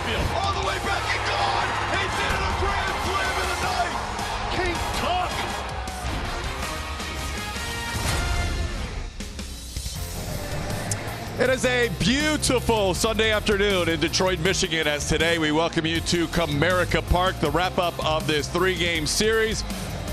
field. All the way back and gone. He did it, a grand slam in the night. King Tuck. It is a beautiful Sunday afternoon in Detroit, Michigan, as today we welcome you to Comerica Park, the wrap-up of this three-game series.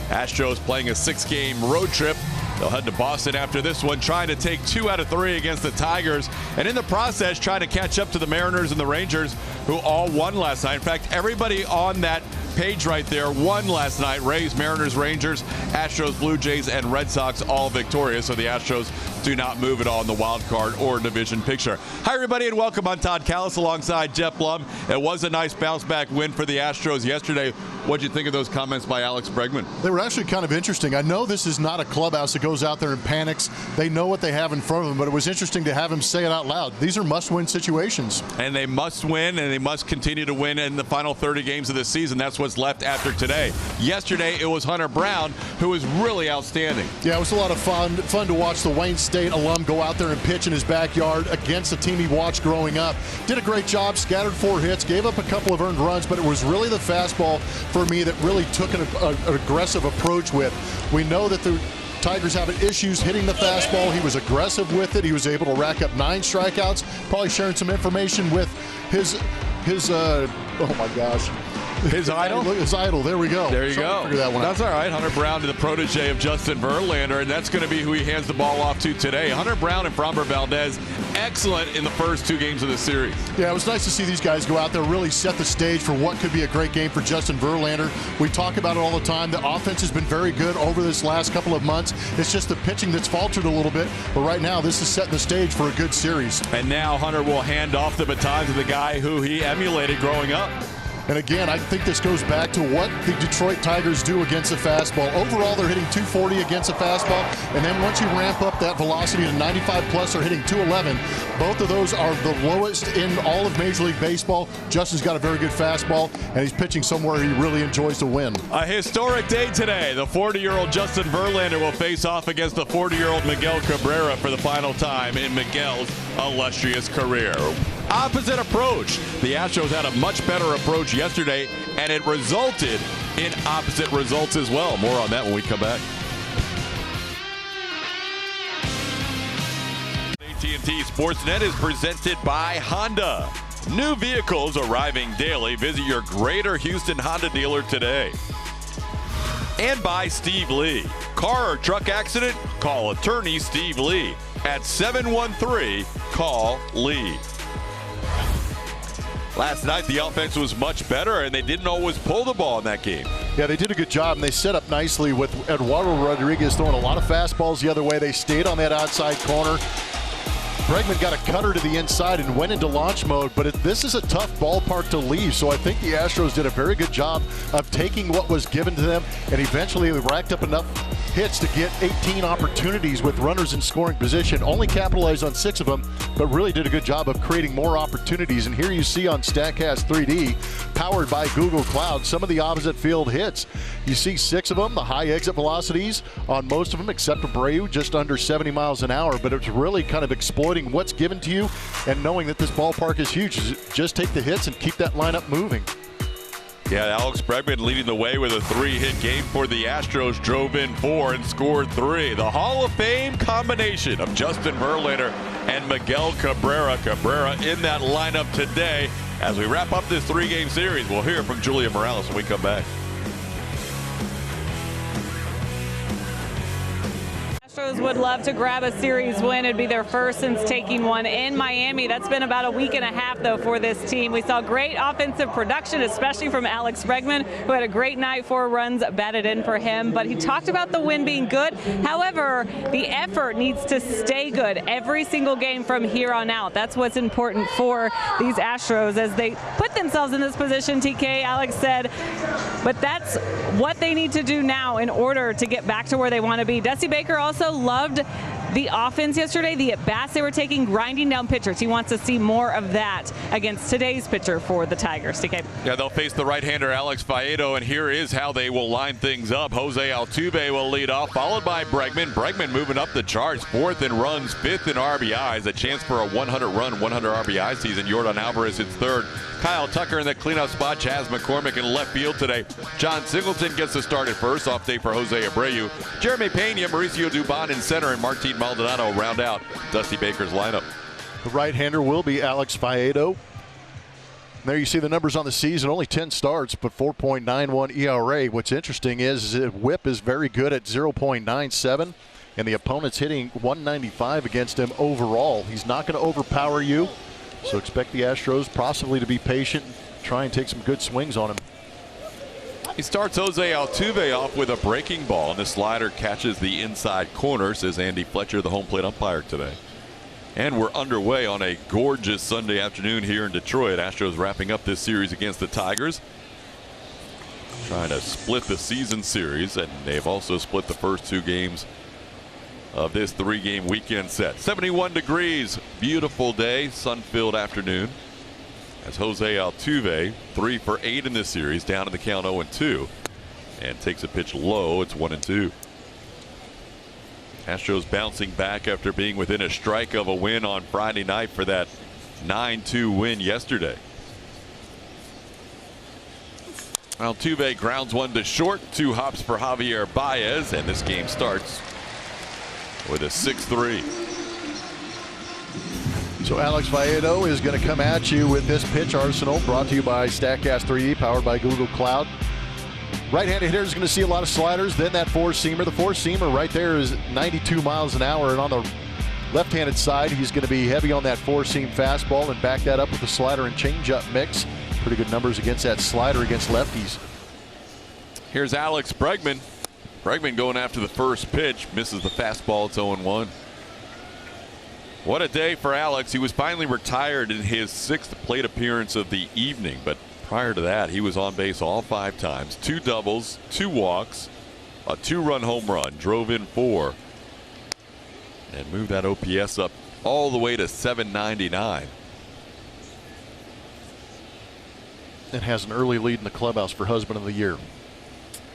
Astros playing a six-game road trip. They'll head to Boston after this one, trying to take 2 out of 3 against the Tigers, and in the process trying to catch up to the Mariners and the Rangers, who all won last night. In fact, everybody on that page right there won last night. Rays, Mariners, Rangers, Astros, Blue Jays, and Red Sox all victorious. So the Astros do not move at all in the wild card or division picture. Hi, everybody, and welcome. I'm Todd Callis alongside Jeff Blum. It was a nice bounce-back win for the Astros yesterday. What'd you think of those comments by Alex Bregman? They were actually kind of interesting. I know this is not a clubhouse that goes out there and panics. They know what they have in front of them, but it was interesting to have him say it out loud. These are must-win situations. And they must win, and they must continue to win in the final 30 games of the season. That's what's left after today. Yesterday, it was Hunter Brown, who was really outstanding. Yeah, it was a lot of fun to watch the Wayne State alum go out there and pitch in his backyard against the team he watched growing up. Did a great job, scattered 4 hits, gave up a couple of earned runs, but it was really the fastball for me that really took an aggressive approach with. We know that the Tigers have issues hitting the fastball. He was aggressive with it. He was able to rack up 9 strikeouts. Probably sharing some information with his oh my gosh. His idol? His idol. There we go. There you go. Figure that one That's out. all right. Hunter Brown to the protege of Justin Verlander, and that's going to be who he hands the ball off to today. Hunter Brown and Framber Valdez, excellent in the first 2 games of the series. Yeah, it was nice to see these guys go out there, really set the stage for what could be a great game for Justin Verlander. We talk about it all the time. The offense has been very good over this last couple of months. It's just the pitching that's faltered a little bit, but right now this is setting the stage for a good series. And now Hunter will hand off the baton to the guy who he emulated growing up. And again, I think this goes back to what the Detroit Tigers do against the fastball. Overall, they're hitting 240 against the fastball, and then once you ramp up that velocity to 95 plus, they're hitting 211. Both of those are the lowest in all of Major League Baseball. Justin's got a very good fastball, and he's pitching somewhere he really enjoys to win. A historic day today. The 40-year-old Justin Verlander will face off against the 40-year-old Miguel Cabrera for the final time in Miguel's illustrious career. Opposite approach. The Astros had a much better approach yesterday, and it resulted in opposite results as well. More on that when we come back. AT&T Sportsnet is presented by Honda. New vehicles arriving daily. Visit your Greater Houston Honda dealer today. And by Steve Lee. Car or truck accident? Call attorney Steve Lee at 713-CALL-LEE. Last night, the offense was much better, and they didn't always pull the ball in that game. Yeah, they did a good job, and they set up nicely with Eduardo Rodriguez throwing a lot of fastballs the other way. They stayed on that outside corner. Bregman got a cutter to the inside and went into launch mode, but this is a tough ballpark to leave, so I think the Astros did a very good job of taking what was given to them, and eventually they racked up enough hits to get 18 opportunities with runners in scoring position. Only capitalized on 6 of them, but really did a good job of creating more opportunities. And here you see on StatCast 3D, powered by Google Cloud, some of the opposite field hits. You see 6 of them, the high exit velocities on most of them, except Abreu, just under 70 miles an hour. But it's really kind of exploiting what's given to you and knowing that this ballpark is huge. Just take the hits and keep that lineup moving. Yeah, Alex Bregman leading the way with a 3-hit game for the Astros. Drove in 4 and scored 3. The Hall of Fame combination of Justin Verlander and Miguel Cabrera. Cabrera in that lineup today. As we wrap up this 3-game series, we'll hear from Julia Morales when we come back. Astros would love to grab a series win. It'd be their first since taking one in Miami. That's been about a week and a half, though, for this team. We saw great offensive production, especially from Alex Bregman, who had a great night. 4 runs batted in for him. But he talked about the win being good. However, the effort needs to stay good every single game from here on out. That's what's important for these Astros as they put themselves in this position, TK, Alex said. But that's what they need to do now in order to get back to where they want to be. Dusty Baker also loved the offense yesterday, the at-bats they were taking, grinding down pitchers. He wants to see more of that against today's pitcher for the Tigers. TK. Yeah, they'll face the right-hander Alex Faedo, and here is how they will line things up. Jose Altuve will lead off, followed by Bregman. Bregman moving up the charts, 4th in runs, 5th in RBIs, a chance for a 100-run, 100 RBI season. Yordan Alvarez hits 3rd. Kyle Tucker in the cleanup spot. Chaz McCormick in left field today. John Singleton gets the start at first. Off day for Jose Abreu. Jeremy Pena, Mauricio Dubon in center, and Martin Maldonado round out Dusty Baker's lineup. The right-hander will be Alex Faedo. There you see the numbers on the season. Only 10 starts, but 4.91 ERA. What's interesting is his whip is very good at 0.97, and the opponent's hitting 195 against him overall. He's not going to overpower you, so expect the Astros possibly to be patient, try and take some good swings on him. He starts Jose Altuve off with a breaking ball, and the slider catches the inside corner, says Andy Fletcher, the home plate umpire today. And we're underway on a gorgeous Sunday afternoon here in Detroit. Astros wrapping up this series against the Tigers, trying to split the season series, and they've also split the first 2 games of this 3-game weekend set. 71 degrees, beautiful day, sun-filled afternoon. As Jose Altuve, 3 for 8 in this series, down in the count 0-2, and takes a pitch low. It's 1-2. Astros bouncing back after being within a strike of a win on Friday night for that 9-2 win yesterday. Altuve grounds one to short, 2 hops for Javier Baez, and this game starts with a 6-3. So Alex Faedo is going to come at you with this pitch arsenal, brought to you by StatCast 3E, powered by Google Cloud. Right-handed hitter is going to see a lot of sliders, then that four-seamer. The four-seamer right there is 92 miles an hour, and on the left-handed side, he's going to be heavy on that four-seam fastball and back that up with the slider and changeup mix. Pretty good numbers against that slider against lefties. Here's Alex Bregman. Bregman going after the first pitch, misses the fastball. It's 0-1. What a day for Alex. He was finally retired in his 6th plate appearance of the evening, but prior to that, he was on base all 5 times. 2 doubles, 2 walks, a 2-run home run, drove in 4, and moved that OPS up all the way to 799. And has an early lead in the clubhouse for Husband of the Year.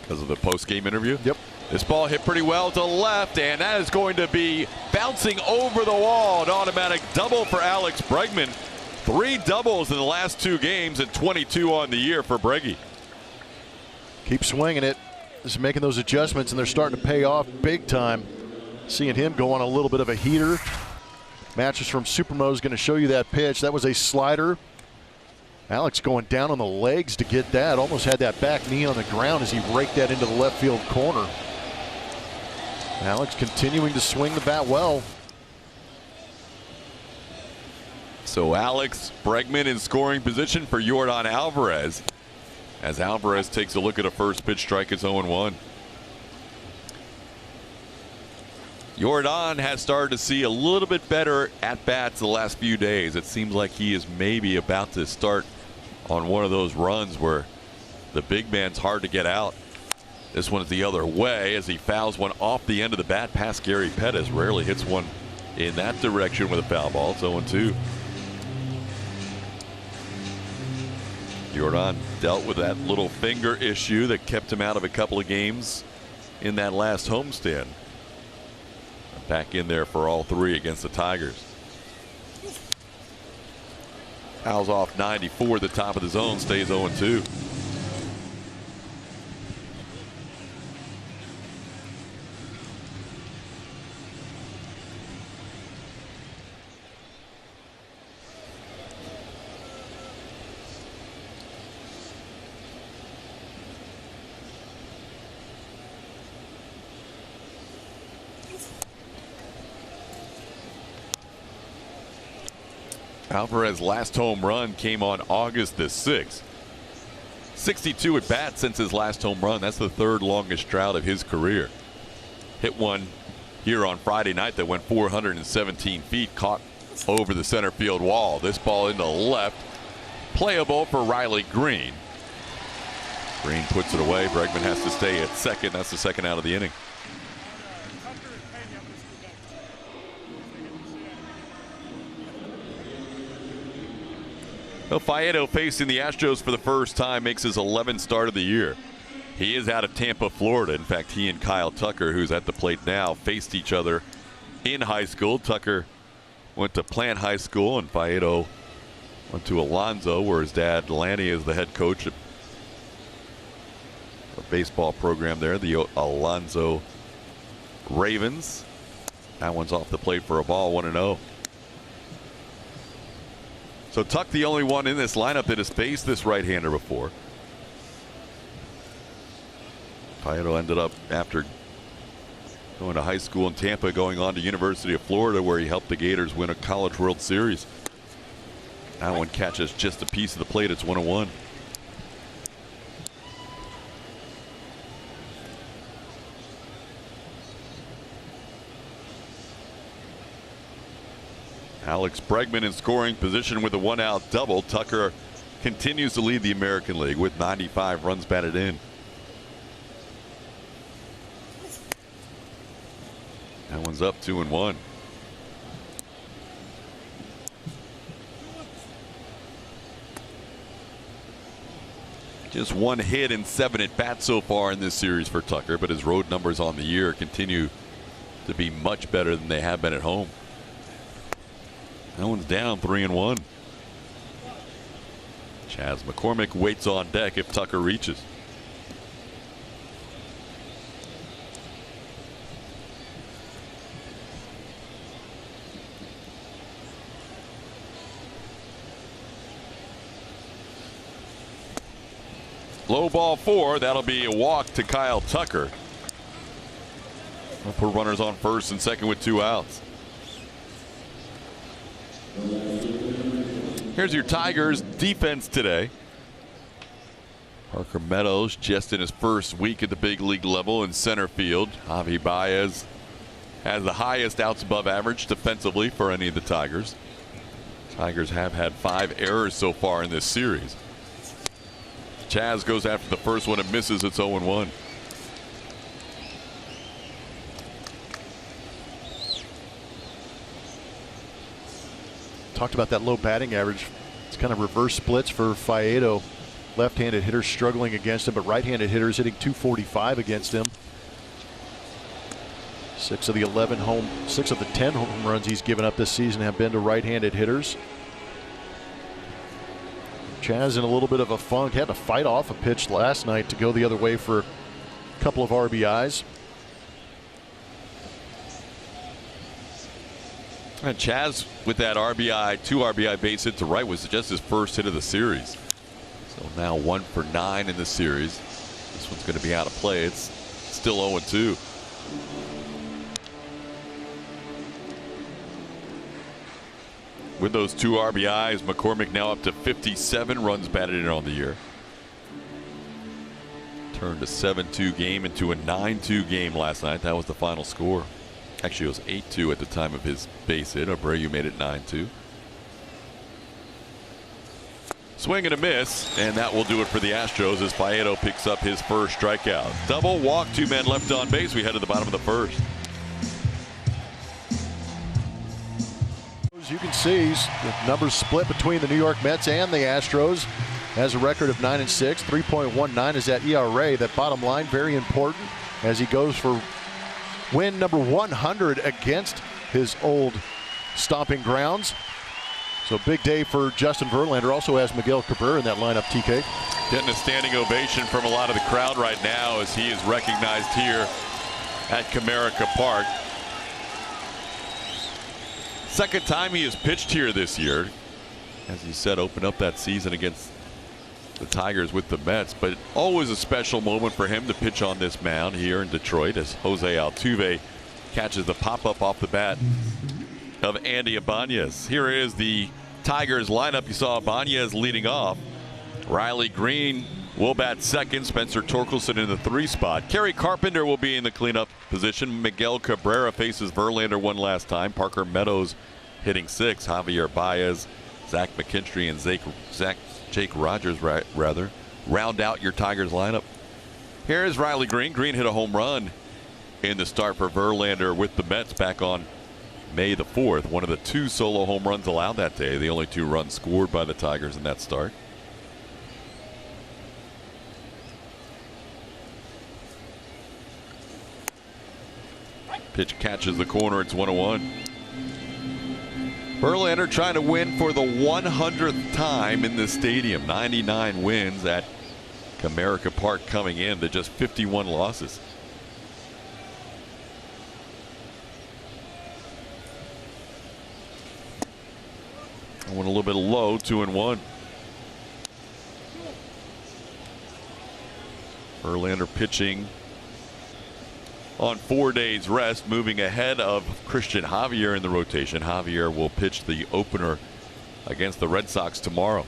Because of the post-game interview? Yep. This ball hit pretty well to left, and that is going to be bouncing over the wall. An automatic double for Alex Bregman. 3 doubles in the last 2 games and 22 on the year for Breggy. Keep swinging it. Just making those adjustments, and they're starting to pay off big time. Seeing him go on a little bit of a heater. Mattress from Supermo is going to show you that pitch. That was a slider. Alex going down on the legs to get that. Almost had that back knee on the ground as he raked that into the left field corner. Alex continuing to swing the bat well. So Alex Bregman in scoring position for Yordan Alvarez, as Alvarez takes a look at a first pitch strike. It's 0-1. Yordan has started to see a little bit better at bats the last few days. It seems like he is maybe about to start on one of those runs where the big man's hard to get out. This one's the other way as he fouls one off the end of the bat past Gary Pettis. Rarely hits one in that direction with a foul ball. It's 0-2. Yordan dealt with that little finger issue that kept him out of a couple of games in that last homestand. Back in there for all 3 against the Tigers. Fouls off 94 at the top of the zone, stays 0-2. Alvarez's last home run came on August the 6th. 62 at bats since his last home run. That's the 3rd longest drought of his career. Hit one here on Friday night that went 417 feet, caught over the center field wall. This ball into left, playable for Riley Green. Green puts it away. Bregman has to stay at second. That's the second out of the inning. Well, Faedo facing the Astros for the first time makes his 11th start of the year. He is out of Tampa, Florida. In fact, he and Kyle Tucker, who's at the plate now, faced each other in high school. Tucker went to Plant High School, and Faedo went to Alonzo, where his dad, Lanny, is the head coach of a baseball program there, the Alonzo Ravens. That one's off the plate for a ball, 1-0. So Tuck, the only one in this lineup that has faced this right-hander before. Faedo ended up, after going to high school in Tampa, going on to University of Florida, where he helped the Gators win a College World Series. That one catches just a piece of the plate. It's 1-1. Alex Bregman in scoring position with a 1-out double. Tucker continues to lead the American League with 95 runs batted in. That one's up 2-1. Just one hit and 7 at bats so far in this series for Tucker, but his road numbers on the year continue to be much better than they have been at home. That one's down 3-1. Chaz McCormick waits on deck if Tucker reaches. Low ball 4. That'll be a walk to Kyle Tucker. We'll put runners on first and second with 2 outs. Here's your Tigers defense today. Parker Meadows just in his first week at the big league level in center field. Javi Baez has the highest outs above average defensively for any of the Tigers. Tigers have had 5 errors so far in this series. Chaz goes after the first one and misses. It's 0-1. Talked about that low batting average. It's kind of reverse splits for Faedo. Left-handed hitters struggling against him, but right-handed hitters hitting .245 against him. 6 of the 10 home runs he's given up this season have been to right-handed hitters. Chaz in a little bit of a funk. Had to fight off a pitch last night to go the other way for a couple of RBIs. And Chaz with that RBI, 2 RBI base hit to right was just his first hit of the series. So now 1 for 9 in the series. This one's going to be out of play. It's still 0-2. With those 2 RBIs, McCormick now up to 57 runs batted in on the year. Turned a 7-2 game into a 9-2 game last night. That was the final score. Actually, it was 8-2 at the time of his base hit. Abreu made it 9-2. Swing and a miss, and that will do it for the Astros as Faedo picks up his first strikeout. Double walk, 2 men left on base. We head to the bottom of the first. As you can see, the numbers split between the New York Mets and the Astros. Has a record of 9-6. 3.19 is that ERA. That bottom line very important as he goes for win number 100 against his old stomping grounds. So big day for Justin Verlander. Also has Miguel Cabrera in that lineup, TK. Getting a standing ovation from a lot of the crowd right now as he is recognized here at Comerica Park. Second time he has pitched here this year. As he said, opened up that season against the Tigers with the Mets, but always a special moment for him to pitch on this mound here in Detroit as Jose Altuve catches the pop-up off the bat of Andy Ibanez. Here is the Tigers lineup. You saw Ibanez leading off. Riley Green will bat second. Spencer Torkelson in the 3 spot. Kerry Carpenter will be in the cleanup position. Miguel Cabrera faces Verlander one last time. Parker Meadows hitting 6. Javier Baez, Zach McKinstry, and Jake Rogers round out your Tigers lineup. Here's Riley Green. Green hit a home run in the start for Verlander with the Mets back on May the 4th. One of the 2 solo home runs allowed that day. The only 2 runs scored by the Tigers in that start. Pitch catches the corner. It's 1-1. Verlander trying to win for the 100th time in this stadium. 99 wins at Comerica Park coming in to just 51 losses. Went a little bit low, 2-1. Verlander pitching on 4 days rest, moving ahead of Christian Javier in the rotation. Javier will pitch the opener against the Red Sox tomorrow.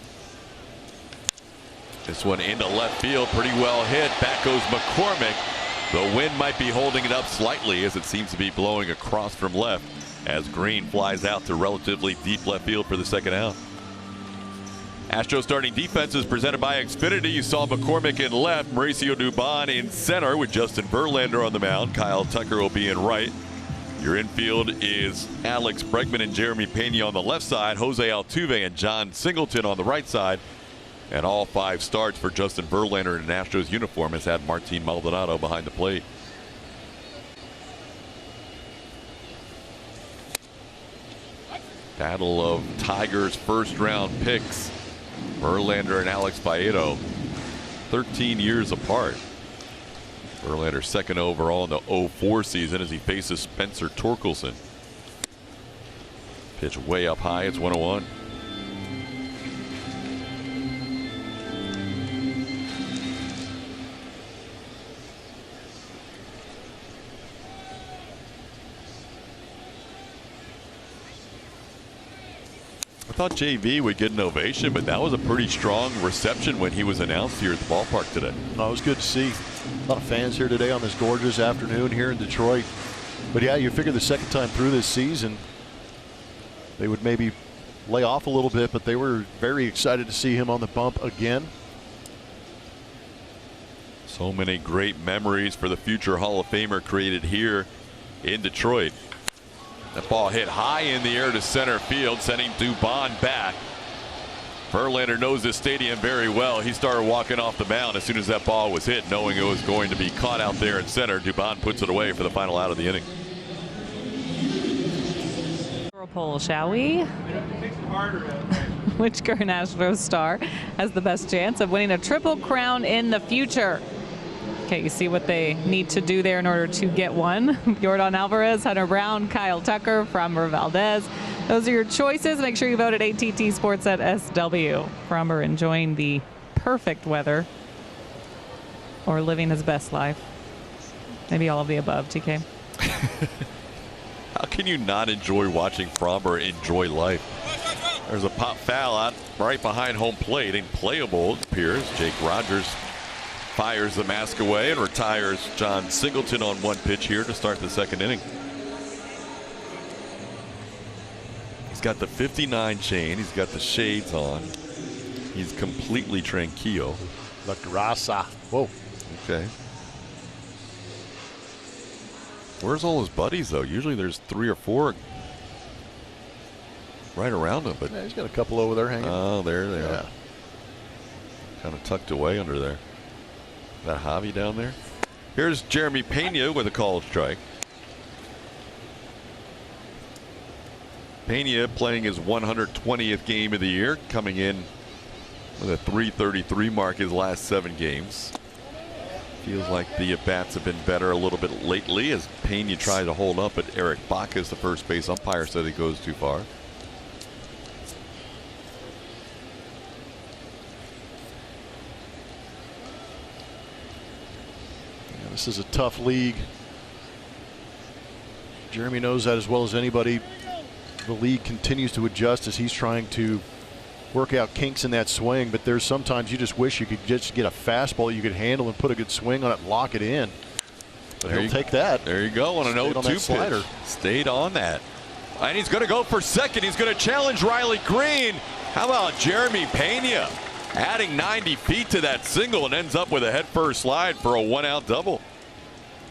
This one into left field, pretty well hit. Back goes McCormick. The wind might be holding it up slightly as it seems to be blowing across from left as Green flies out to relatively deep left field for the second out. Astros starting defense is presented by Xfinity. You saw McCormick in left, Mauricio Dubon in center with Justin Verlander on the mound. Kyle Tucker will be in right. Your infield is Alex Bregman and Jeremy Pena on the left side, Jose Altuve and John Singleton on the right side. And all 5 starts for Justin Verlander in an Astros uniform has had Martin Maldonado behind the plate. Battle of Tigers first round picks. Verlander and Alex Baedo, 13 years apart. Verlander second overall in the 04 season as he faces Spencer Torkelson. Pitch way up high. It's 1-1. I thought JV would get an ovation, but that was a pretty strong reception when he was announced here at the ballpark today. Oh, it was good to see. A lot of fans here today on this gorgeous afternoon here in Detroit. But yeah, you figure the second time through this season, they would maybe lay off a little bit, but they were very excited to see him on the bump again. So many great memories for the future Hall of Famer created here in Detroit. That ball hit high in the air to center field, sending Dubon back. Verlander knows this stadium very well. He started walking off the mound as soon as that ball was hit, knowing it was going to be caught out there in center. Dubon puts it away for the final out of the inning. Poll, shall we? Which current Astros star has the best chance of winning a Triple Crown in the future? Okay, you see what they need to do there in order to get one. Yordan Alvarez, Hunter Brown, Kyle Tucker, Framber Valdez. Those are your choices. Make sure you vote at ATT Sports at SW. Framber enjoying the perfect weather or living his best life. Maybe all of the above, TK. How can you not enjoy watching Framber enjoy life? There's a pop foul out right behind home plate. Unplayable, it appears. Jake Rogers fires the mask away and retires John Singleton on one pitch here to start the second inning. He's got the 59 chain. He's got the shades on. He's completely tranquilo. La grasa. Whoa. Okay. Where's all his buddies, though? Usually there's 3 or 4 right around him. But yeah, he's got a couple over there hanging. Oh, there they are. Kind of tucked away under there. That Javi down there. Here's Jeremy Pena with a called strike. Pena playing his 120th game of the year, coming in with a .333 mark his last 7 games. Feels like the at-bats have been better a little bit lately as Pena tried to hold up, but Eric Bacchus, the first base umpire, said he goes too far. Yeah, this is a tough league. Jeremy knows that as well as anybody. The league continues to adjust as he's trying to work out kinks in that swing, but there's sometimes you just wish you could just get a fastball you could handle and put a good swing on it and lock it in. But he'll take that. There you go on an 0-2 pitch. Stayed on that. And he's going to go for second. He's going to challenge Riley Green. How about Jeremy Pena adding 90 feet to that single and ends up with a head-first slide for a 1-out double.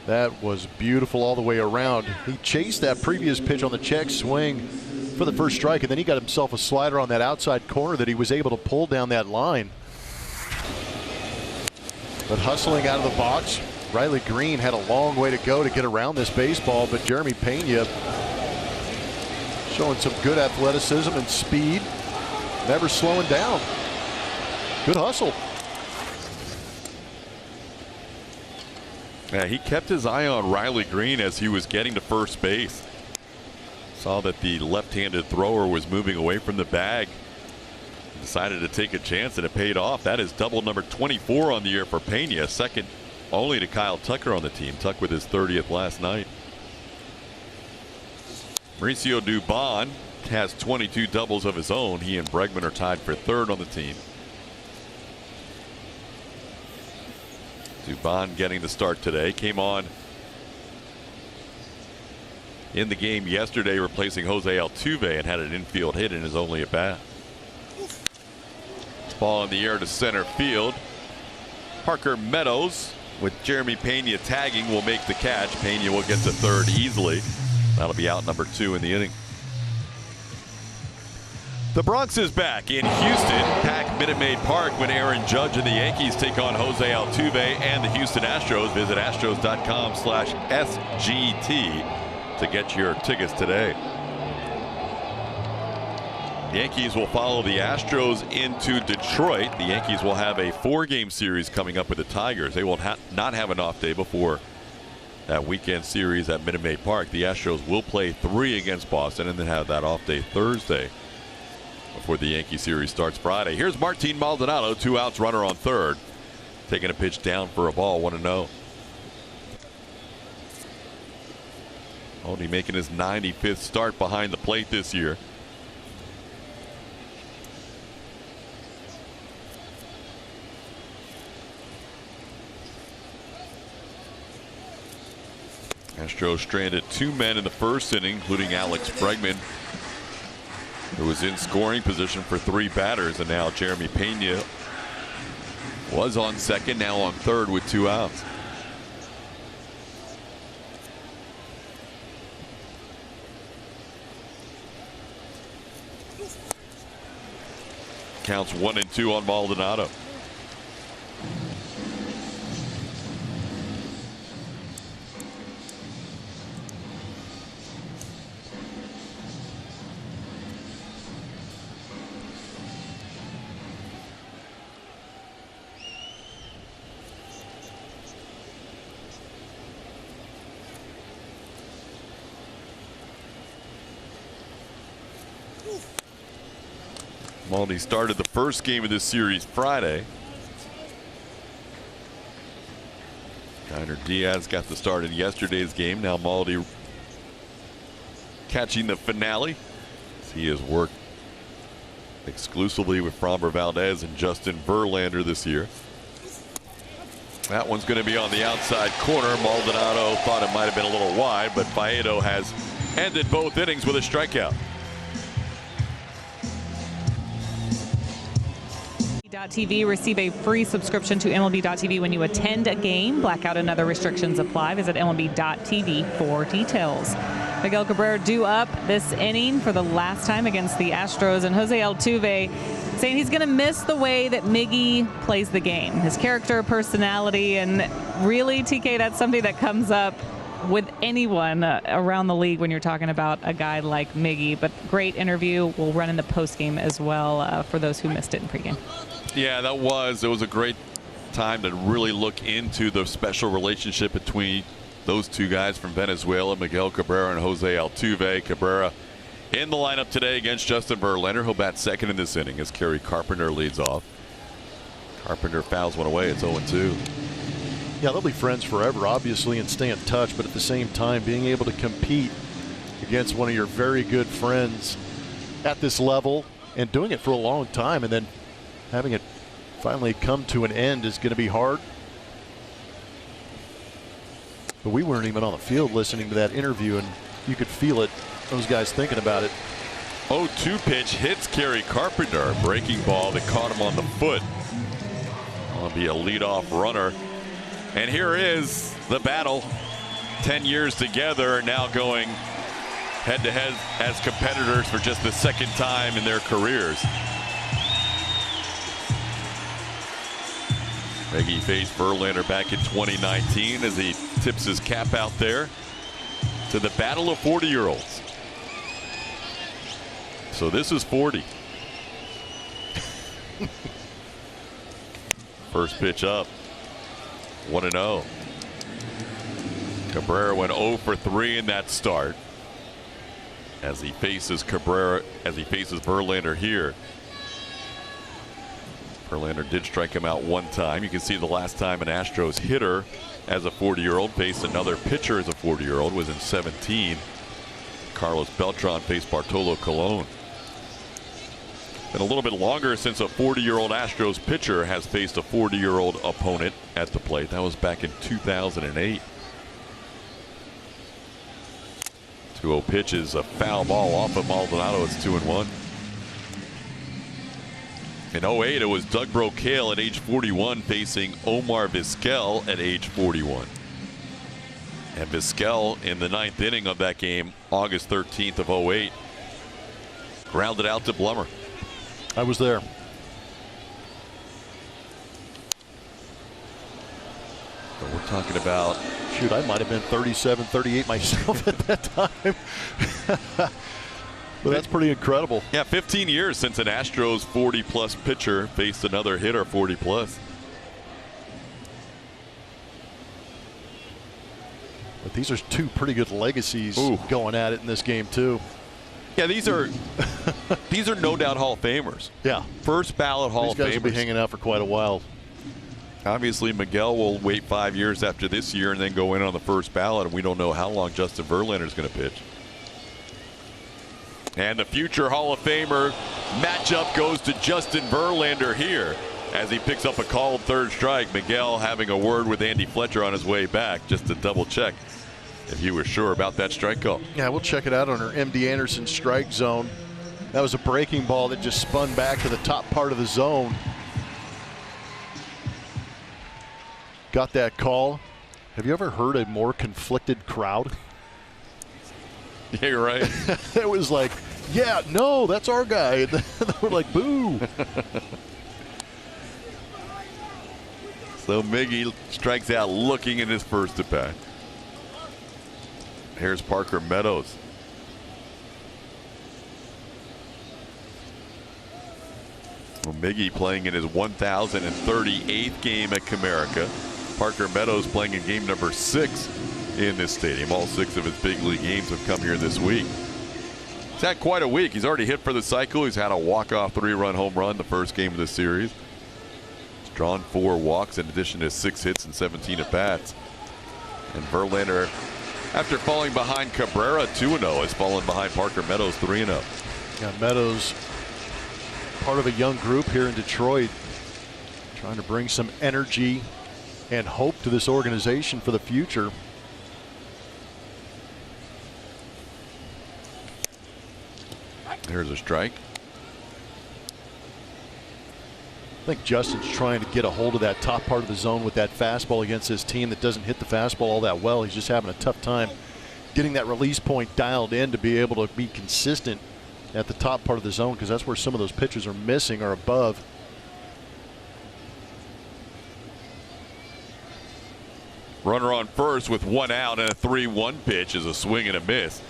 That was beautiful all the way around. He chased that previous pitch on the check swing for the first strike, and then he got himself a slider on that outside corner that he was able to pull down that line. But hustling out of the box, Riley Green had a long way to go to get around this baseball, but Jeremy Pena showing some good athleticism and speed, never slowing down. Good hustle. Yeah, he kept his eye on Riley Green as he was getting to first base. Saw that the left-handed thrower was moving away from the bag. Decided to take a chance, and it paid off. That is double number 24 on the year for Pena, second only to Kyle Tucker on the team. Tuck with his 30th last night. Mauricio Dubon has 22 doubles of his own. He and Bregman are tied for third on the team. Dubon getting the start today. Came on in the game yesterday replacing Jose Altuve and had an infield hit in his only at bat. Ball in the air to center field. Parker Meadows with Jeremy Pena tagging will make the catch. Pena will get to third easily. That'll be out number 2 in the inning. The Bronx is back in Houston, packed Minute Maid Park when Aaron Judge and the Yankees take on Jose Altuve and the Houston Astros. Visit astros.com/SGT to get your tickets today. The Yankees will follow the Astros into Detroit. The Yankees will have a 4-game series coming up with the Tigers. They will not have an off day before that weekend series at Minute Maid Park. The Astros will play 3 against Boston and then have that off day Thursday before the Yankee series starts Friday. Here's Martin Maldonado, 2 outs, runner on third, taking a pitch down for a ball, 1-0. Only making his 95th start behind the plate this year. Astros stranded 2 men in the first inning, including Alex Bregman, who was in scoring position for 3 batters, and now Jeremy Pena was on second, now on third with 2 outs. Counts 1-2 on Maldonado. Maldi started the first game of this series Friday. Kiner Diaz got the start in yesterday's game. Now Maldi catching the finale. He has worked exclusively with Framber Valdez and Justin Verlander this year. That one's going to be on the outside corner. Maldonado thought it might have been a little wide, but Faedo has ended both innings with a strikeout. MLB.TV. Receive a free subscription to MLB.TV when you attend a game. Blackout and other restrictions apply. Visit MLB.TV for details. Miguel Cabrera due up this inning for the last time against the Astros, and Jose Altuve saying he's going to miss the way that Miggy plays the game, his character, personality, and really, TK, that's something that comes up with anyone around the league when you're talking about a guy like Miggy. But great interview. We'll run in the postgame as well for those who missed it in pregame. Yeah, it was a great time to really look into the special relationship between those two guys from Venezuela, Miguel Cabrera and Jose Altuve. Cabrera in the lineup today against Justin Verlander. He'll bat second in this inning as Kerry Carpenter leads off. Carpenter fouls one away. It's 0-2. Yeah, they'll be friends forever, obviously, and stay in touch, but at the same time, being able to compete against one of your very good friends at this level and doing it for a long time and then having it finally come to an end is going to be hard. But we weren't even on the field listening to that interview, and you could feel it, those guys thinking about it. 0-2 pitch hits Kerry Carpenter. Breaking ball that caught him on the foot. That'll be a leadoff runner. And here is the battle 10 years together are now going head-to-head as competitors for just the second time in their careers. Miggy faced Verlander back in 2019 as he tips his cap out there to the battle of 40-year-olds. So this is 40. First pitch up. 1-0. Cabrera went 0 for 3 in that start. As he faces Verlander here. Verlander did strike him out one time. You can see the last time an Astros hitter as a 40-year-old faced another pitcher as a 40-year-old was in 17. Carlos Beltran faced Bartolo Colon. Been a little bit longer since a 40-year-old Astros pitcher has faced a 40-year-old opponent at the plate. That was back in 2008. 2-0 pitch is a foul ball off of Maldonado. It's 2-1. In 08, it was Doug Brocail at age 41 facing Omar Vizquel at age 41. And Vizquel in the 9th inning of that game, August 13th of 08, grounded out to Blummer. I was there. So we're talking about. Shoot, I might have been 37, 38 myself at that time. But that's pretty incredible. Yeah, 15 years since an Astros 40-plus pitcher faced another hitter 40-plus. But these are two pretty good legacies going at it in this game too. Yeah, these are no doubt Hall of Famers. Yeah, first ballot Hall of Famers. These guys will be hanging out for quite a while. Obviously, Miguel will wait 5 years after this year and then go in on the first ballot, and we don't know how long Justin Verlander is going to pitch. And the future Hall of Famer matchup goes to Justin Verlander here as he picks up a called third strike. Miguel having a word with Andy Fletcher on his way back just to double check if he was sure about that strike call. Yeah, we'll check it out on our MD Anderson strike zone. That was a breaking ball that just spun back to the top part of the zone. Got that call. Have you ever heard a more conflicted crowd? Yeah, you're right. It was like, yeah, no, that's our guy. And they were like, boo. So Miggy strikes out looking in his first at bat. Here's Parker Meadows. Well, Miggy playing in his 1,038th game at Comerica. Parker Meadows playing in game number 6 in this stadium. All 6 of his big league games have come here this week. He's had quite a week. He's already hit for the cycle. He's had a walk-off 3-run home run the first game of the series. He's drawn 4 walks in addition to 6 hits and 17 at-bats. And Verlander, after falling behind Cabrera 2-0, has fallen behind Parker Meadows 3-0. Yeah, Meadows, part of a young group here in Detroit, trying to bring some energy and hope to this organization for the future. There's a strike. I think Justin's trying to get a hold of that top part of the zone with that fastball against his team that doesn't hit the fastball all that well. He's just having a tough time getting that release point dialed in to be able to be consistent at the top part of the zone, because that's where some of those pitches are missing or above. Runner on first with 1 out, and a 3-1 pitch is a swing and a miss.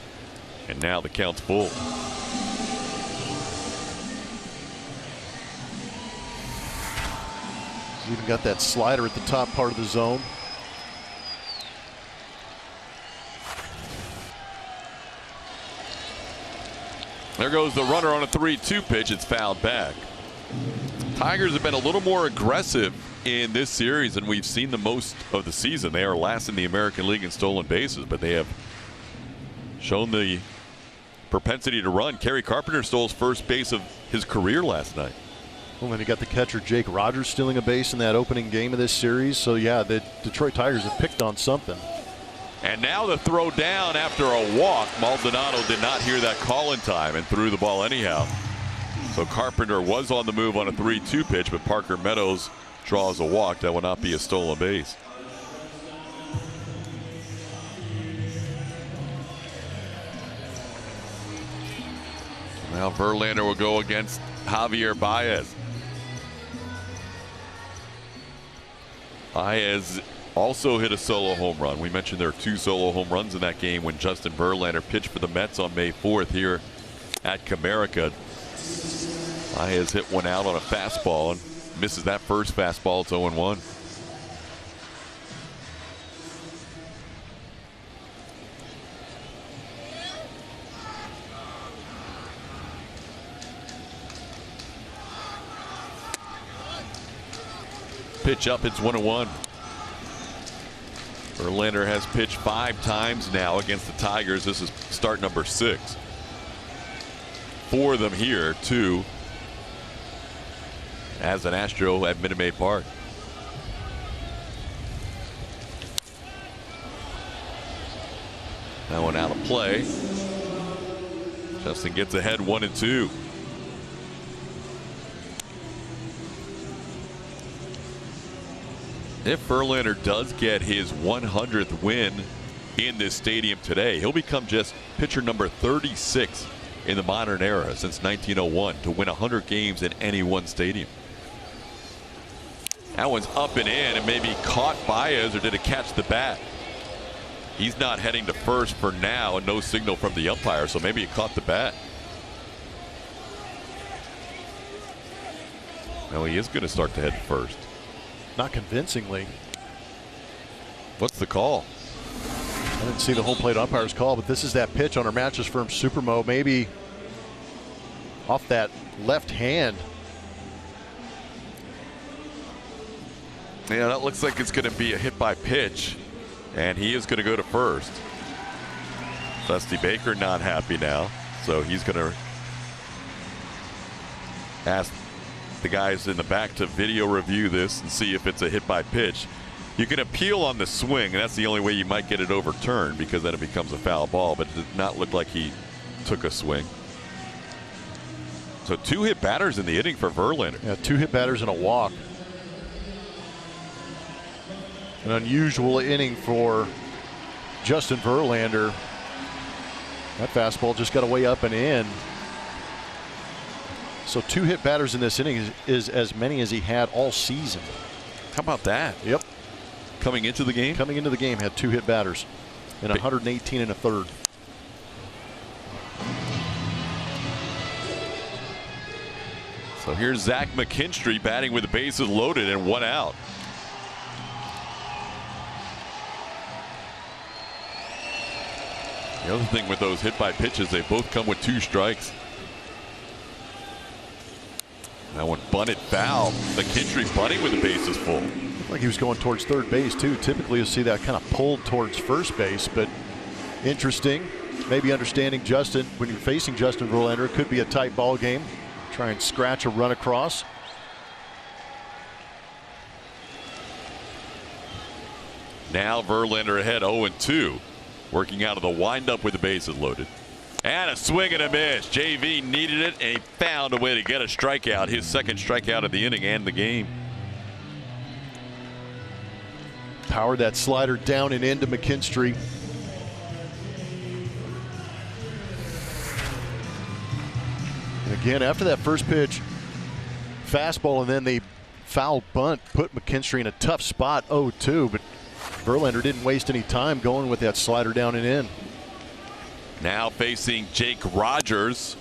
And now the count's full. He's even got that slider at the top part of the zone. There goes the runner on a 3-2 pitch. It's fouled back. Tigers have been a little more aggressive in this series than we've seen the most of the season. They are last in the American League in stolen bases, but they have shown the propensity to run. Kerry Carpenter stole his first base of his career last night. Well, then you got the catcher Jake Rogers stealing a base in that opening game of this series. So yeah, the Detroit Tigers have picked on something. And now the throw down after a walk. Maldonado did not hear that call in time and threw the ball anyhow. So Carpenter was on the move on a 3-2 pitch, but Parker Meadows draws a walk. That will not be a stolen base. Now Verlander will go against Javier Baez. Baez also hit a solo home run. We mentioned there are 2 solo home runs in that game when Justin Verlander pitched for the Mets on May 4th here at Comerica. Baez hit one out on a fastball and misses that first fastball. It's 0-1. Pitch up, it's 1-1. Verlander has pitched 5 times now against the Tigers. This is start number 6. 4 of them here, 2 as an Astro at Minute Maid Park. That one out of play. Justin gets ahead 1-2. If Verlander does get his 100th win in this stadium today, he'll become just pitcher number 36 in the modern era since 1901 to win 100 games in any one stadium. That one's up and in, and maybe caught Baez, or did it catch the bat? He's not heading to first for now, and no signal from the umpire, so maybe it caught the bat. No, he is going to start to head first. Not convincingly. What's the call? I didn't see the home plate umpire's call, but this is that pitch on our Mattress Firm Supermo, maybe off that left hand. Yeah, that looks like it's going to be a hit by pitch, and he is going to go to first. Dusty Baker not happy now, so he's going to ask the guys in the back to video review this and see if it's a hit by pitch. You can appeal on the swing, and that's the only way you might get it overturned, because then it becomes a foul ball, but it did not look like he took a swing. So 2 hit batters in the inning for Verlander. Yeah, 2 hit batters and a walk. An unusual inning for Justin Verlander. That fastball just got away up and in. So 2 hit batters in this inning is as many as he had all season. How about that? Yep. Coming into the game? Coming into the game, had 2 hit batters in 118 and a third. So here's Zach McKinstry batting with the bases loaded and 1 out. The other thing with those hit by pitches, they both come with 2 strikes. That one bunted foul. McKinstry bunting with the bases full. Looked like he was going towards third base too. Typically you'll see that kind of pulled towards first base, but interesting. Maybe understanding Justin, when you're facing Justin Verlander, it could be a tight ball game. Try and scratch a run across. Now Verlander ahead 0-2. Working out of the windup with the bases loaded. And a swing and a miss. JV needed it, and he found a way to get a strikeout. His second strikeout of the inning and the game. Powered that slider down and into McKinstry. And again, after that first pitch, fastball, and then the foul bunt put McKinstry in a tough spot, 0-2, but Verlander didn't waste any time going with that slider down and in. Now facing Jake Rogers.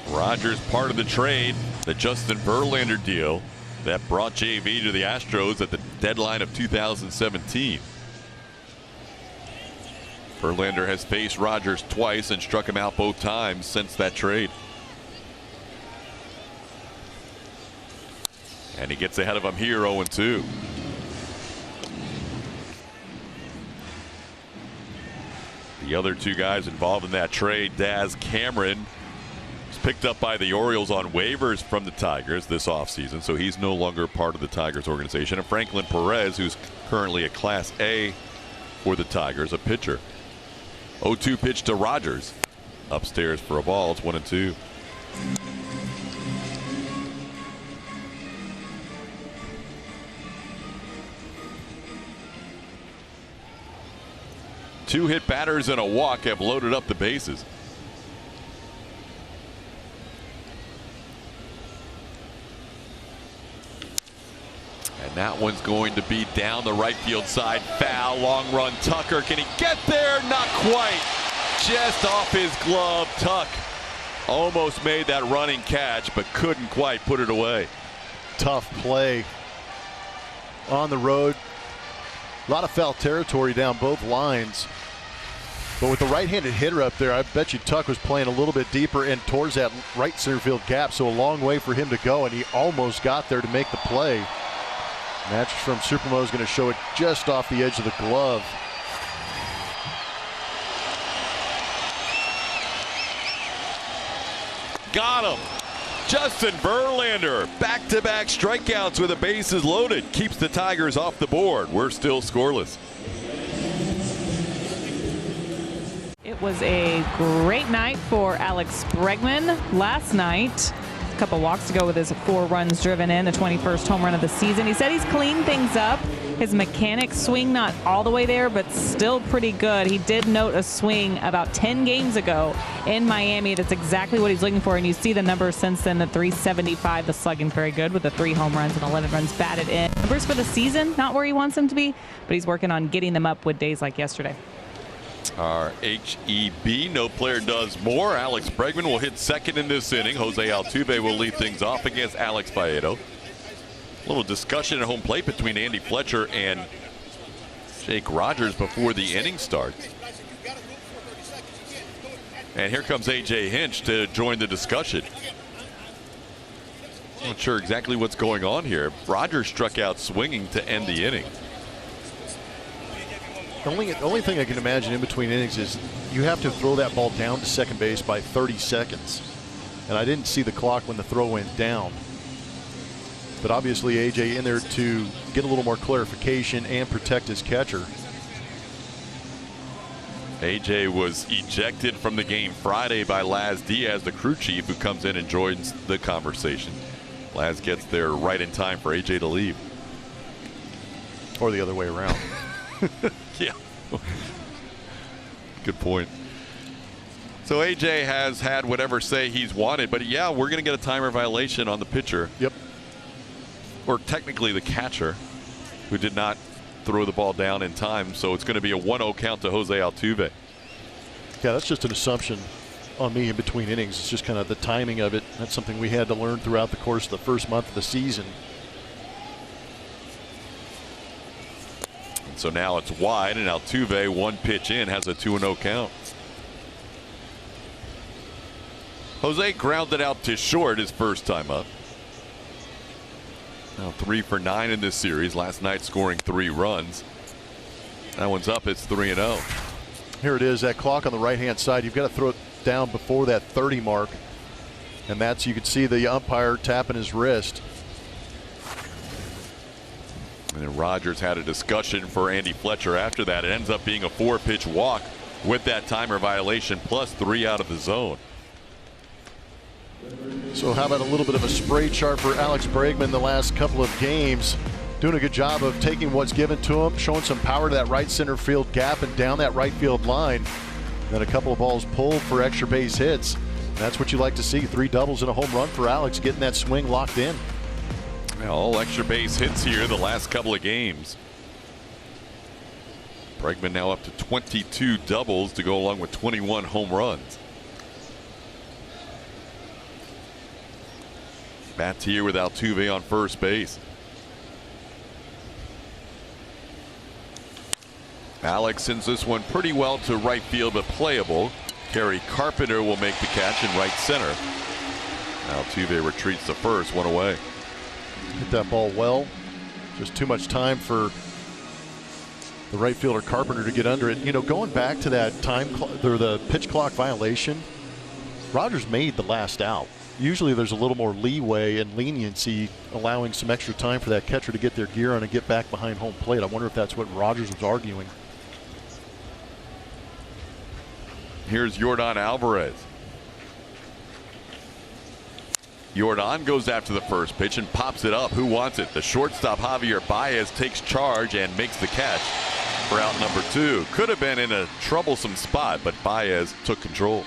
Rogers part of the trade, the Justin Verlander deal that brought JV to the Astros at the deadline of 2017. Verlander has faced Rogers twice and struck him out both times since that trade. And he gets ahead of him here, 0-2. The other 2 guys involved in that trade, Daz Cameron, was picked up by the Orioles on waivers from the Tigers this offseason, so he's no longer part of the Tigers organization. And Franklin Perez, who's currently a Class A for the Tigers, a pitcher. 0-2 pitch to Rogers. Upstairs for a ball. It's 1-2. Two hit batters and a walk have loaded up the bases. And that one's going to be down the right field side. Foul, long run. Tucker, can he get there? Not quite. Just off his glove. Tuck almost made that running catch, but couldn't quite put it away. Tough play on the road. A lot of foul territory down both lines. But with the right-handed hitter up there, I bet you Tuck was playing a little bit deeper and towards that right center field gap, so a long way for him to go, and he almost got there to make the play. Mattress from Supermo is going to show it just off the edge of the glove. Got him. Justin Verlander, back-to-back strikeouts with the bases loaded, keeps the Tigers off the board. We're still scoreless. It was a great night for Alex Bregman last night. A couple walks to go with his 4 runs driven in, the 21st home run of the season. He said he's cleaned things up. His mechanics swing not all the way there, but still pretty good. He did note a swing about 10 games ago in Miami. That's exactly what he's looking for, and you see the numbers since then. The 375, the slugging very good with the 3 home runs and 11 runs batted in. Numbers for the season, not where he wants them to be, but he's working on getting them up with days like yesterday. Our HEB, no player does more. Alex Bregman will hit second in this inning. Jose Altuve will lead things off against Alex Baedo. A little discussion at home plate between Andy Fletcher and Jake Rogers before the inning starts. And here comes A.J. Hinch to join the discussion. Not sure exactly what's going on here. Rogers struck out swinging to end the inning. The only thing I can imagine in between innings is you have to throw that ball down to second base by 30 seconds. And I didn't see the clock when the throw went down. But obviously AJ in there to get a little more clarification and protect his catcher. AJ was ejected from the game Friday by Laz Diaz, the crew chief, who comes in and joins the conversation. Laz gets there right in time for AJ to leave. Or the other way around. Yeah. Good point. So AJ has had whatever say he's wanted, but yeah, we're going to get a timer violation on the pitcher. Yep. Or technically the catcher, who did not throw the ball down in time. So it's going to be a 1-0 count to Jose Altuve. Yeah, that's just an assumption on me in between innings. It's just kind of the timing of it. That's something we had to learn throughout the course of the first month of the season. So now it's wide, and Altuve, 1 pitch in, has a 2-0 count. Jose grounded out to short his first time up. Now 3 for 9 in this series. Last night scoring 3 runs. That one's up. It's 3-0. Here it is, that clock on the right-hand side. You've got to throw it down before that 30 mark. And that's, you can see the umpire tapping his wrist. And then Rogers had a discussion for Andy Fletcher after that. It ends up being a 4-pitch walk with that timer violation plus 3 out of the zone. So how about a little bit of a spray chart for Alex Bregman the last couple of games. Doing a good job of taking what's given to him, showing some power to that right center field gap and down that right field line. Then a couple of balls pulled for extra base hits. That's what you like to see. 3 doubles and a home run for Alex, getting that swing locked in. All extra base hits here the last couple of games. Bregman now up to 22 doubles to go along with 21 home runs. Bats here with Altuve on first base. Alex sends this one pretty well to right field, but playable. Kerry Carpenter will make the catch in right center. Altuve retreats to first, 1 away. Hit that ball well. Just too much time for the right fielder Carpenter to get under it. You know, going back to that the pitch clock violation, Rogers made the last out. Usually there's a little more leeway and leniency, allowing some extra time for that catcher to get their gear on and get back behind home plate. I wonder if that's what Rogers was arguing. Here's Yordan Alvarez. Yordan goes after the first pitch and pops it up. Who wants it? The shortstop Javier Baez takes charge and makes the catch for out number 2. Could have been in a troublesome spot, but Baez took control.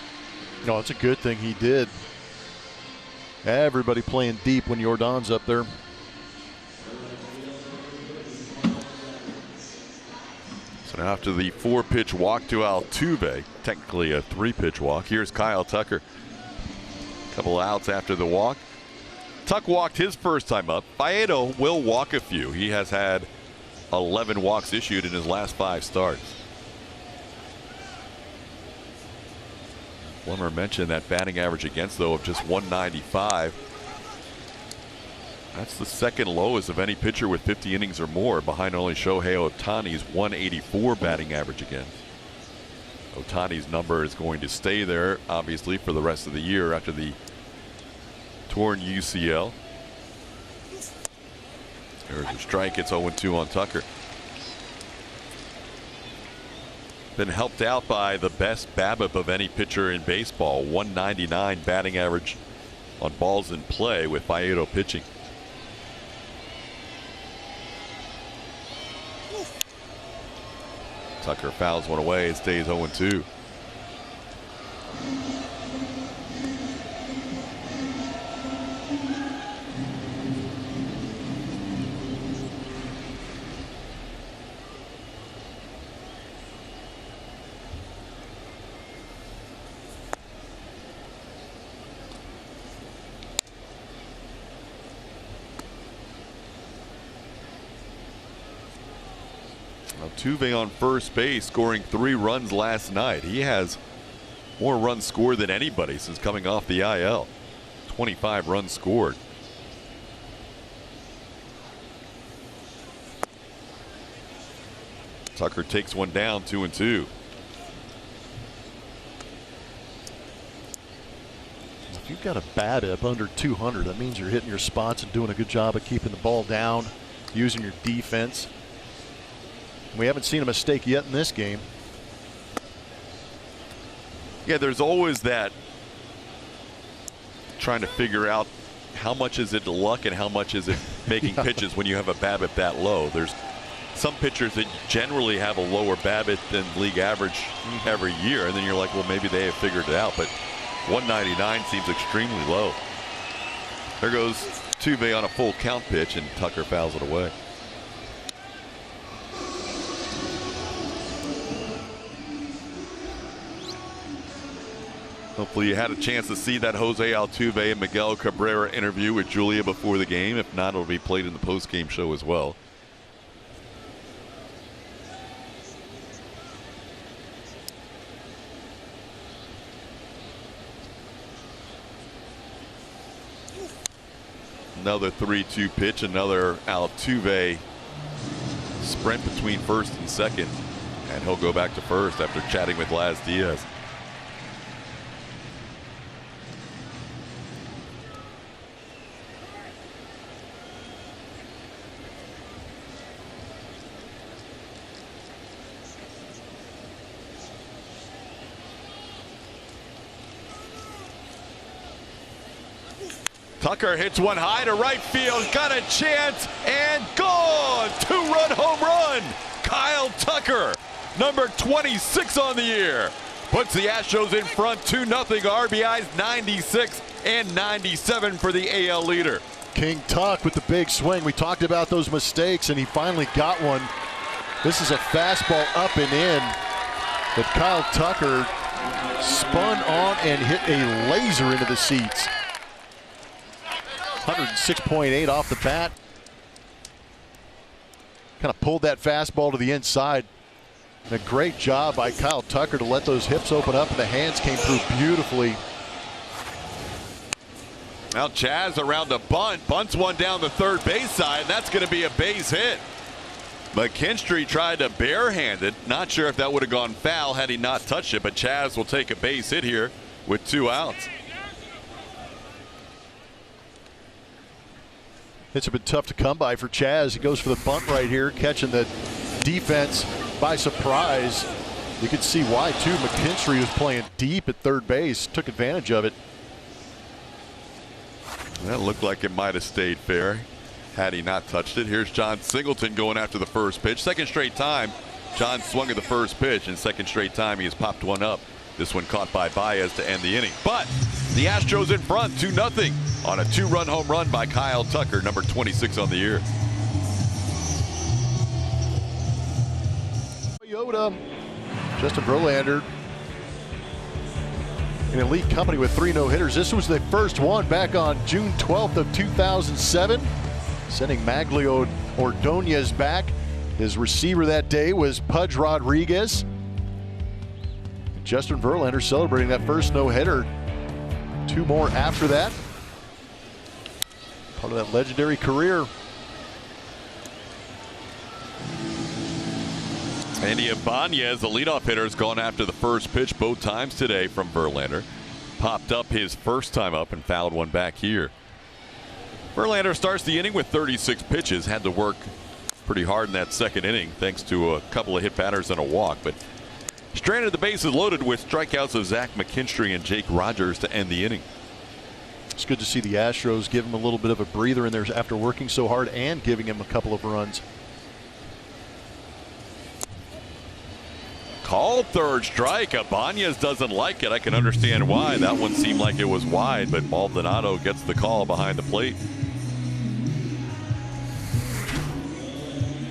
No, it's a good thing he did. Everybody playing deep when Yordan's up there. So now after the 4-pitch walk to Altuve, technically a 3-pitch walk, here's Kyle Tucker. Couple outs after the walk. Tuck walked his first time up. Faedo will walk a few. He has had 11 walks issued in his last 5 starts. Plummer mentioned that batting average against, though, of just 195. That's the second lowest of any pitcher with 50 innings or more, behind only Shohei Ohtani's 184 batting average against. Ohtani's number is going to stay there, obviously, for the rest of the year after the torn UCL. There's a strike. It's 0-2 on Tucker. Been helped out by the best BABIP of any pitcher in baseball, 199 batting average on balls in play with Faedo pitching. Tucker fouls one away. It stays 0-2. Altuve on first base, scoring 3 runs last night. He has more runs scored than anybody since coming off the IL. 25 runs scored. Tucker takes one down, 2-2. If you've got a BABIP under 200, that means you're hitting your spots and doing a good job of keeping the ball down, using your defense. We haven't seen a mistake yet in this game. Yeah, there's always that trying to figure out how much is it luck and how much is it making pitches when you have a BABIP that low. There's some pitchers that generally have a lower BABIP than league average every year, and then you're like, well, maybe they have figured it out, but 199 seems extremely low. There goes Tuve on a full count pitch, and Tucker fouls it away. Hopefully you had a chance to see that Jose Altuve and Miguel Cabrera interview with Julia before the game. If not, it'll be played in the post-game show as well. Another 3-2 pitch, another Altuve sprint between first and second, and he'll go back to first after chatting with Laz Diaz. Tucker hits one high to right field, got a chance, and gone! 2-run home run! Kyle Tucker, number 26 on the year, puts the Astros in front 2-0. RBIs 96 and 97 for the AL leader. King Tuck with the big swing. We talked about those mistakes, and he finally got one. This is a fastball up and in that Kyle Tucker spun on and hit a laser into the seats. 106.8 off the bat. Kind of pulled that fastball to the inside. And a great job by Kyle Tucker to let those hips open up, and the hands came through beautifully. Now Chaz around a bunt, bunts one down the third base side, and that's going to be a base hit. McKinstry tried to barehand it. Not sure if that would have gone foul had he not touched it, but Chaz will take a base hit here with 2 outs. Hits have been tough to come by for Chaz. He goes for the bunt right here, catching the defense by surprise. You can see why, too. McKinstry was playing deep at third base, took advantage of it. That looked like it might have stayed fair had he not touched it. Here's John Singleton going after the first pitch. Second straight time John swung at the first pitch, and second straight time he has popped one up. This one caught by Baez to end the inning. But the Astros in front 2-0 on a 2-run home run by Kyle Tucker, number 26 on the year. Toyota. Justin Verlander in elite company with 3 no-hitters. This was the first one back on June 12th of 2007, sending Maglio Ordonez back. His receiver that day was Pudge Rodriguez. And Justin Verlander celebrating that first no-hitter. 2 more after that. Part of that legendary career. Andy Ibanez, the leadoff hitter, has gone after the first pitch both times today from Verlander. Popped up his first time up and fouled one back here. Verlander starts the inning with 36 pitches. Had to work pretty hard in that second inning thanks to a couple of hit batters and a walk. But stranded the bases loaded with strikeouts of Zach McKinstry and Jake Rogers to end the inning. It's good to see the Astros give him a little bit of a breather in there after working so hard and giving him a couple of runs. Called third strike. Ibanez doesn't like it. I can understand why. That one seemed like it was wide, but Maldonado gets the call behind the plate.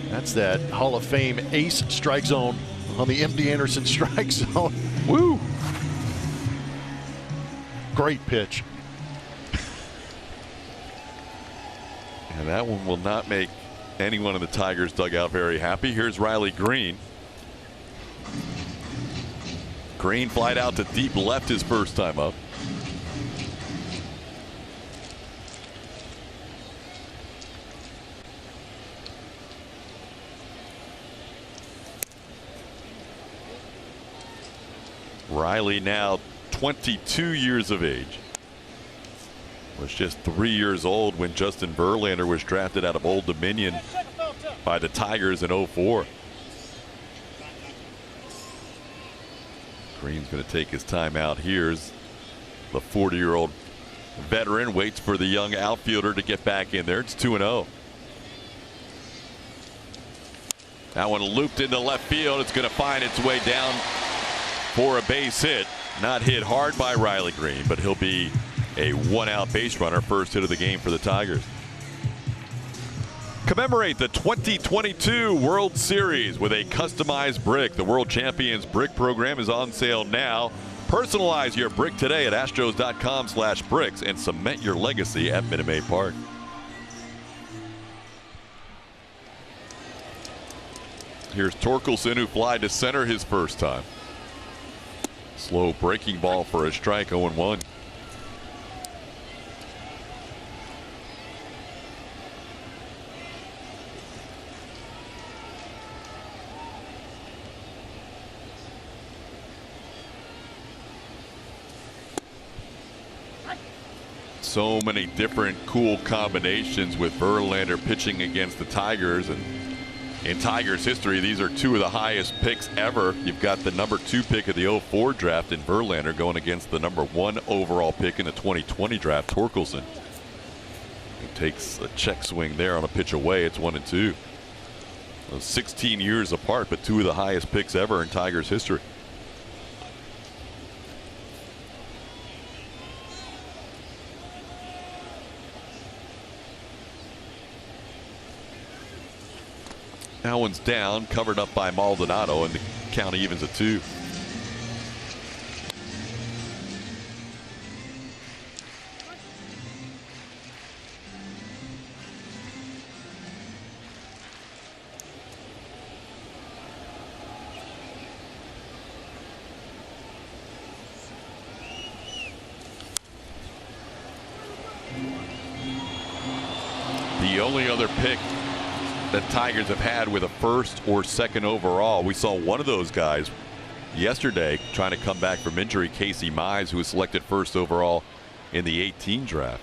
That's that Hall of Fame ace strike zone on the MD Anderson strike zone. Woo! Great pitch. And that one will not make anyone in the Tigers dugout very happy. Here's Riley Green. Green flied out to deep left his first time up. Riley now 22 years of age. Was just 3 years old when Justin Verlander was drafted out of Old Dominion by the Tigers in '04. Green's going to take his time out. Here's the 40-year-old veteran, waits for the young outfielder to get back in there. It's 2-0. That one looped into left field. It's going to find its way down for a base hit. Not hit hard by Riley Green, but he'll be a 1-out base runner, first hit of the game for the Tigers. Commemorate the 2022 World Series with a customized brick. The World Champions Brick Program is on sale now. Personalize your brick today at astros.com/bricks and cement your legacy at Minute Maid Park. Here's Torkelson, who flied to center his first time. Slow breaking ball for a strike, 0-1. So many different cool combinations with Verlander pitching against the Tigers, and in Tigers history, these are 2 of the highest picks ever. You've got the number 2 pick of the '04 draft in Verlander going against the number 1 overall pick in the 2020 draft, Torkelson. He takes a check swing there on a pitch away. It's 1-2. 16 years apart, but 2 of the highest picks ever in Tigers history. That one's down, covered up by Maldonado, and the count evens at 2. The only other pick that Tigers have had with a first or second overall. We saw one of those guys yesterday trying to come back from injury, Casey Mize, who was selected first overall in the '18 draft.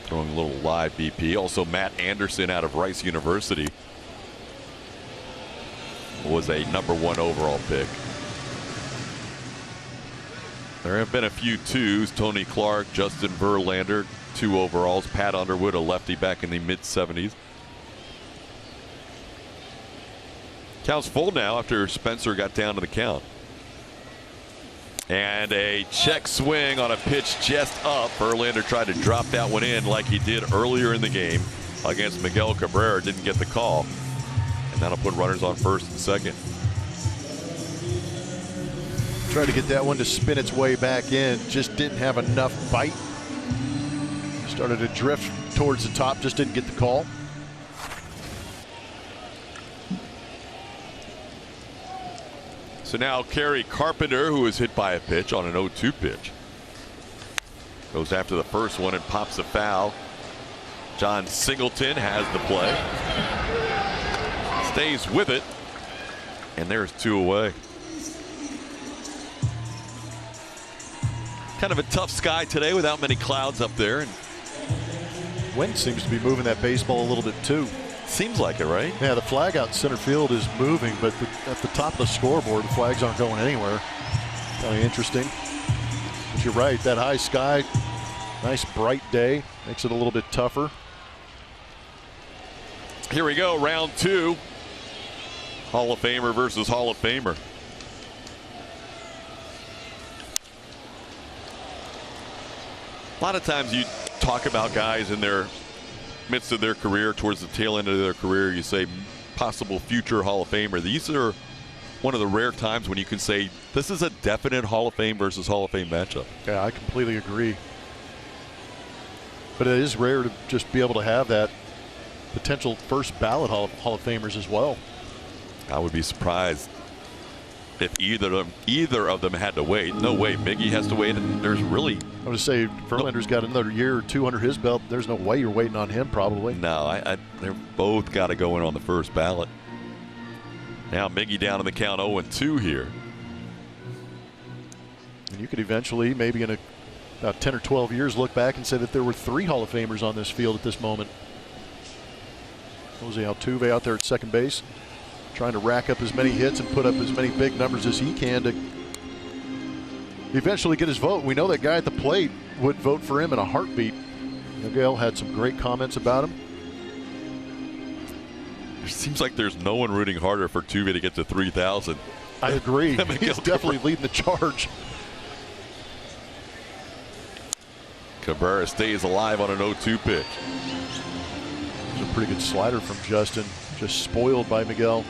Throwing a little live BP. Also Matt Anderson out of Rice University was a number 1 overall pick. There have been a few 2s. Tony Clark, Justin Verlander, 2 overalls. Pat Underwood, a lefty back in the mid-'70s. Count's full now after Spencer got down to the count. And a check swing on a pitch just up. Verlander tried to drop that one in like he did earlier in the game against Miguel Cabrera. Didn't get the call. That'll put runners on first and second. Tried to get that one to spin its way back in. Just didn't have enough bite. Started to drift towards the top. Just didn't get the call. So now Kerry Carpenter, who was hit by a pitch on an 0-2 pitch, goes after the first one and pops a foul. John Singleton has the play. Stays with it. And there's 2 away. Kind of a tough sky today without many clouds up there. And wind seems to be moving that baseball a little bit too. Seems like it, right? Yeah, the flag out in center field is moving, but at the top of the scoreboard, the flags aren't going anywhere. Kind of interesting. But you're right, that high sky, nice bright day, makes it a little bit tougher. Here we go, round 2. Hall of Famer versus Hall of Famer. A lot of times you talk about guys in their midst of their career, towards the tail end of their career, you say possible future Hall of Famer. These are one of the rare times when you can say this is a definite Hall of Fame versus Hall of Fame matchup. Yeah, I completely agree. But it is rare to just be able to have that potential first ballot Hall of Famers as well. I would be surprised if either of them had to wait. No way Miggy has to wait, and there's really, I would say Verlander's got another year or 2 under his belt. There's no way you're waiting on him, probably. no. They're both got to go in on the first ballot. Now Miggy down in the count 0-2 here. And you could eventually, maybe in about 10 or 12 years, look back and say that there were 3 Hall of Famers on this field at this moment. Jose Altuve out there at second base, trying to rack up as many hits and put up as many big numbers as he can to eventually get his vote. We know that guy at the plate would vote for him in a heartbeat. Miguel had some great comments about him. It seems like there's no one rooting harder for Tuve to get to 3,000. I agree. He's definitely leading the charge. Cabrera stays alive on an 0-2 pitch. There's a pretty good slider from Justin, just spoiled by Miguel.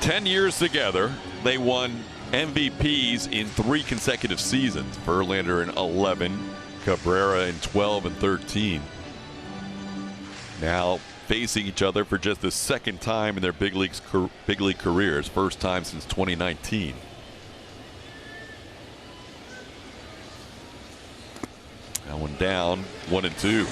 10 years together, they won MVPs in 3 consecutive seasons. Verlander in 11, Cabrera in 12 and 13. Now facing each other for just the second time in their big league careers, first time since 2019. That one down, 1-2.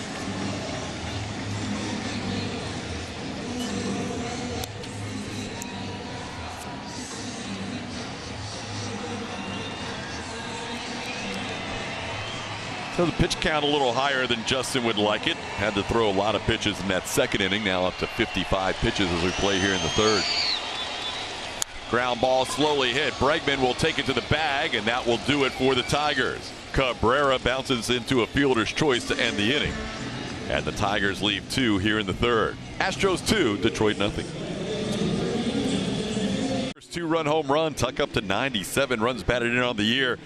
So the pitch count a little higher than Justin would like it. Had to throw a lot of pitches in that second inning. Now up to 55 pitches as we play here in the third. Ground ball slowly hit. Bregman will take it to the bag, and that will do it for the Tigers. Cabrera bounces into a fielder's choice to end the inning. And the Tigers leave 2 here in the third. Astros 2, Detroit nothing. First 2-run home run, Tuck up to 97 runs batted in on the year.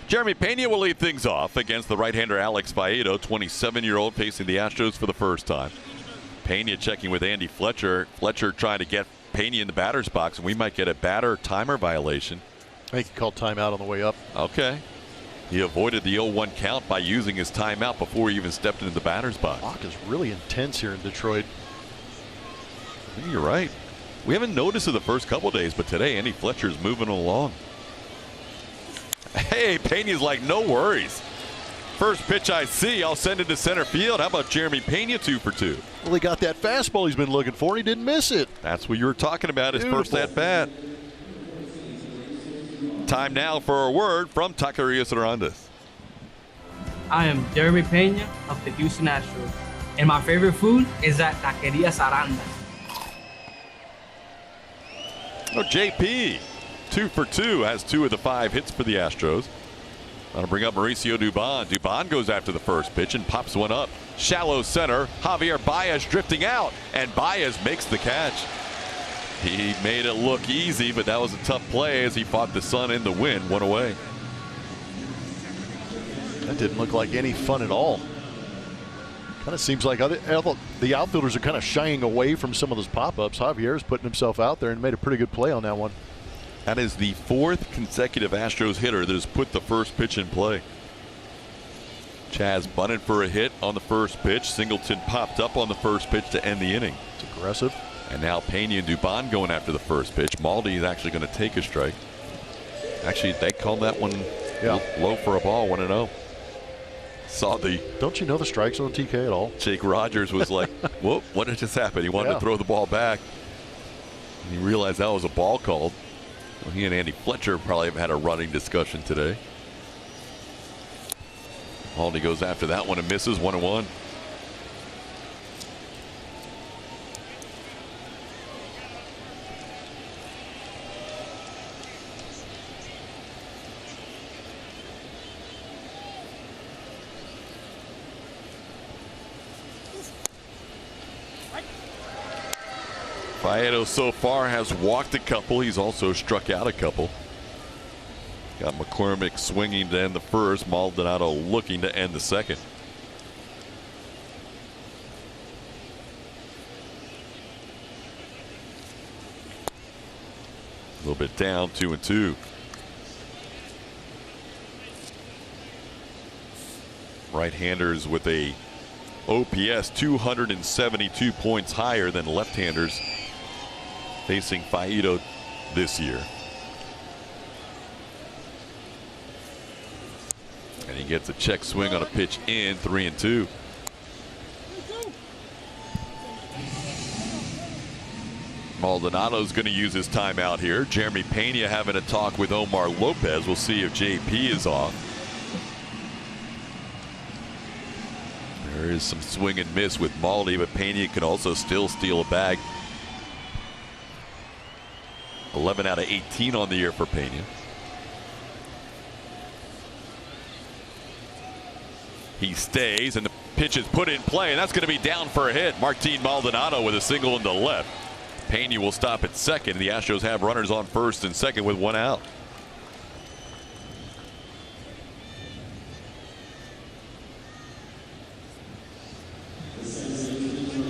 Jeremy Pena will lead things off against the right-hander Alex Faedo, 27-year-old, facing the Astros for the first time. Pena checking with Andy Fletcher. Fletcher trying to get Pena in the batter's box, and we might get a batter timer violation. I think he called timeout on the way up. Okay. He avoided the 0-1 count by using his timeout before he even stepped into the batter's box. Clock is really intense here in Detroit. I think you're right. We haven't noticed it the first couple days, but today Andy Fletcher's moving along. Hey, Pena's like, no worries. First pitch I see, I'll send it to center field. How about Jeremy Pena 2 for 2? Well, he got that fastball he's been looking for, and he didn't miss it. That's what you were talking about, his Beautiful. first at bat. Time now for a word from Taquerias Hernandez. I am Jeremy Pena of the Houston Astros, and my favorite food is at Taquerias Hernandez. Oh, JP, 2 for 2, has 2 of the 5 hits for the Astros. That'll bring up Mauricio Dubon. Dubon goes after the first pitch and pops one up. Shallow center, Javier Baez drifting out, and Baez makes the catch. He made it look easy, but that was a tough play as he fought the sun and the wind. 1 away. That didn't look like any fun at all. Kind of seems like the outfielders are kind of shying away from some of those pop-ups. Javier's putting himself out there and made a pretty good play on that one. That is the 4th consecutive Astros hitter that has put the first pitch in play. Chaz bunted for a hit on the first pitch. Singleton popped up on the first pitch to end the inning. It's aggressive. And now Pena and Dubon going after the first pitch. Maldi is actually going to take a strike. Actually, they called that one low for a ball, 1-0. Saw the. Don't you know the strike zone, TK, at all? Jake Rogers was like, whoop, what did just happen? He wanted to throw the ball back. And he realized that was a ball called. Well, he and Andy Fletcher probably have had a running discussion today. Maldi goes after that one and misses, 1-1. Faedo so far has walked a couple. He's also struck out a couple. Got McCormick swinging to end the first. Maldonado looking to end the second. A little bit down, 2-2. Right-handers with a OPS 272 points higher than left-handers facing Faedo this year. And he gets a check swing on a pitch in, 3-2. Maldonado's going to use his timeout here. Jeremy Pena having a talk with Omar Lopez. We'll see if JP is off. There is some swing and miss with Maldi, but Pena can also still steal a bag. 11 out of 18 on the year for Pena. He stays, and the pitch is put in play, and that's going to be down for a hit. Martin Maldonado with a single into left. Pena will stop at second. The Astros have runners on first and second with 1 out.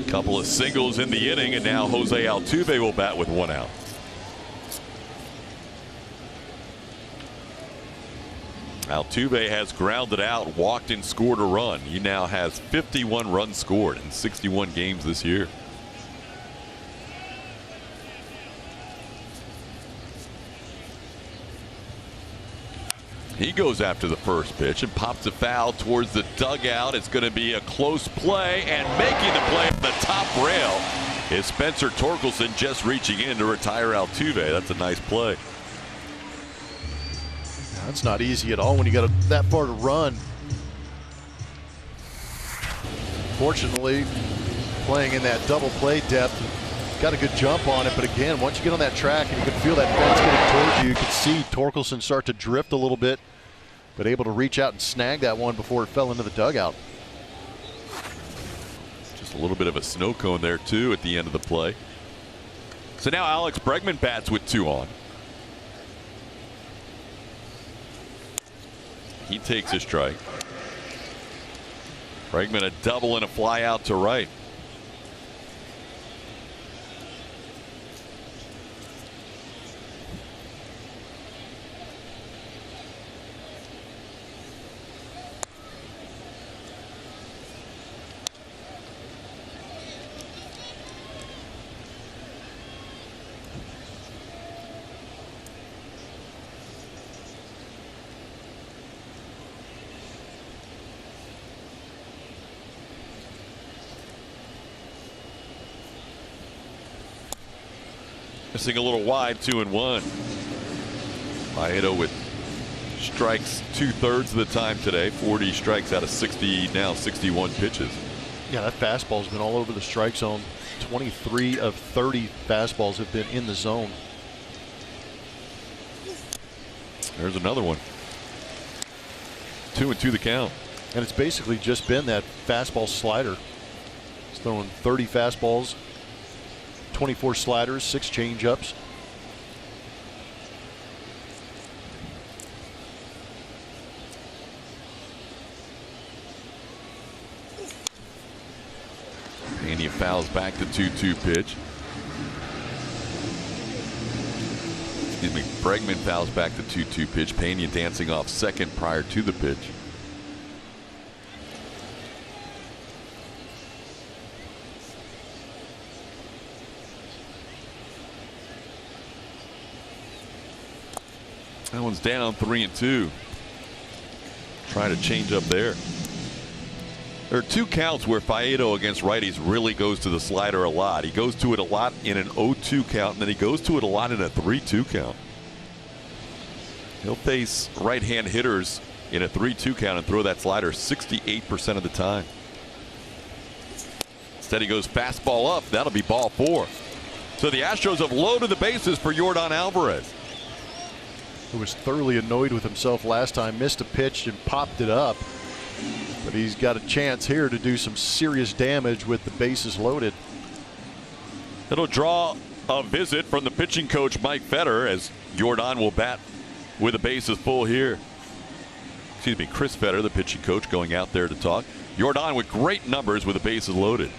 Couple of singles in the inning, and now Jose Altuve will bat with 1 out. Altuve has grounded out, walked, and scored a run. He now has 51 runs scored in 61 games this year. He goes after the first pitch and pops a foul towards the dugout. It's going to be a close play, and making the play on the top rail is Spencer Torkelson, just reaching in to retire Altuve. That's a nice play. That's not easy at all when you got that far to run. Fortunately, playing in that double play depth, got a good jump on it. But again, once you get on that track and you can feel that fence getting towards you, you can see Torkelson start to drift a little bit, but able to reach out and snag that one before it fell into the dugout. Just a little bit of a snow cone there too at the end of the play. So now Alex Bregman bats with 2 on. He takes a strike. Bregman a double and a fly out to right. Missing a little wide, 2-1. Faedo with strikes 2/3 of the time today. 40 strikes out of 60, now 61 pitches. Yeah, that fastball's been all over the strike zone. 23 of 30 fastballs have been in the zone. There's another one. 2-2 the count. And it's basically just been that fastball slider. He's throwing 30 fastballs, 24 sliders, 6 changeups. fouls back the 2-2 pitch. Excuse me, Bregman fouls back the 2-2 pitch. Pena dancing off second prior to the pitch. That one's down 3-2. Trying to change up there. There are two counts where Faedo against righties really goes to the slider a lot. He goes to it a lot in an 0-2 count, and then he goes to it a lot in a 3-2 count. He'll face right-hand hitters in a 3-2 count and throw that slider 68% of the time. Instead, he goes fastball up. That'll be ball 4. So the Astros have loaded the bases for Yordan Alvarez, who was thoroughly annoyed with himself last time, missed a pitch and popped it up. But he's got a chance here to do some serious damage with the bases loaded. It'll draw a visit from the pitching coach Mike Fetter as Yordan will bat with the bases full here. Excuse me, Chris Fetter, the pitching coach, going out there to talk. Yordan with great numbers with the bases loaded.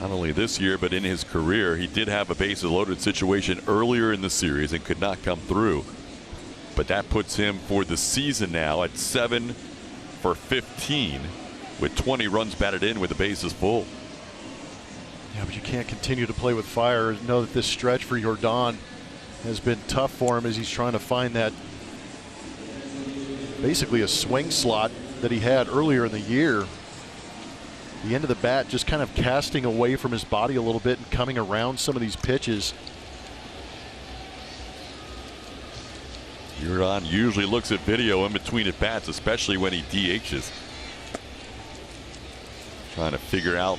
Not only this year, but in his career, he did have a bases loaded situation earlier in the series and could not come through. But that puts him for the season now at 7 for 15 with 20 runs batted in with the bases full. Yeah, but you can't continue to play with fire. Know that this stretch for Yordan has been tough for him as he's trying to find that basically a swing slot that he had earlier in the year. The end of the bat just kind of casting away from his body a little bit and coming around some of these pitches. Yordan usually looks at video in between at bats, especially when he DHs. Trying to figure out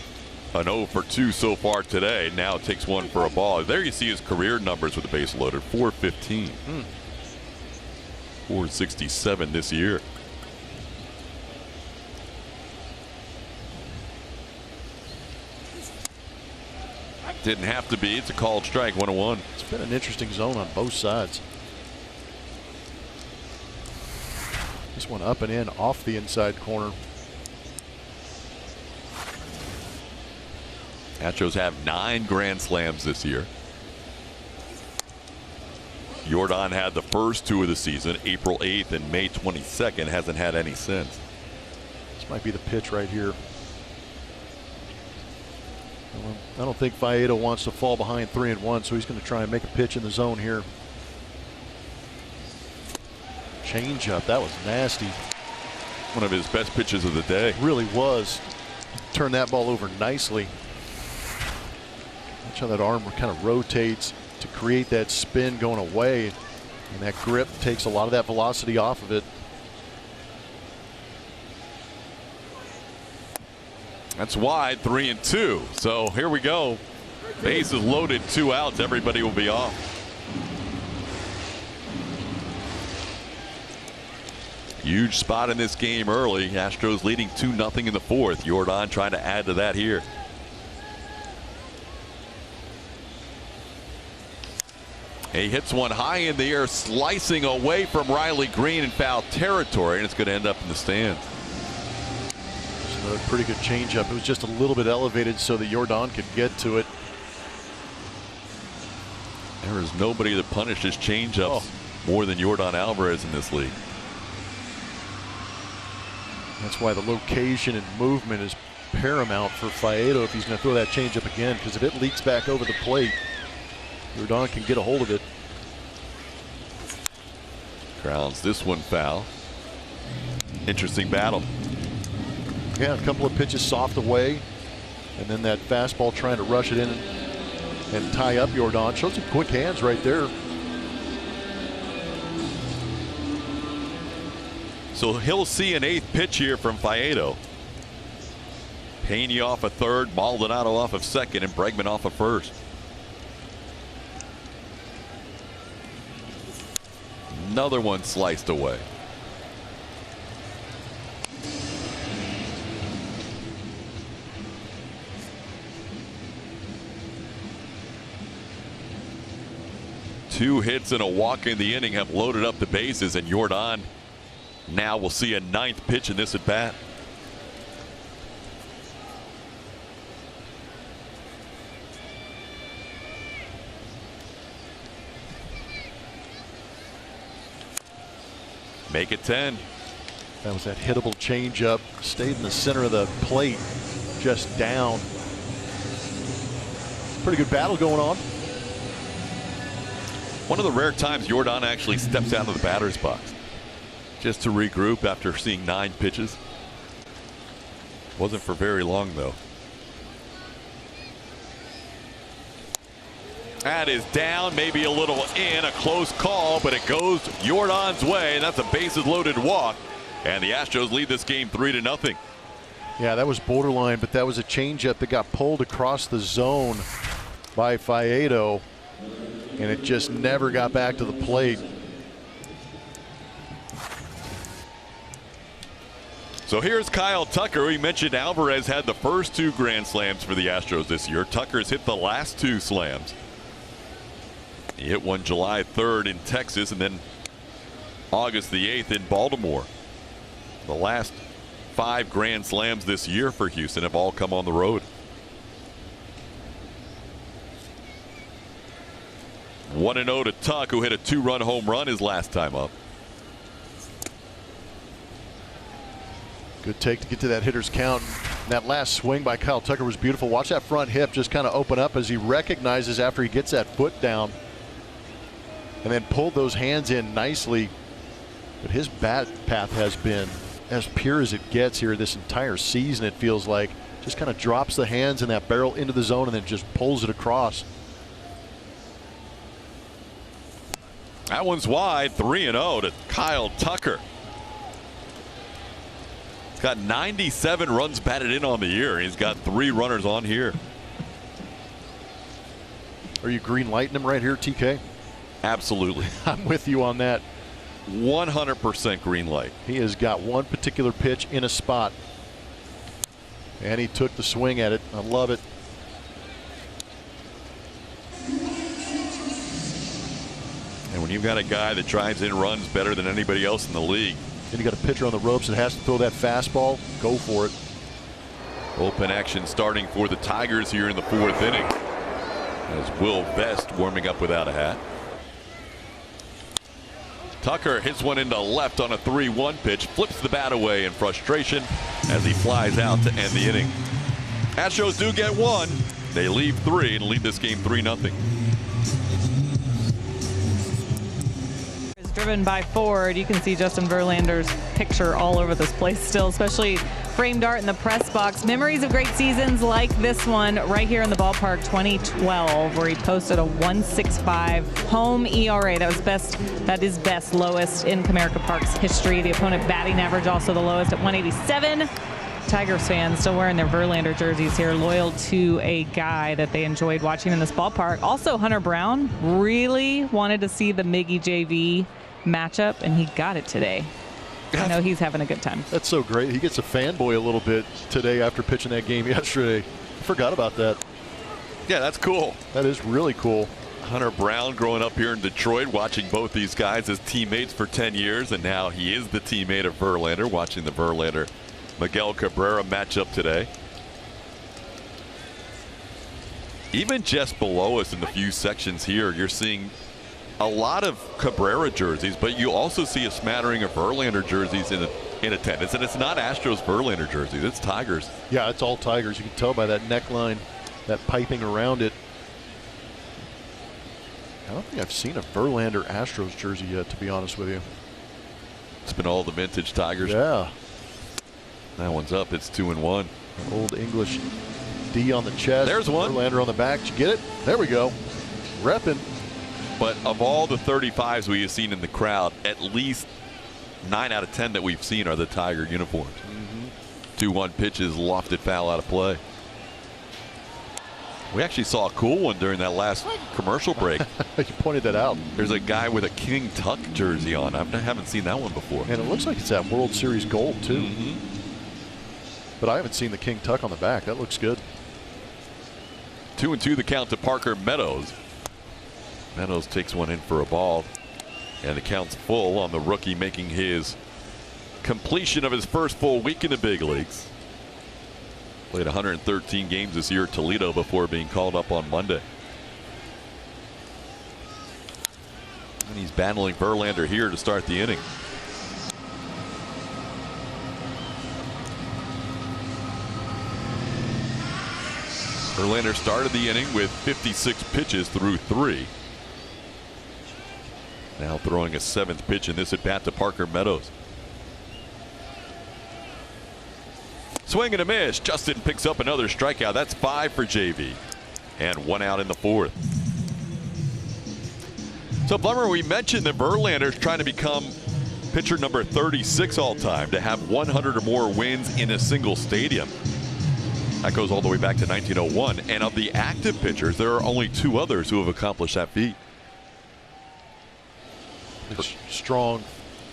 an 0 for 2 so far today. Now it takes one for a ball. There you see his career numbers with the base loaded. 415. 467 this year. Didn't have to be. It's a called strike, 1-1. It's been an interesting zone on both sides. This one up and in off the inside corner. Astros have 9 grand slams this year. Yordan had the first 2 of the season, April 8th and May 22nd. Hasn't had any since. This might be the pitch right here. I don't think Faedo wants to fall behind 3-1, so he's going to try and make a pitch in the zone here. Changeup, that was nasty. One of his best pitches of the day. Really was. Turned that ball over nicely. Watch how that arm kind of rotates to create that spin going away, and that grip takes a lot of that velocity off of it. That's wide, 3-2. So here we go. Bases loaded, 2 outs. Everybody will be off. Huge spot in this game early. Astros leading 2-0 in the 4th. Yordan trying to add to that here. He hits one high in the air, slicing away from Riley Green in foul territory, and it's going to end up in the stands. A pretty good changeup. It was just a little bit elevated so that Yordan could get to it. There is nobody that punishes changeups more than Yordan Alvarez in this league. That's why the location and movement is paramount for Faedo if he's going to throw that changeup again, because if it leaks back over the plate, Yordan can get a hold of it. Grounds this one foul. Interesting battle. Yeah, a couple of pitches soft away, and then that fastball trying to rush it in and tie up Yordan. Shows some quick hands right there. So he'll see an 8th pitch here from Faedo. Pena off of 3rd, Maldonado off of 2nd, and Bregman off of 1st. Another one sliced away. Two hits and a walk in the inning have loaded up the bases, and Yordan now will see a 9th pitch in this at bat. Make it 10. That was that hittable changeup. Stayed in the center of the plate, just down. Pretty good battle going on. One of the rare times Jordan actually steps out of the batter's box just to regroup after seeing 9 pitches. Wasn't for very long, though. That is down, maybe a little in, a close call, but it goes Jordan's way, and that's a bases-loaded walk. And the Astros lead this game 3-0. Yeah, that was borderline, but that was a changeup that got pulled across the zone by Faedo, and it just never got back to the plate. So here's Kyle Tucker. We mentioned Alvarez had the first 2 grand slams for the Astros this year. Tucker's hit the last 2 slams. He hit one July 3rd in Texas and then August the 8th in Baltimore. The last 5 grand slams this year for Houston have all come on the road. 1-0 to Tuck, who hit a 2-run home run his last time up. Good take to get to that hitter's count. That last swing by Kyle Tucker was beautiful. Watch that front hip just kind of open up as he recognizes after he gets that foot down, and then pulled those hands in nicely. But his bat path has been as pure as it gets here this entire season, it feels like. Just kind of drops the hands and that barrel into the zone and then just pulls it across. That one's wide. 3-0 to Kyle Tucker. He's got 97 runs batted in on the year. He's got 3 runners on here. Are you green lighting him right here, TK? Absolutely. I'm with you on that. 100% green light. He has got one particular pitch in a spot, and he took the swing at it. I love it. And when you've got a guy that drives in runs better than anybody else in the league, then you got a pitcher on the ropes that has to throw that fastball. Go for it. Open action starting for the Tigers here in the 4th inning, as Will Vest warming up without a hat. Tucker hits one into left on a 3-1 pitch, flips the bat away in frustration as he flies out to end the inning. Astros do get 1. They leave 3 and lead this game 3-0. Driven by Ford. You can see Justin Verlander's picture all over this place still, especially framed art in the press box. Memories of great seasons like this one right here in the ballpark, 2012, where he posted a 1.65 home ERA. That is best, lowest in Comerica Park's history. The opponent batting average also the lowest at 187. Tigers fans still wearing their Verlander jerseys here, loyal to a guy that they enjoyed watching in this ballpark. Also, Hunter Brown really wanted to see the Miggy JV matchup, and he got it today. I know he's having a good time. That's so great. He gets a fanboy a little bit today after pitching that game yesterday. I forgot about that. Yeah, that's cool. That is really cool. Hunter Brown growing up here in Detroit, watching both these guys as teammates for 10 years, and now he is the teammate of Verlander, watching the Verlander Miguel Cabrera matchup today. Even just below us in the view sections here, you're seeing a lot of Cabrera jerseys, but you also see a smattering of Verlander jerseys in attendance. And it's not Astros Verlander jerseys, it's Tigers. Yeah, it's all Tigers. You can tell by that neckline, that piping around it. I don't think I've seen a Verlander Astros jersey yet, to be honest with you. It's been all the vintage Tigers. Yeah. That one's up. It's 2-1. Old English D on the chest. There's one. Verlander on the back. Did you get it? There we go. Repping. But of all the 35s we have seen in the crowd, at least 9 out of 10 that we've seen are the Tiger uniforms. 2-1 pitches, lofted foul out of play. We actually saw a cool one during that last commercial break. You pointed that out. There's a guy with a King Tuck jersey on. I haven't seen that one before. And it looks like it's that World Series gold, too. But I haven't seen the King Tuck on the back. That looks good. 2-2 the count to Parker Meadows. Meadows takes one in for a ball, and the count's full on the rookie making his completion of his first full week in the big leagues. Played 113 games this year at Toledo before being called up on Monday. And he's battling Verlander here to start the inning. Verlander started the inning with 56 pitches through 3. Now throwing a 7th pitch in this at bat to Parker Meadows. Swing and a miss. Justin picks up another strikeout. That's 5 for JV. And 1 out in the 4th. So, Blummer, we mentioned that Verlander's trying to become pitcher number 36 all time to have 100 or more wins in a single stadium. That goes all the way back to 1901. And of the active pitchers, there are only 2 others who have accomplished that feat. Strong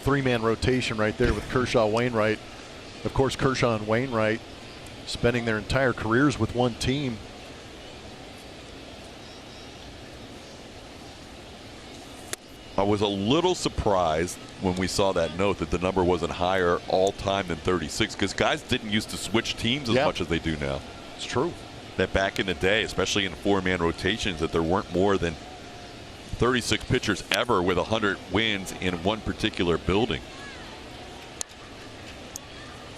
3-man rotation right there with Kershaw, Wainwright. Of course, Kershaw and Wainwright spending their entire careers with one team. I was a little surprised when we saw that note that the number wasn't higher all time than 36, because guys didn't used to switch teams as much as they do now. It's true. That back in the day, especially in 4-man rotations, that there weren't more than 36 pitchers ever with 100 wins in one particular building.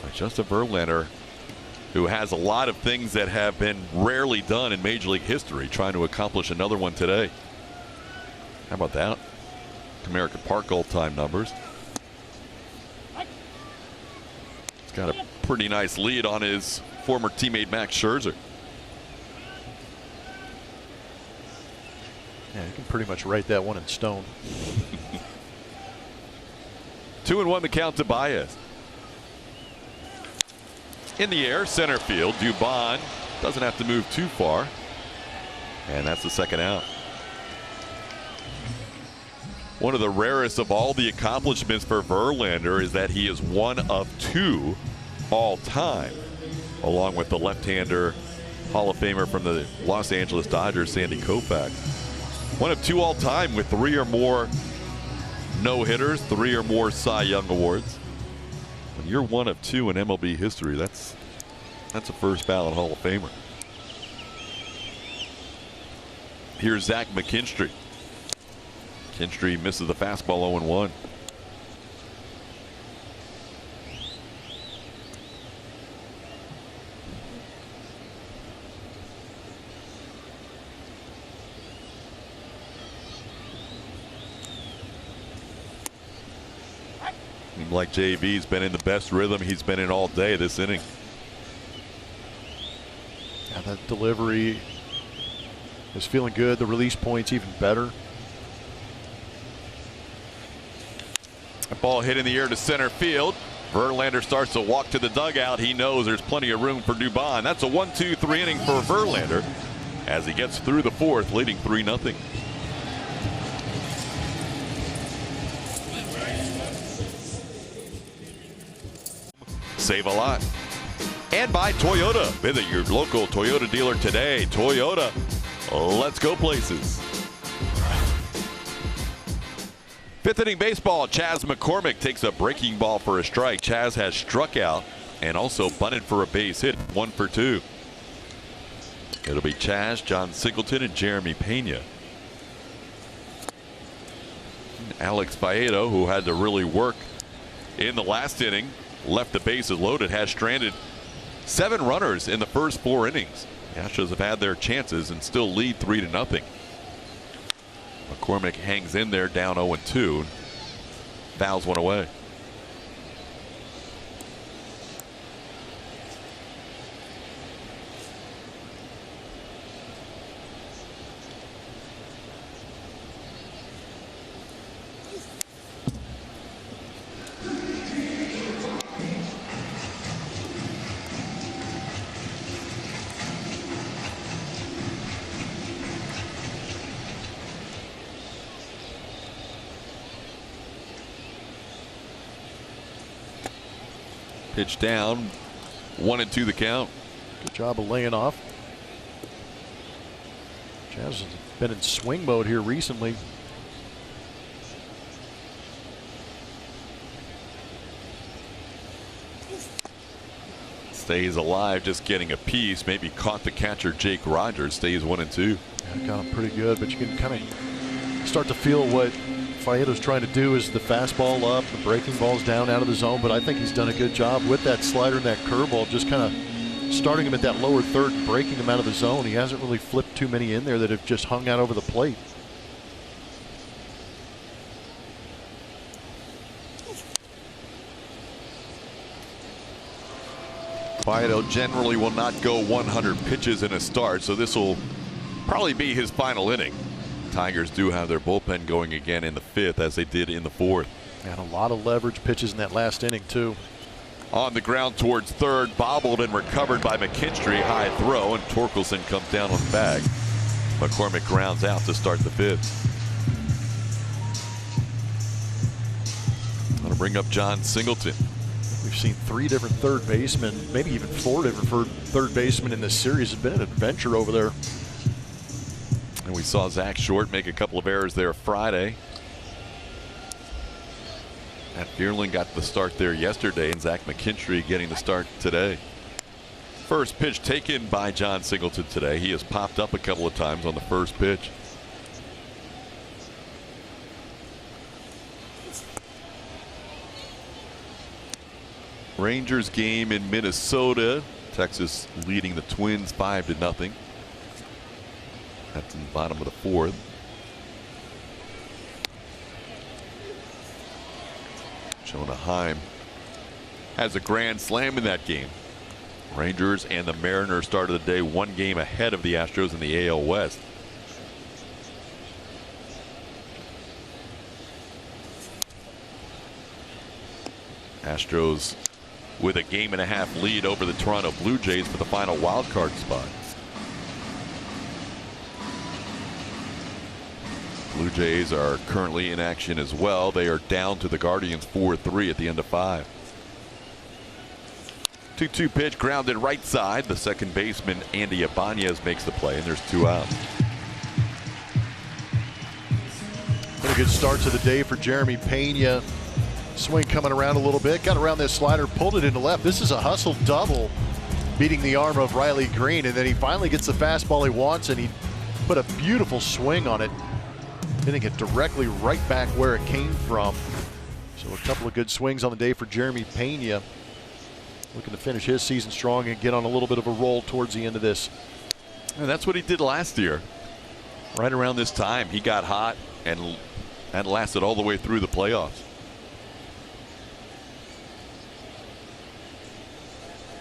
But Justin Verlander, who has a lot of things that have been rarely done in Major League history, trying to accomplish another one today. How about that? Comerica Park all-time numbers. He's got a pretty nice lead on his former teammate Max Scherzer. Yeah, you can pretty much write that one in stone. 2-1 the count to Baez. In the air, center field. Dubon doesn't have to move too far. And that's the 2nd out. One of the rarest of all the accomplishments for Verlander is that he is one of 2 all time, along with the left-hander Hall of Famer from the Los Angeles Dodgers, Sandy Koufax. One of 2 all time with 3 or more no-hitters, 3 or more Cy Young awards. When you're one of 2 in MLB history, that's a first ballot Hall of Famer. Here's Zach McKinstry. McKinstry misses the fastball 0-1. Seems like JV's been in the best rhythm he's been in all day this inning. Yeah, that delivery is feeling good. The release point's even better. A ball hit in the air to center field. Verlander starts to walk to the dugout. He knows there's plenty of room for Dubon. That's a 1-2-3 inning for Verlander as he gets through the 4th, leading 3-0. Save a lot. And by Toyota. Visit your local Toyota dealer today. Toyota, let's go places. 5th inning baseball. Chas McCormick takes a breaking ball for a strike. Chas has struck out and also bunted for a base hit. 1 for 2. It'll be Chas, John Singleton, and Jeremy Pena. Alex Faedo, who had to really work in the last inning, left the bases loaded, has stranded 7 runners in the first 4 innings. The Astros have had their chances and still lead 3-0. McCormick hangs in there down 0-2. Fouls one away. Pitch down, 1-2 the count. Good job of laying off. Chas has been in swing mode here recently. Stays alive, just getting a piece. Maybe caught the catcher Jake Rogers. Stays 1-2. Yeah, got him pretty good, but you can kind of start to feel what Faedo's trying to do is the fastball up, the breaking ball's down out of the zone, but I think he's done a good job with that slider and that curveball, just kind of starting him at that lower third and breaking him out of the zone. He hasn't really flipped too many in there that have just hung out over the plate. Faedo generally will not go 100 pitches in a start, so this will probably be his final inning. Tigers do have their bullpen going again in the 5th, as they did in the 4th. And a lot of leverage pitches in that last inning, too. On the ground towards third, bobbled and recovered by McKinstry. High throw, and Torkelson comes down on the bag. McCormick grounds out to start the 5th. Going to bring up John Singleton. We've seen 3 different third basemen, maybe even 4 different third basemen in this series. It's been an adventure over there. And we saw Zach Short make a couple of errors there Friday. Matt Fearling got the start there yesterday, and Zach McKinstry getting the start today. First pitch taken by John Singleton today. He has popped up a couple of times on the first pitch. Rangers game in Minnesota. Texas leading the Twins 5-0. That's in the bottom of the 4th. Jonah Heim has a grand slam in that game. Rangers and the Mariners started the day 1 game ahead of the Astros in the AL West. Astros with a 1.5 lead over the Toronto Blue Jays for the final wild card spot. Blue Jays are currently in action as well. They are down to the Guardians 4-3 at the end of 5. 2-2 pitch grounded right side. The second baseman Andy Ibanez makes the play, and there's 2 outs. Been a good start to the day for Jeremy Pena. Swing coming around a little bit, got around this slider, pulled it into left. This is a hustle double, beating the arm of Riley Green, and then he finally gets the fastball he wants, and he put a beautiful swing on it, hitting it directly right back where it came from. So a couple of good swings on the day for Jeremy Pena, looking to finish his season strong and get on a little bit of a roll towards the end of this. And that's what he did last year. Right around this time, he got hot, and that lasted all the way through the playoffs.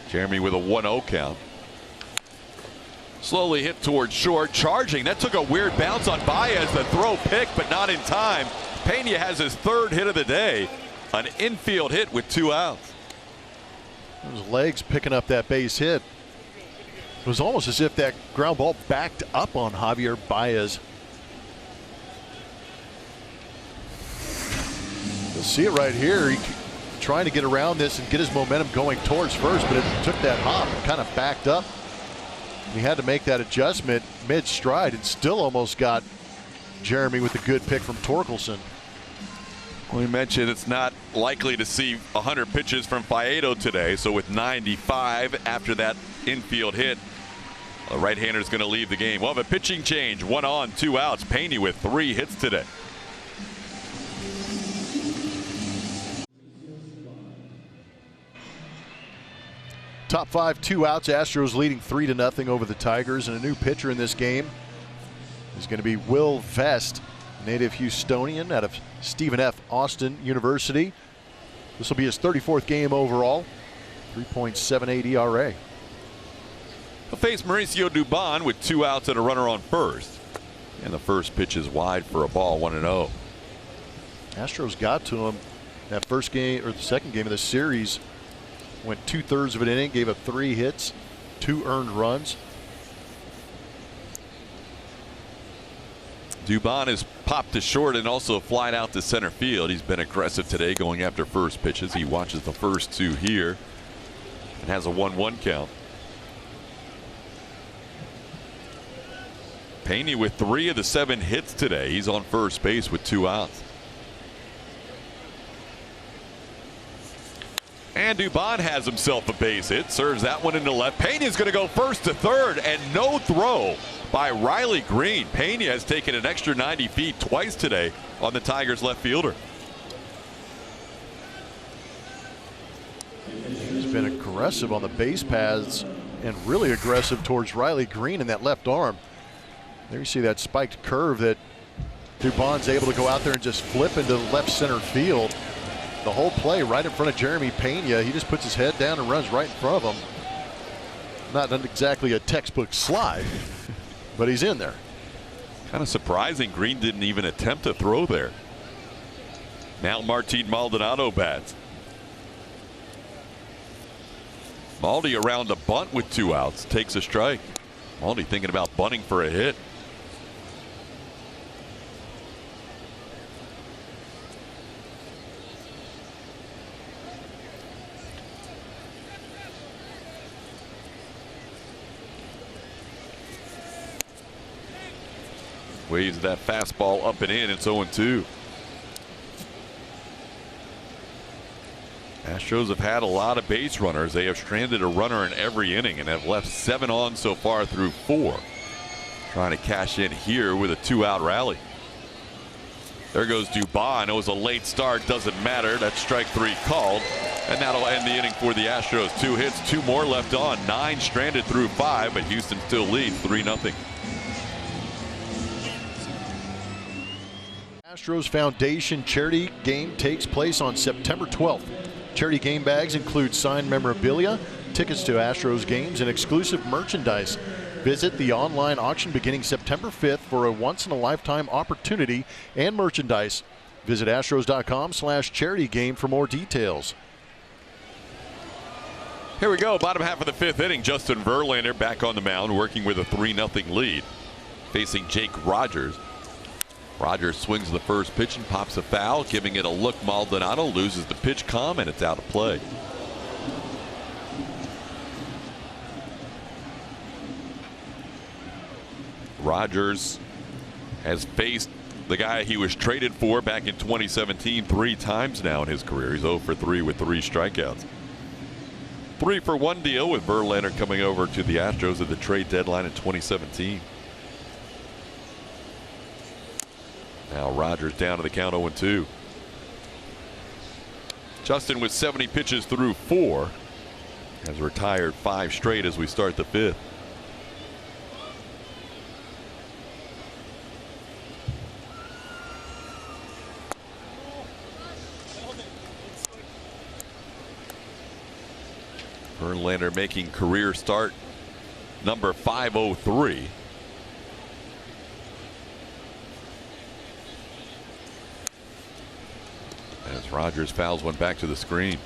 Jeremy with a 1-0 count. Slowly hit towards short, charging. That took a weird bounce on Baez. The throw picked, but not in time. Pena has his 3rd hit of the day. An infield hit with 2 outs. Those legs picking up that base hit. It was almost as if that ground ball backed up on Javier Baez. You'll see it right here. He trying to get around this and get his momentum going towards first, but it took that hop and kind of backed up. He had to make that adjustment mid-stride and still almost got Jeremy with a good pick from Torkelson. We mentioned it's not likely to see 100 pitches from Faedo today, so with 95 after that infield hit, the right-hander is going to leave the game. We'll have a pitching change, 1 on, 2 outs. Pena with 3 hits today. Top 5, 2 outs. Astros leading 3-0 over the Tigers, and a new pitcher in this game is going to be Will Vest, native Houstonian out of Stephen F. Austin University. This will be his 34th game overall. 3.78 ERA. He'll face Mauricio Dubon with 2 outs and a runner on first. And the first pitch is wide for a ball, 1-0. Astros got to him that first game, or the second game of the series. Went 2/3 of an inning, gave up 3 hits, 2 earned runs. Dubon has popped to short and also flied out to center field. He's been aggressive today going after first pitches. He watches the first 2 here and has a 1-1 count. Pena with 3 of the 7 hits today. He's on first base with 2 outs. And Dubon has himself a base hit, serves that one into left. Pena's going to go first to third, and no throw by Riley Green. Pena has taken an extra 90 feet twice today on the Tigers left fielder. He's been aggressive on the base paths and really aggressive towards Riley Green in that left arm. There you see that spiked curve that Dubon's able to go out there and just flip into left center field. The whole play right in front of Jeremy Pena. He just puts his head down and runs right in front of him. Not exactly a textbook slide, but he's in there. Kind of surprising Green didn't even attempt to throw there. Now Martin Maldonado bats. Maldi around a bunt with 2 outs, takes a strike. Maldi thinking about bunting for a hit. Waves that fastball up and in. It's 0-2. Astros have had a lot of base runners. They have stranded a runner in every inning and have left 7 on so far through 4. Trying to cash in here with a 2-out rally. There goes Dubon. It was a late start. Doesn't matter. That's strike 3 called. And that'll end the inning for the Astros. 2 hits, 2 more left on. 9 stranded through 5, but Houston still leads 3-0. Astros Foundation charity game takes place on September 12th. Charity game bags include signed memorabilia, tickets to Astros games, and exclusive merchandise. Visit the online auction beginning September 5th for a once-in-a-lifetime opportunity and merchandise. Visit astros.com/charity game for more details. Here we go. Bottom half of the 5th inning. Justin Verlander back on the mound, working with a 3-0 lead, facing Jake Rogers. Rogers swings the first pitch and pops a foul, giving it a look. Maldonado loses the pitch calm, and it's out of play. Rogers has faced the guy he was traded for back in 2017 3 times now in his career. He's 0 for 3 with 3 strikeouts. 3-for-1 deal with Verlander coming over to the Astros at the trade deadline in 2017. Now Rogers down to the count 0-2. Justin with 70 pitches through 4 has retired 5 straight as we start the 5th. Verlander making career start number 503. As Rogers fouls one back to the screen.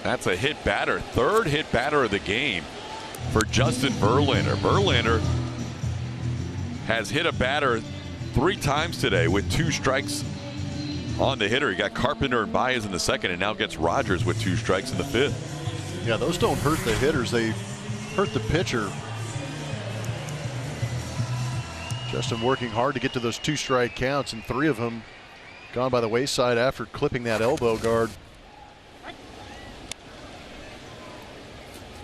That's a hit batter, 3rd hit batter of the game for Justin Verlander. Verlander has hit a batter 3 times today with 2 strikes on the hitter. He got Carpenter and Baez in the 2nd and now gets Rogers with 2 strikes in the 5th. Yeah, those don't hurt the hitters. They hurt the pitcher. Justin working hard to get to those 2 strike counts, and 3 of them gone by the wayside after clipping that elbow guard.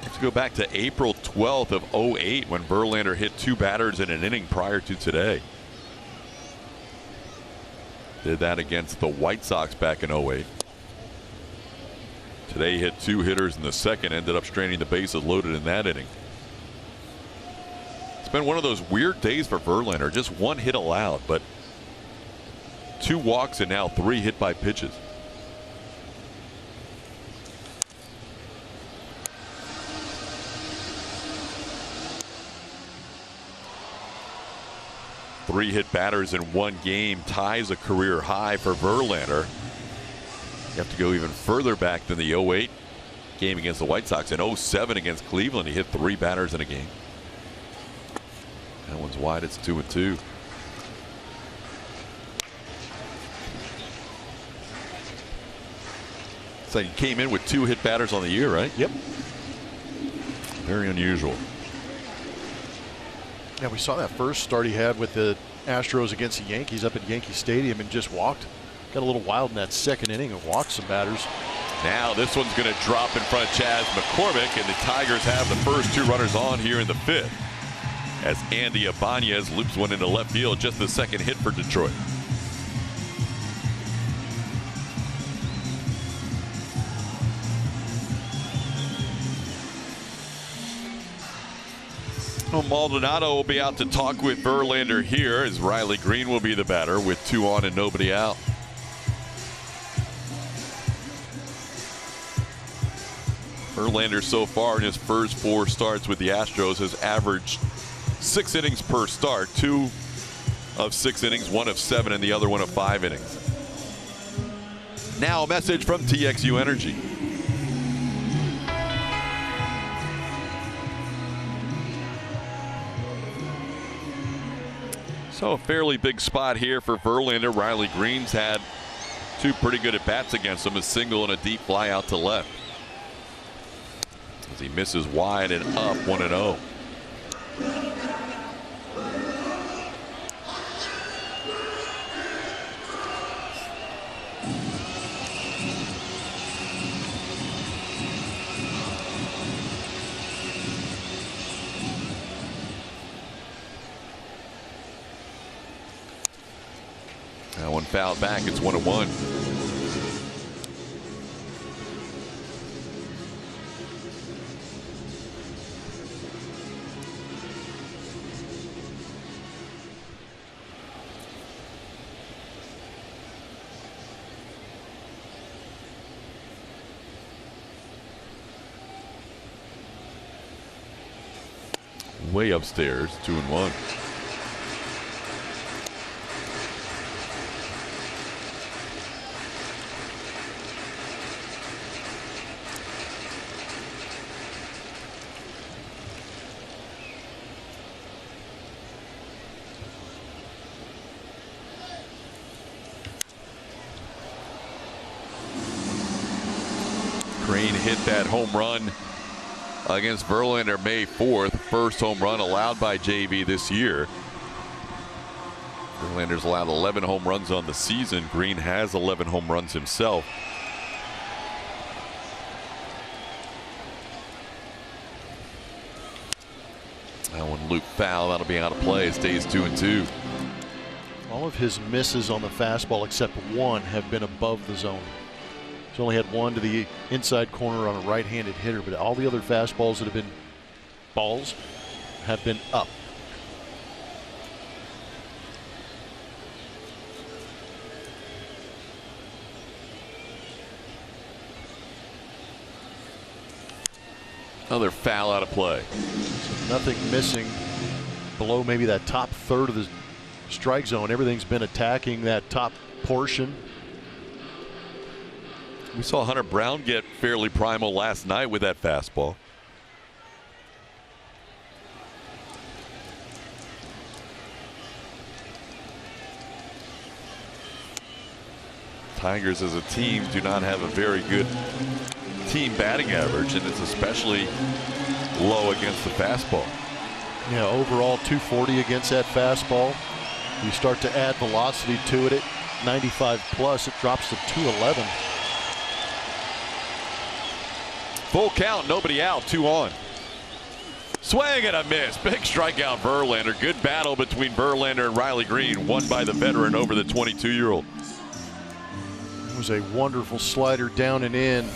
Let's go back to April 12th of 08 when Verlander hit 2 batters in an inning prior to today. Did that against the White Sox back in 08. Today hit 2 hitters in the 2nd, ended up straining the bases loaded in that inning. It's been one of those weird days for Verlander. Just 1 hit allowed, but 2 walks and now 3 hit by pitches. Three hit batters in 1 game ties a career high for Verlander. You have to go even further back than the 08 game against the White Sox. In 07 against Cleveland, he hit 3 batters in a game. That one's wide. It's 2-2. So he came in with 2 hit batters on the year, right? Yep. Very unusual. Yeah, we saw that first start he had with the Astros against the Yankees up at Yankee Stadium and just walked. Got a little wild in that 2nd inning and walked some batters. Now this one's going to drop in front of Chaz McCormick, and the Tigers have the first 2 runners on here in the 5th. As Andy Ibanez loops one into left field, just the second hit for Detroit. Well, Maldonado will be out to talk with Verlander here, as Riley Green will be the batter with 2 on and nobody out. Verlander so far in his first 4 starts with the Astros has averaged 6 innings per start, 2 of 6 innings, 1 of 7, and the other 1 of 5 innings. Now a message from TXU Energy. So a fairly big spot here for Verlander. Riley Green's had 2 pretty good at-bats against him, a single and a deep fly out to left. As he misses wide and up 1-0. That one fouled back. It's 1-1. Way upstairs, 2-1. Green hit that home run against Verlander May 4th. First home run allowed by JV this year. Verlander's allowed 11 home runs on the season. Green has 11 home runs himself. That one loop foul. That'll be out of play. It stays 2-2. All of his misses on the fastball except 1 have been above the zone. He's only had 1 to the inside corner on a right-handed hitter, but all the other fastballs that have been balls have been up. Another foul out of play. So nothing missing below maybe that top third of the strike zone. Everything's been attacking that top portion. We saw Hunter Brown get fairly primal last night with that fastball. Tigers as a team do not have a very good team batting average, and it's especially low against the fastball. Yeah, overall 240 against that fastball. You start to add velocity to it at 95 plus, it drops to 211. Full count, nobody out, 2 on. Swing and a miss. Big strikeout, Verlander. Good battle between Verlander and Riley Green, won by the veteran over the 22-year-old. It was a wonderful slider down and in.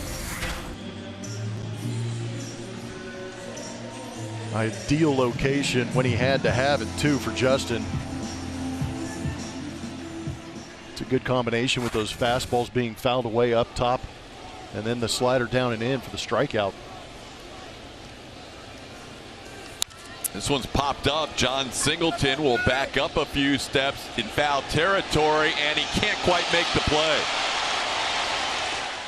Ideal location when he had to have it, too, for Justin. It's a good combination with those fastballs being fouled away up top, and then the slider down and in for the strikeout. This one's popped up. John Singleton will back up a few steps in foul territory, and he can't quite make the play.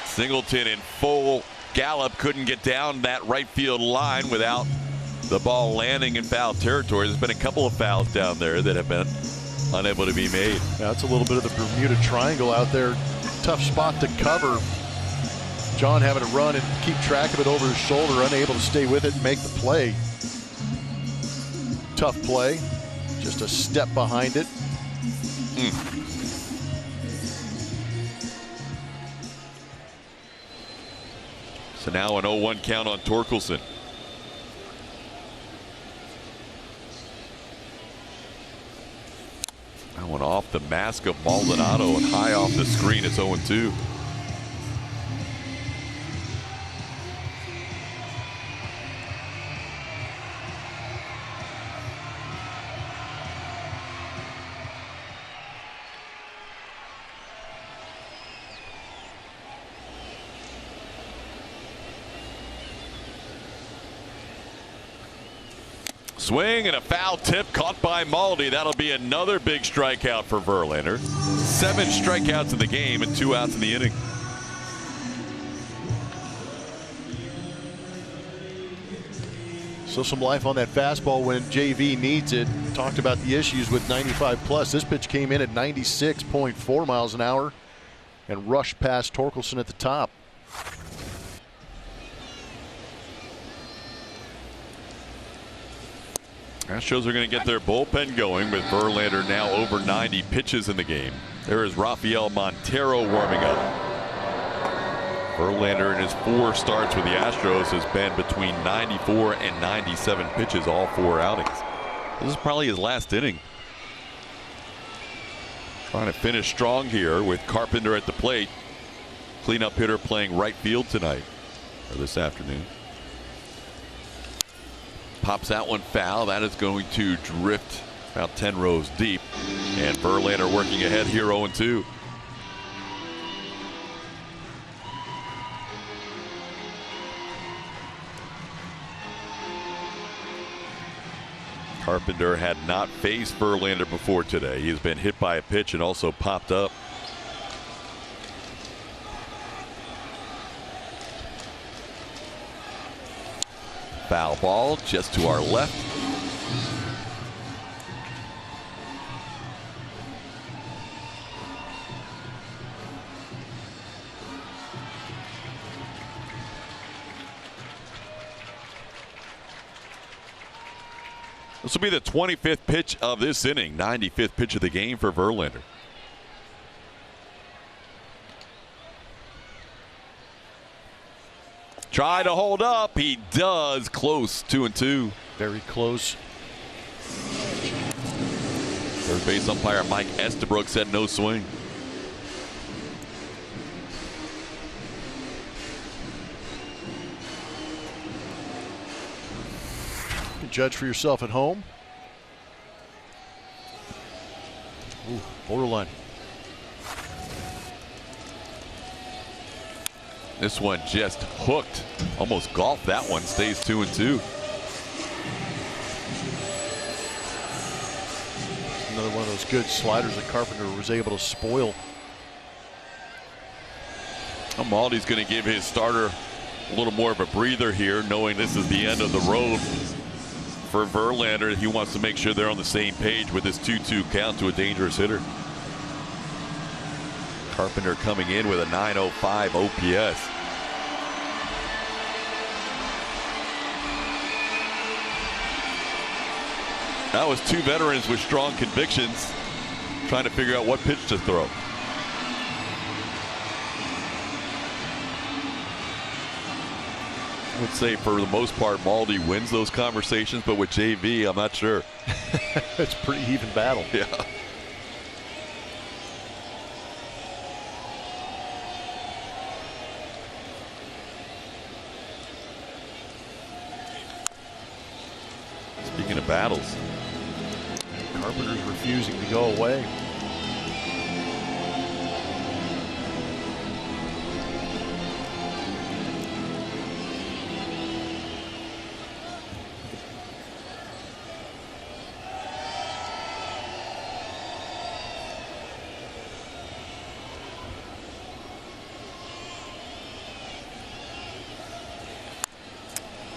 Singleton in full gallop couldn't get down that right field line without the ball landing in foul territory. There's been a couple of fouls down there that have been unable to be made. Yeah, it's a little bit of the Bermuda Triangle out there. Tough spot to cover. John having to run and keep track of it over his shoulder, unable to stay with it and make the play. Tough play, just a step behind it. So now an 0-1 count on Torkelson. That one off the mask of Maldonado and high off the screen. It's 0-2. Swing and a foul tip caught by Maldi. That'll be another big strikeout for Verlander. 7 strikeouts in the game and 2 outs in the inning. So some life on that fastball when JV needs it. Talked about the issues with 95 plus. This pitch came in at 96.4 miles an hour and rushed past Torkelson at the top. Astros are going to get their bullpen going with Verlander now over 90 pitches in the game. There is Rafael Montero warming up. Verlander in his 4 starts with the Astros has been between 94 and 97 pitches all 4 outings. This is probably his last inning. Trying to finish strong here with Carpenter at the plate. Cleanup hitter playing right field tonight or this afternoon. Pops that one foul. That is going to drift about 10 rows deep. And Verlander working ahead here 0-2. Carpenter had not faced Verlander before today. He's been hit by a pitch and also popped up. Foul ball just to our left. This will be the 25th pitch of this inning, 95th pitch of the game for Verlander. Try to hold up. He does. Close. 2-2. Very close. Third base umpire Mike Estabrook said no swing. You can judge for yourself at home. Ooh, borderline. This one just hooked. Almost golfed that one. Stays 2-2. Another one of those good sliders that Carpenter was able to spoil. Maldi's going to give his starter a little more of a breather here, knowing this is the end of the road for Verlander. He wants to make sure they're on the same page with this 2-2 count to a dangerous hitter. Carpenter coming in with a 905 OPS. That was 2 veterans with strong convictions trying to figure out what pitch to throw. I would say for the most part Maldi wins those conversations, but with JV I'm not sure. It's a pretty even battle. Yeah. Speaking of battles, Carpenter's refusing to go away.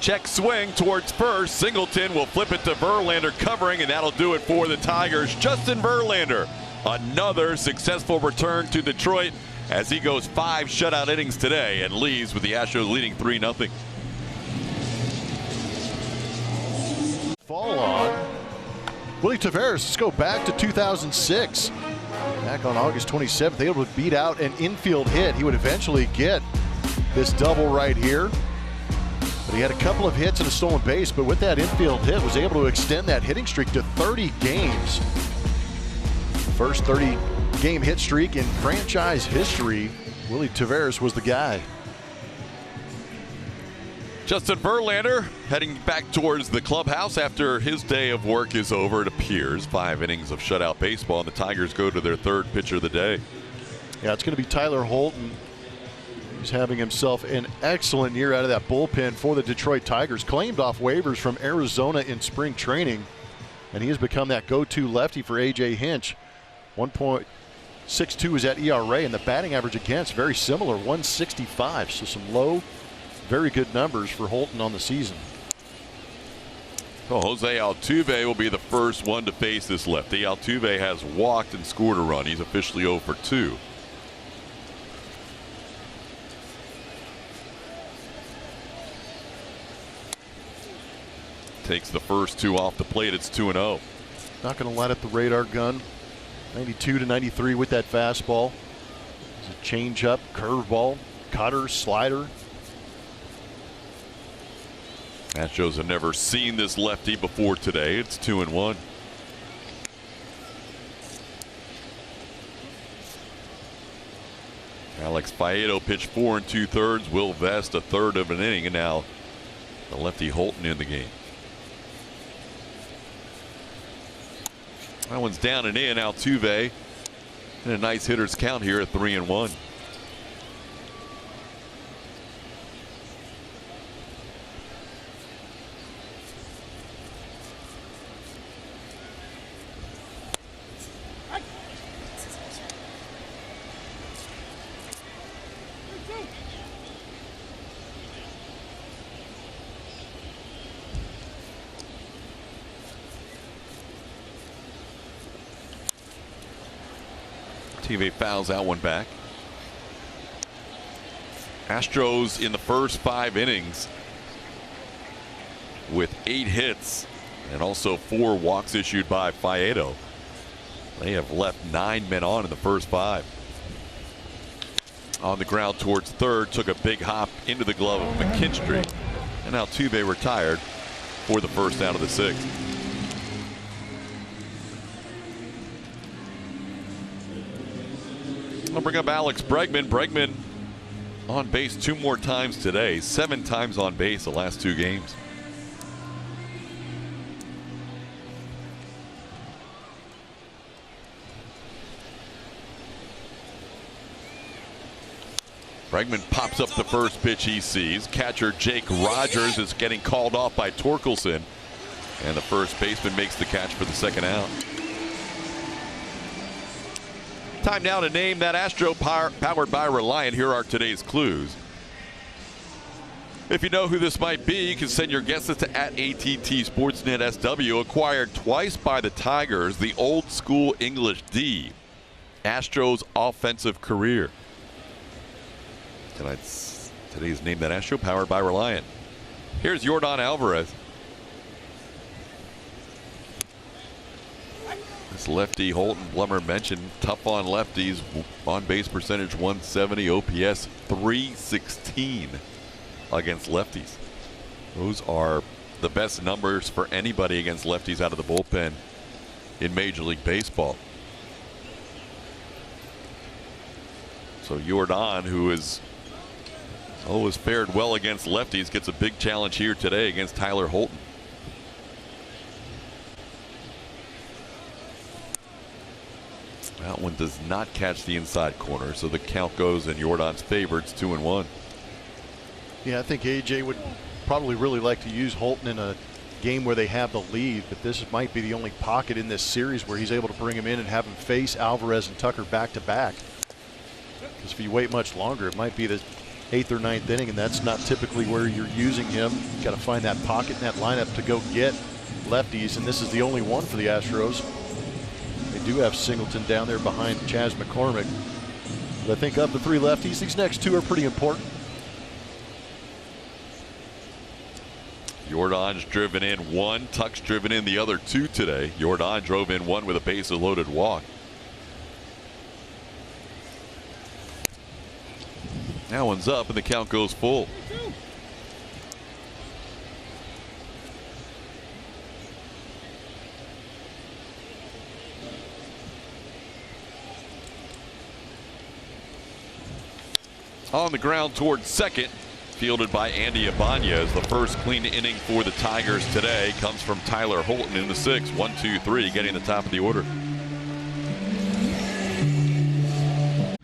check swing towards first. Singleton will flip it to Verlander covering, and that'll do it for the Tigers. Justin Verlander, another successful return to Detroit as he goes 5 shutout innings today and leaves with the Astros leading 3-0. Fall on Willie Taveras. Let's go back to 2006. Back on August 27th, able to beat out an infield hit. He would eventually get this double right here. But he had a couple of hits and a stolen base, but with that infield hit was able to extend that hitting streak to 30 games. First 30-game hit streak in franchise history. Willie Taveras was the guy. Justin Verlander heading back towards the clubhouse after his day of work is over, it appears. 5 innings of shutout baseball, and the Tigers go to their 3rd pitcher of the day. Yeah, it's going to be Tyler Holton. He's having himself an excellent year out of that bullpen for the Detroit Tigers. Claimed off waivers from Arizona in spring training, and he has become that go-to lefty for A.J. Hinch. 1.62 is that ERA, and the batting average against very similar, 165. So some low, very good numbers for Holton on the season. So Jose Altuve will be the first one to face this lefty. Altuve has walked and scored a run. He's officially 0 for 2. Takes the first 2 off the plate. It's 2-0. Not going to light up the radar gun. 92 to 93 with that fastball. It's a changeup, curveball, cutter, slider. Astros have never seen this lefty before today. It's 2-1. Alex Faedo pitched 4 2/3. Will Vest a third of an inning, and now the lefty Holton in the game. That one's down and in. Altuve and a nice hitter's count here at 3-1. TV fouls that one back. Astros in the first 5 innings with 8 hits and also 4 walks issued by Faedo. They have left 9 men on in the first 5. On the ground towards third, took a big hop into the glove of McKinstry, and Altuve retired for the first out of the 6th. I'll bring up Alex Bregman. Bregman on base 2 more times today. 7 times on base the last 2 games. Bregman pops up the first pitch he sees. Catcher Jake Rogers is getting called off by Torkelson, and the first baseman makes the catch for the second out. Time now to name that Astro powered by Reliant. Here are today's clues. If you know who this might be, you can send your guesses to @ATT Sportsnet SW. Acquired twice by the Tigers, the old school English D. Astros offensive career. Today's name that Astro powered by Reliant. Here's Yordan Alvarez. This lefty Holton Blummer mentioned, tough on lefties, on base percentage 170, OPS 316 against lefties. Those are the best numbers for anybody against lefties out of the bullpen in Major League Baseball. So Yordan, who has always fared well against lefties, gets a big challenge here today against Tyler Holton. That one does not catch the inside corner, so the count goes in Yordan's favor. It's 2-1. Yeah, I think AJ would probably really like to use Holton in a game where they have the lead, but this might be the only pocket in this series where he's able to bring him in and have him face Alvarez and Tucker back to back. Because if you wait much longer, it might be the 8th or 9th inning, and that's not typically where you're using him. You've got to find that pocket in that lineup to go get lefties, and this is the only one for the Astros. They do have Singleton down there behind Chas McCormick. But I think of the 3 lefties, these next 2 are pretty important. Yordan's driven in 1, Tuck's driven in the other 2 today. Yordan drove in 1 with a bases-loaded walk. That one's up, and the count goes full. On the ground towards second, fielded by Andy Ibanez. The first clean inning for the Tigers today comes from Tyler Holton in the sixth. 1-2-3, getting the top of the order.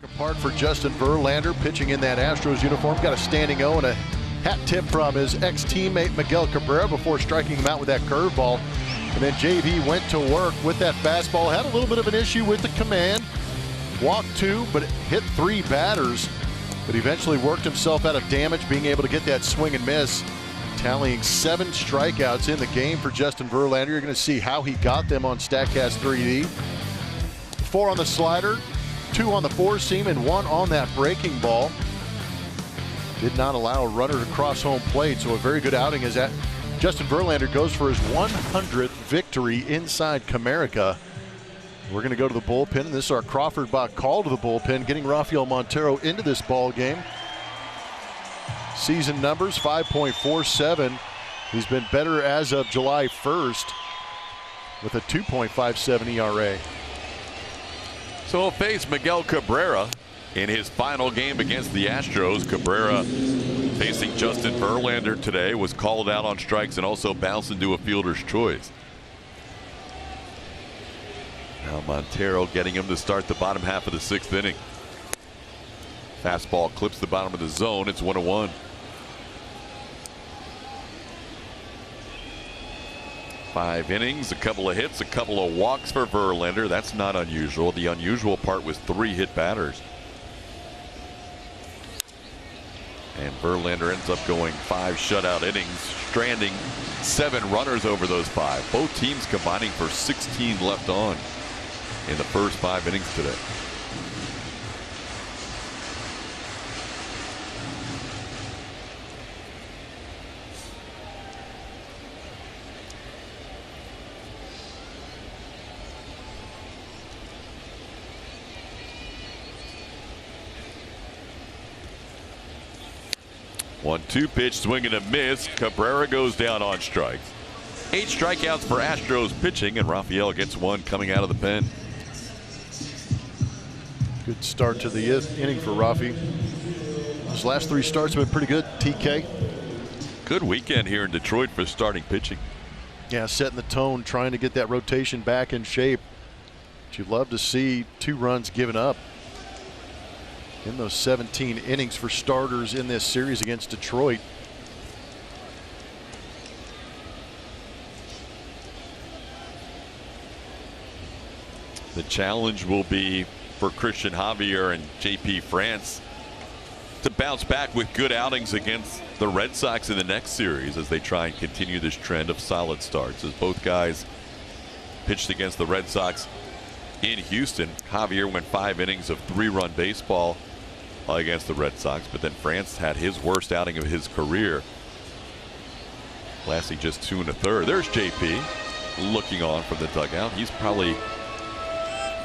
Apart for Justin Verlander, pitching in that Astros uniform. Got a standing O and a hat tip from his ex-teammate Miguel Cabrera before striking him out with that curveball. And then JV went to work with that fastball. Had a little bit of an issue with the command. Walked 2, but hit 3 batters. But eventually worked himself out of damage, being able to get that swing and miss, tallying 7 strikeouts in the game for Justin Verlander. You're going to see how he got them on StatCast 3D. 4 on the slider, 2 on the 4-seam, and 1 on that breaking ball. Did not allow a runner to cross home plate, so a very good outing as that Justin Verlander goes for his 100th victory inside Comerica. We're going to go to the bullpen, and this is our Crawford Bach call to the bullpen, getting Rafael Montero into this ball game. Season numbers 5.47. He's been better as of July 1st with a 2.57 ERA. So he'll face Miguel Cabrera in his final game against the Astros. Cabrera facing Justin Verlander today, was called out on strikes and also bounced into a fielder's choice. Now Montero getting him to start the bottom half of the 6th inning. Fastball clips the bottom of the zone. It's 1-1. Five innings, a couple of hits, a couple of walks for Verlander. That's not unusual. The unusual part was 3 hit batters. And Verlander ends up going 5 shutout innings, stranding 7 runners over those 5. Both teams combining for 16 left on in the first 5 innings today. One-two pitch, swing and a miss. Cabrera goes down on strikes. 8 strikeouts for Astros pitching, and Rafael gets 1 coming out of the pen. Good start to the inning for Rafi. His last 3 starts have been pretty good, TK. Good weekend here in Detroit for starting pitching. Yeah, setting the tone, trying to get that rotation back in shape. But you'd love to see 2 runs given up in those 17 innings for starters in this series against Detroit. The challenge will be for Christian Javier and JP France to bounce back with good outings against the Red Sox in the next series as they try and continue this trend of solid starts. As both guys pitched against the Red Sox in Houston, Javier went 5 innings of 3-run baseball against the Red Sox, but then France had his worst outing of his career, lasting just 2 1/3. There's JP looking on from the dugout. He's probably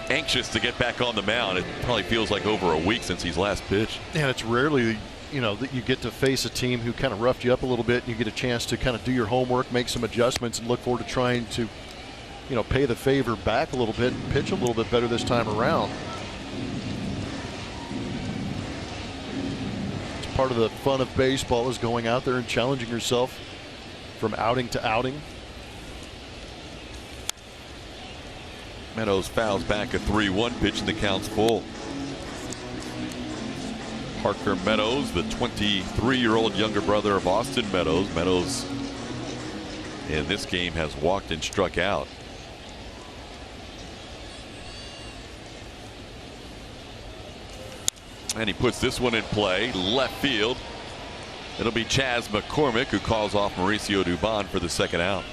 anxious to get back on the mound. It probably feels like over a week since he's last pitched. And it's rarely, you know, that you get to face a team who kind of roughed you up a little bit, and you get a chance to kind of do your homework, make some adjustments, and look forward to trying to, you know, pay the favor back a little bit and pitch a little bit better this time around. It's part of the fun of baseball, is going out there and challenging yourself from outing to outing. Meadows fouls back a 3-1 pitch, and the count's full. Parker Meadows, the 23-year-old younger brother of Austin Meadows. Meadows in this game has walked and struck out. And he puts this one in play, left field. It'll be Chas McCormick who calls off Mauricio Dubon for the second out.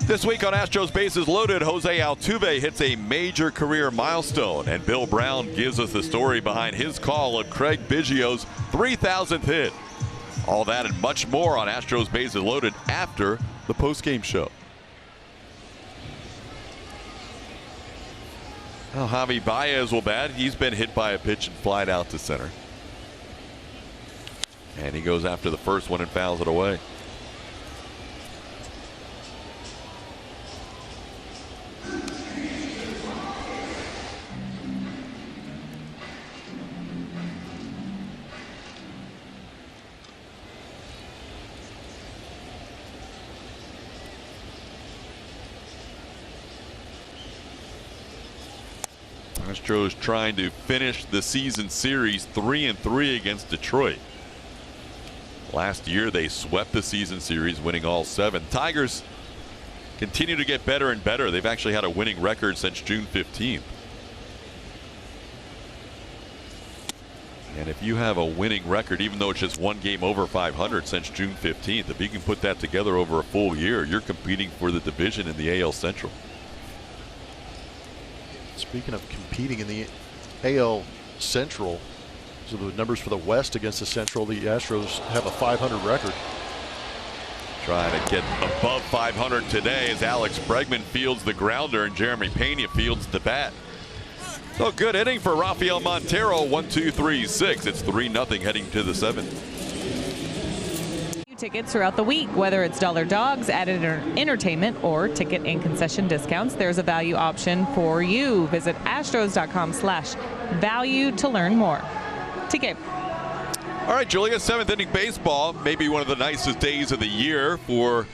This week on Astros Bases Loaded, Jose Altuve hits a major career milestone, and Bill Brown gives us the story behind his call of Craig Biggio's 3,000th hit. All that and much more on Astros Bases Loaded after the postgame show. Well, Javi Baez will bat. He's been hit by a pitch and flied out to center. And he goes after the first one and fouls it away. Astros trying to finish the season series 3-3 against Detroit. Last year they swept the season series, winning all 7. Tigers continue to get better and better. They've actually had a winning record since June 15th. And if you have a winning record, even though it's just one game over 500 since June 15th, if you can put that together over a full year, you're competing for the division in the AL Central. Speaking of competing in the AL Central, so the numbers for the West against the Central, the Astros have a 500 record. Trying to get above 500 today as Alex Bregman fields the grounder and Jeremy Pena fields the bat. So good inning for Rafael Montero. 1, 2, 3, 6. It's 3-0 heading to the 7th. Tickets throughout the week, whether it's dollar dogs, added entertainment, or ticket and concession discounts, there's a value option for you. Visit astros.com/value to learn more. TK. All right, Julia, 7th inning baseball, maybe one of the nicest days of the year for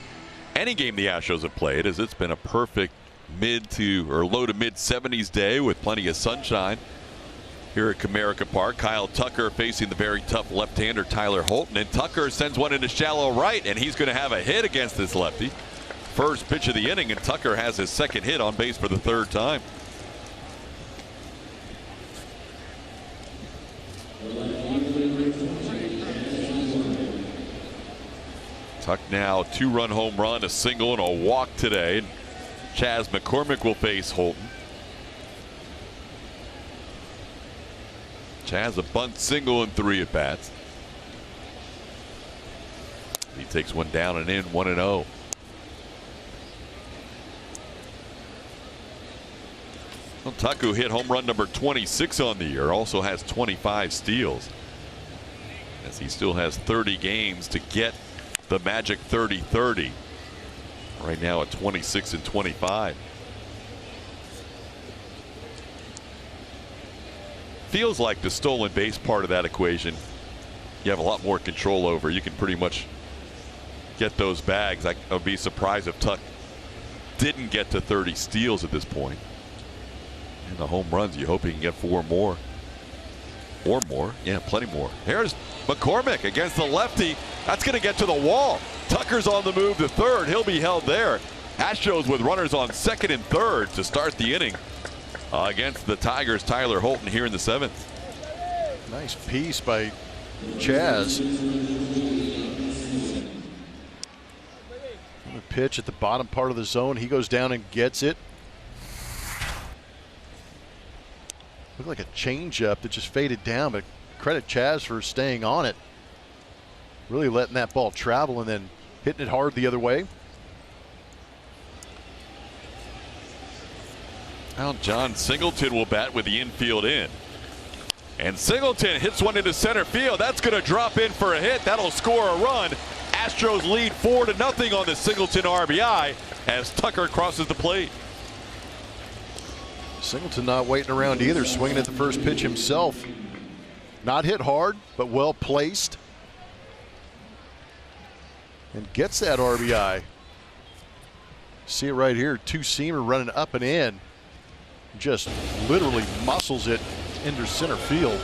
any game the Astros have played, as it's been a perfect mid to or low to mid 70s day with plenty of sunshine here at Comerica Park. Kyle Tucker facing the very tough left-hander Tyler Holton, and Tucker sends one into shallow right, and he's going to have a hit against this lefty. First pitch of the inning, and Tucker has his second hit on base for the 3rd time. Tuck now 2-run home run, a single, and a walk today. Chaz McCormick will face Holton. Chaz a bunt single in 3 at bats. He takes one down and in, 1-0. Well, Tucker hit home run number 26 on the year, also has 25 steals, as he still has 30 games to get the magic 30-30. Right now at 26 and 25. Feels like the stolen base part of that equation you have a lot more control over. You can pretty much get those bags. I would be surprised if Tuck didn't get to 30 steals at this point. And the home runs, you hope he can get 4 more. Or more. Yeah, plenty more. Here's McCormick against the lefty. That's going to get to the wall. Tucker's on the move to 3rd. He'll be held there. Astros with runners on 2nd and 3rd to start the inning against the Tigers. Tyler Holton here in the 7th. Nice piece by Chaz. A pitch at the bottom part of the zone. He goes down and gets it. Looked like a changeup that just faded down, but credit Chaz for staying on it. Really letting that ball travel and then hitting it hard the other way. Now John Singleton will bat with the infield in. And Singleton hits one into center field. That's going to drop in for a hit. That'll score a run. Astros lead 4-0 on the Singleton RBI as Tucker crosses the plate. Singleton not waiting around either, swinging at the first pitch himself. Not hit hard, but well placed. And gets that RBI. See it right here, 2-seamer running up and in. Just literally muscles it into center field.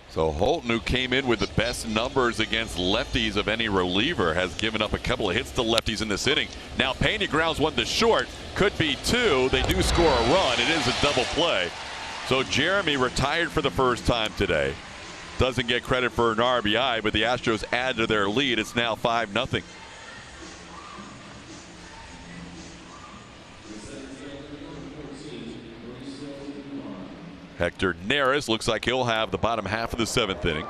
So Holton, who came in with the best numbers against lefties of any reliever, has given up a couple of hits to lefties in this inning. Now Pena grounds one to short. Could be 2. They do score a run. It is a double play. So Jeremy retired for the first time today. Doesn't get credit for an RBI, but the Astros add to their lead. It's now 5-0. Hector Neris looks like he'll have the bottom half of the 7th inning.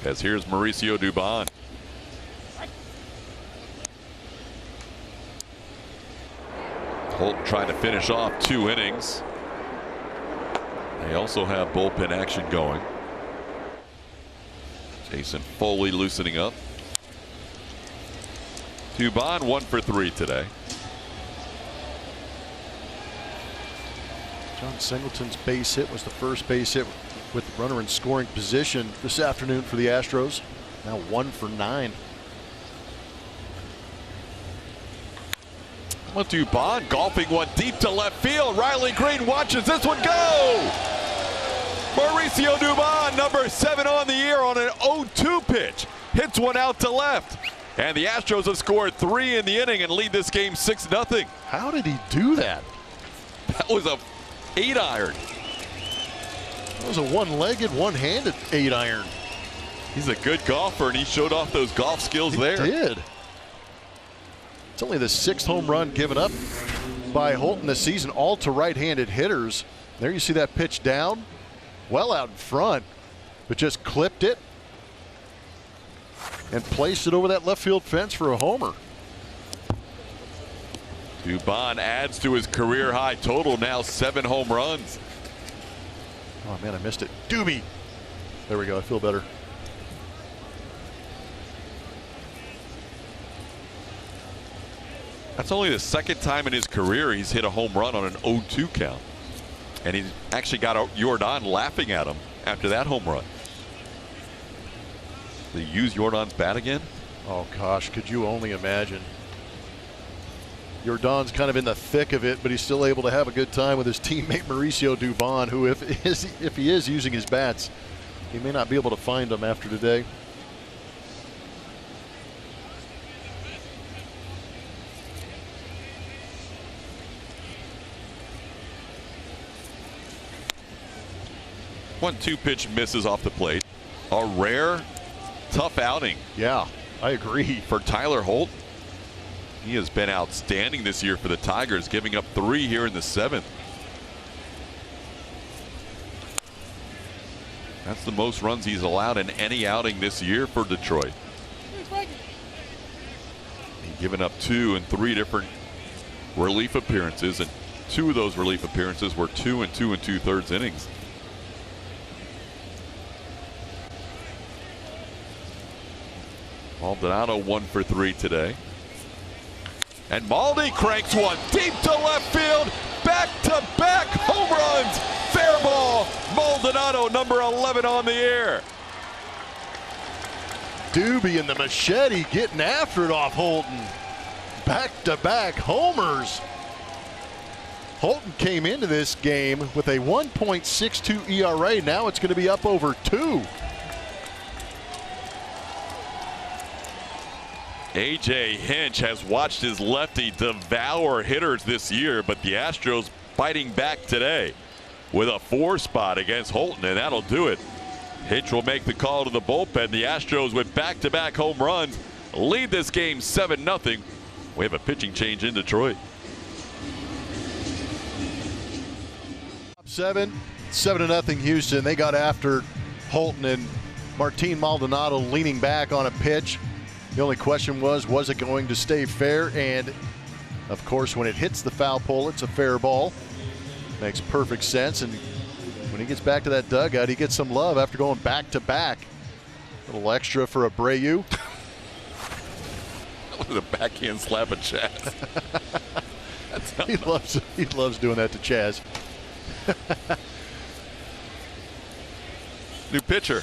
as here's Mauricio Dubon. Holt trying to finish off 2 innings. They also have bullpen action going. Jason Foley loosening up. Dubon 1 for 3 today. John Singleton's base hit was the first base hit with the runner in scoring position this afternoon for the Astros. Now 1 for 9. Dubon golfing one deep to left field. Riley Green watches this one go. Mauricio Dubon, number 7 on the year, on an 0-2 pitch. Hits one out to left. And the Astros have scored 3 in the inning and lead this game 6-0. How did he do that? That was a 8-iron. That was a one-legged, one-handed 8-iron. He's a good golfer, and he showed off those golf skills there. He did. It's only the 6th home run given up by Holton this season, all to right-handed hitters. There you see that pitch down, well out in front, but just clipped it and placed it over that left field fence for a homer. Dubon adds to his career high total, now 7 home runs. Oh man, I missed it. Doobie. There we go. I feel better. That's only the 2nd time in his career he's hit a home run on an 0-2 count. And he actually got Jordan laughing at him after that home run. Did he use Jordan's bat again? Oh gosh, could you only imagine? Jordan's kind of in the thick of it, but he's still able to have a good time with his teammate Mauricio Dubon, who if he is using his bats, he may not be able to find them after today. One-two pitch misses off the plate. A rare, tough outing. Yeah, I agree. For Tyler Holt. He has been outstanding this year for the Tigers, giving up 3 here in the 7th. That's the most runs he's allowed in any outing this year for Detroit. He's given up 2 in 3 different relief appearances, and 2 of those relief appearances were 2 and 2 2/3 innings. Maldonado 1 for 3 today. And Maldi cranks one deep to left field. Back-to-back home runs. Fair ball. Maldonado, number 11 on the year. Doobie and the machete getting after it off Holton. Back-to-back homers. Holton came into this game with a 1.62 ERA. Now it's going to be up over 2. A.J. Hinch has watched his lefty devour hitters this year, but the Astros fighting back today with a 4 spot against Holton, and that'll do it. Hinch will make the call to the bullpen. The Astros, with back-to-back home runs, lead this game 7-0. We have a pitching change in Detroit. 7-0 Houston. They got after Holton, and Martin Maldonado leaning back on a pitch. The only question was it going to stay fair? And of course, when it hits the foul pole, it's a fair ball. Makes perfect sense. And when he gets back to that dugout, he gets some love after going back to back. A little extra for Abreu. That was a backhand slap at Chaz. He loves doing that to Chaz. New pitcher.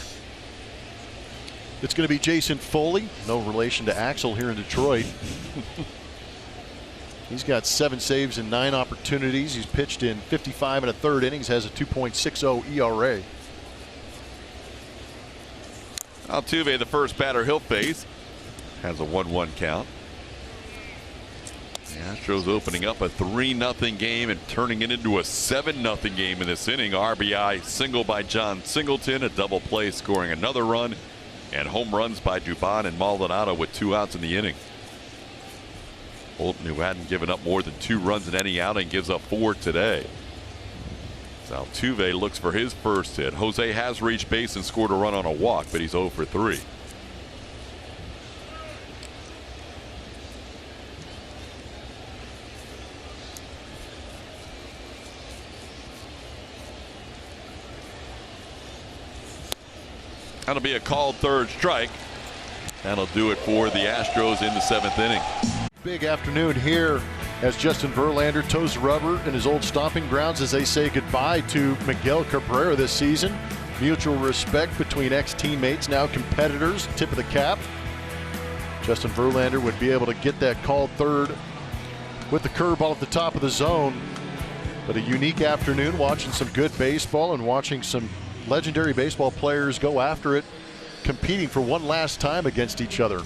It's going to be Jason Foley, no relation to Axel here in Detroit. He's got 7 saves and 9 opportunities. He's pitched in 55 1/3 innings, has a 2.60 ERA. Altuve, the first batter he'll face, has a 1-1 count. The Astros opening up a 3-0 game and turning it into a 7-0 game in this inning. RBI single by John Singleton, a double play scoring another run, and home runs by Dubon and Maldonado with 2 outs in the inning. Holton, who hadn't given up more than 2 runs in any outing, gives up 4 today. Altuve looks for his first hit. Jose has reached base and scored a run on a walk, but he's 0 for 3. That'll be a called third strike. That'll do it for the Astros in the 7th inning. Big afternoon here as Justin Verlander toes the rubber in his old stomping grounds as they say goodbye to Miguel Cabrera this season. Mutual respect between ex-teammates, now competitors. Tip of the cap. Justin Verlander would be able to get that called third with the curveball at the top of the zone. But a unique afternoon watching some good baseball and watching some legendary baseball players go after it, competing for one last time against each other.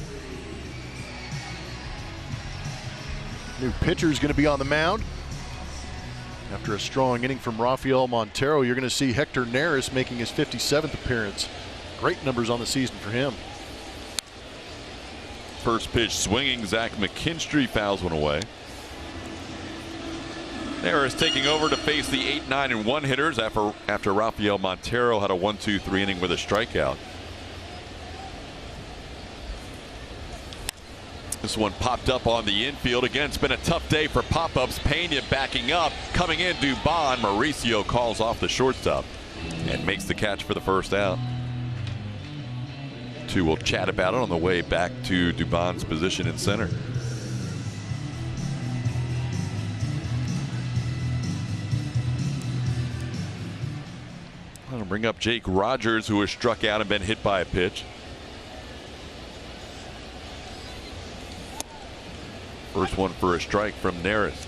New pitcher is going to be on the mound. After a strong inning from Rafael Montero, you're going to see Hector Neris making his 57th appearance. Great numbers on the season for him. First pitch swinging, Zach McKinstry fouls one away. Neris taking over to face the 8, 9, and 1 hitters after Rafael Montero had a 1-2-3 inning with a strikeout. This one popped up on the infield. Again, it's been a tough day for pop-ups. Pena backing up. Coming in, Dubon. Mauricio calls off the shortstop and makes the catch for the first out. Two will chat about it on the way back to Dubon's position in center. I'm going to bring up Jake Rogers, who has struck out and been hit by a pitch. First one for a strike from Neris.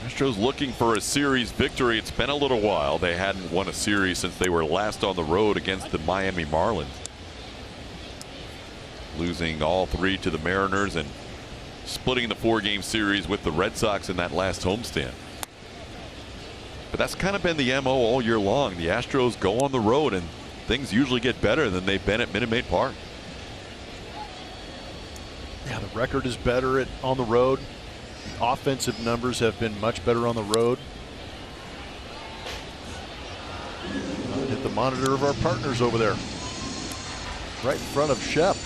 Astros looking for a series victory. It's been a little while. They hadn't won a series since they were last on the road against the Miami Marlins, losing all 3 to the Mariners and splitting the 4-game series with the Red Sox in that last homestand. But that's kind of been the MO all year long. The Astros go on the road and things usually get better than they've been at Minute Maid Park. Yeah, the record is better on the road. The offensive numbers have been much better on the road. Hit the monitor of our partners over there, right in front of Shep.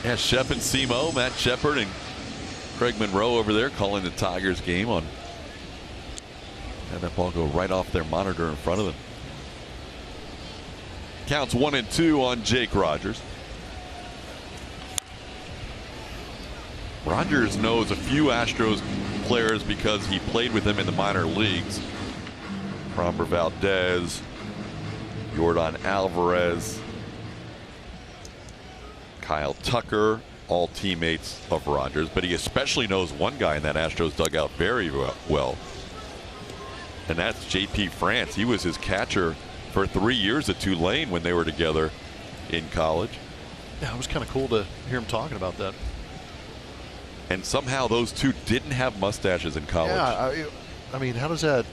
Yeah, Shep and Simo, Matt Shepard and Craig Monroe over there calling the Tigers game on. And that ball go right off their monitor in front of them. Counts 1-2 on Jake Rogers. Rogers knows a few Astros players because he played with them in the minor leagues. Framber Valdez, Yordan Alvarez, Kyle Tucker, all teammates of Rogers, but he especially knows one guy in that Astros dugout very well, and that's J.P. France. He was his catcher for 3 years at Tulane when they were together in college. Yeah, it was kind of cool to hear him talking about that. And somehow those two didn't have mustaches in college. Yeah, I mean, how does that?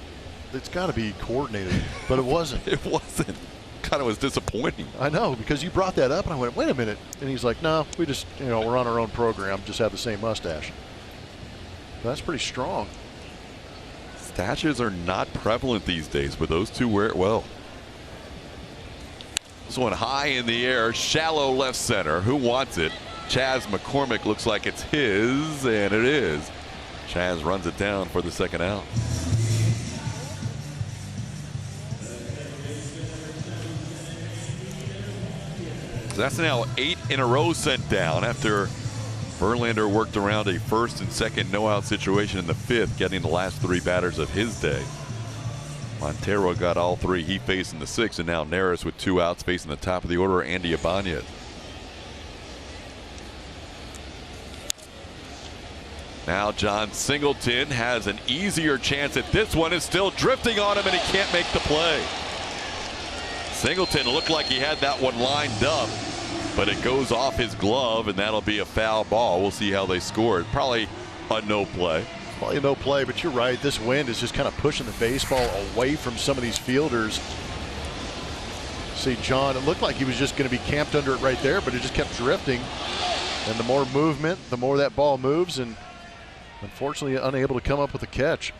It's got to be coordinated, but it wasn't. It wasn't. Kind of was disappointing. I know, because you brought that up, and I went, wait a minute. And he's like, no, we just, we're on our own program, just have the same mustache. That's pretty strong. Staches are not prevalent these days, but those two wear it well. This one high in the air, shallow left center. Who wants it? Chaz McCormick looks like it's his, and it is. Chaz runs it down for the second out. That's now 8 in a row sent down after Verlander worked around a first and second no-out situation in the 5th, getting the last 3 batters of his day. Montero got all 3 he faced in the 6th, and now Neris with 2 outs facing the top of the order, Andy Ibanez. Now John Singleton has an easier chance at this one. Is still drifting on him, and he can't make the play. Singleton looked like he had that one lined up, but it goes off his glove, and that'll be a foul ball. We'll see how they score it. Probably a no play. Probably a no play, but you're right. This wind is just kind of pushing the baseball away from some of these fielders. See, John, it looked like he was just going to be camped under it right there, but it just kept drifting. And the more movement, the more that ball moves, and Unfortunately, unable to come up with a catch.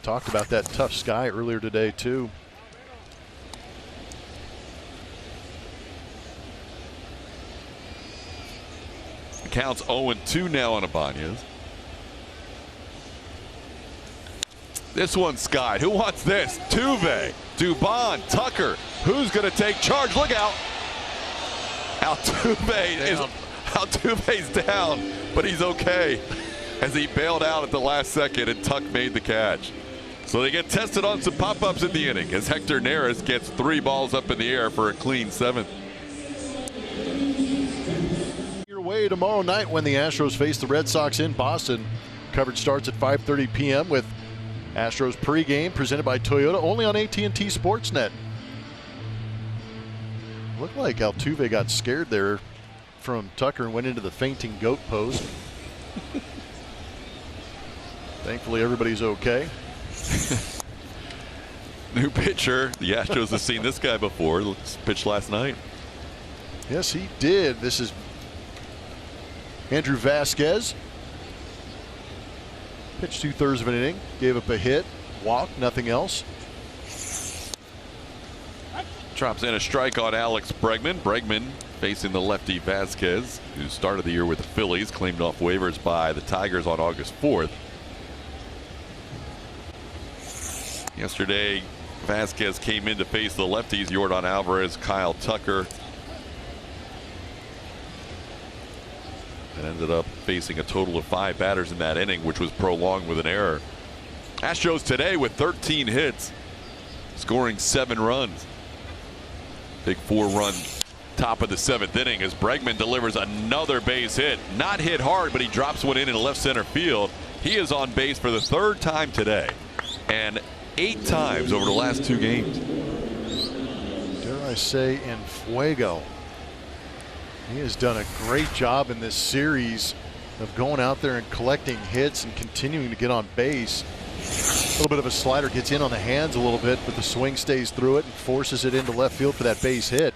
Talked about that tough sky earlier today, too. The count's 0-2 now on Ibanez. This one's skied. Who wants this? Tuve, Dubon, Tucker. Who's going to take charge? Look out. Altuve's down, but he's okay as he bailed out at the last second and Tuck made the catch. So they get tested on some pop-ups in the inning as Hector Neris gets 3 balls up in the air for a clean 7th. Your way tomorrow night when the Astros face the Red Sox in Boston. Coverage starts at 5:30 p.m. with Astros pregame presented by Toyota, only on AT&T Sportsnet. Looked like Altuve got scared there from Tucker and went into the fainting goat pose. Thankfully, everybody's okay. New pitcher. The Astros have seen this guy before. Pitched last night. Yes, he did. This is Andrew Vasquez. Pitched 2/3 of an inning. Gave up a hit. Walked. Nothing else. Drops in a strike on Alex Bregman. Bregman facing the lefty Vasquez, who started the year with the Phillies, claimed off waivers by the Tigers on August 4th. Yesterday, Vasquez came in to face the lefties, Yordan Alvarez, Kyle Tucker, and ended up facing a total of 5 batters in that inning, which was prolonged with an error. Astros today with 13 hits, scoring 7 runs. Big 4-run top of the 7th inning as Bregman delivers another base hit. Not hit hard, but he drops one in left center field. He is on base for the 3rd time today and 8 times over the last 2 games. Dare I say, in fuego. He has done a great job in this series of going out there and collecting hits and continuing to get on base. A little bit of a slider gets in on the hands a little bit, but the swing stays through it and forces it into left field for that base hit.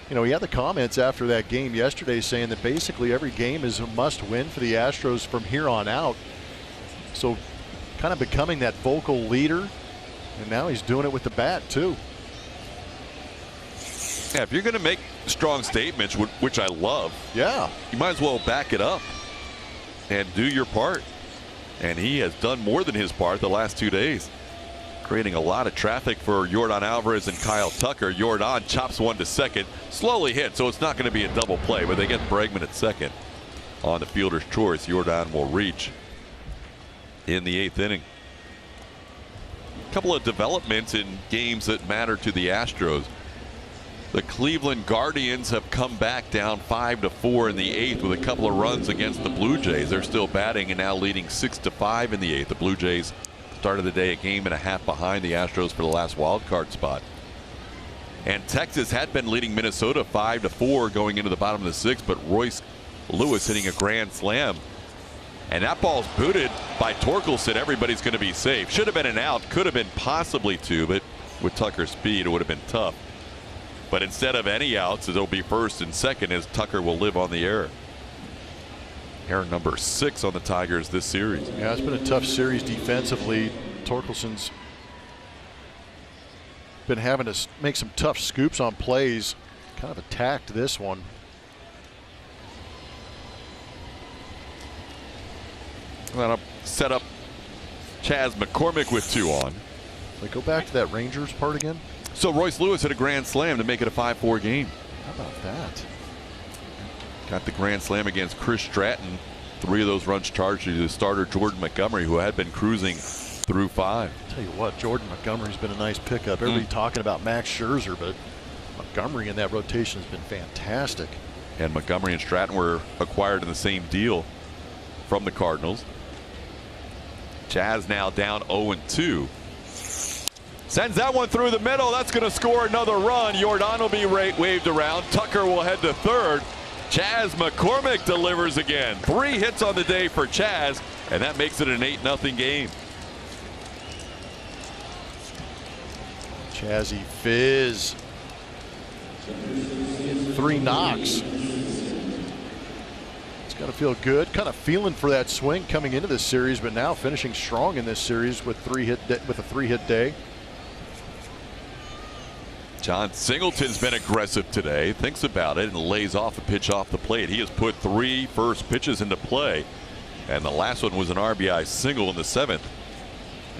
You know, he had the comments after that game yesterday saying that basically every game is a must-win for the Astros from here on out. So kind of becoming that vocal leader, and now he's doing it with the bat too. Yeah, if you're going to make strong statements, which I love, yeah, you might as well back it up and do your part. And he has done more than his part the last 2 days, creating a lot of traffic for Yordan Alvarez and Kyle Tucker. Yordan chops one to second, slowly hit, so it's not going to be a double play, but they get Bregman at second. On the fielder's choice, Yordan will reach in the 8th inning. A couple of developments in games that matter to the Astros. The Cleveland Guardians have come back down 5-4 in the 8th with a couple of runs against the Blue Jays. They're still batting and now leading 6-5 in the 8th. The Blue Jays started the day a game and a half behind the Astros for the last wild card spot. And Texas had been leading Minnesota 5-4 going into the bottom of the 6th, but Royce Lewis hitting a grand slam. And that ball's booted by Torkelson. Everybody's going to be safe. Should have been an out, could have been possibly 2, but with Tucker's speed, it would have been tough. But instead of any outs, it'll be 1st and 2nd as Tucker will live on the error. Error number 6 on the Tigers this series. Yeah, it's been a tough series defensively. Torkelson's been having to make some tough scoops on plays. Kind of attacked this one. That'll set up Chas McCormick with 2 on. Like, go back to that Rangers part again. So Royce Lewis hit a grand slam to make it a 5-4 game. How about that? Got the grand slam against Chris Stratton. 3 of those runs charged to the starter Jordan Montgomery, who had been cruising through 5. Tell you what, Jordan Montgomery's been a nice pickup. Everybody talking about Max Scherzer, but Montgomery in that rotation has been fantastic. And Montgomery and Stratton were acquired in the same deal from the Cardinals. Chas now down 0-2. Sends that one through the middle. That's going to score another run. Yordan will be waved around. Tucker will head to 3rd. Chas McCormick delivers again. 3 hits on the day for Chas, and that makes it an 8-0 game. Chazzy Fizz 3 knocks. It's got to feel good. Kind of feeling for that swing coming into this series, but now finishing strong in this series with a 3-hit day. John Singleton's been aggressive today, thinks about it, and lays off a pitch off the plate. He has put 3 first pitches into play, and the last one was an RBI single in the 7th.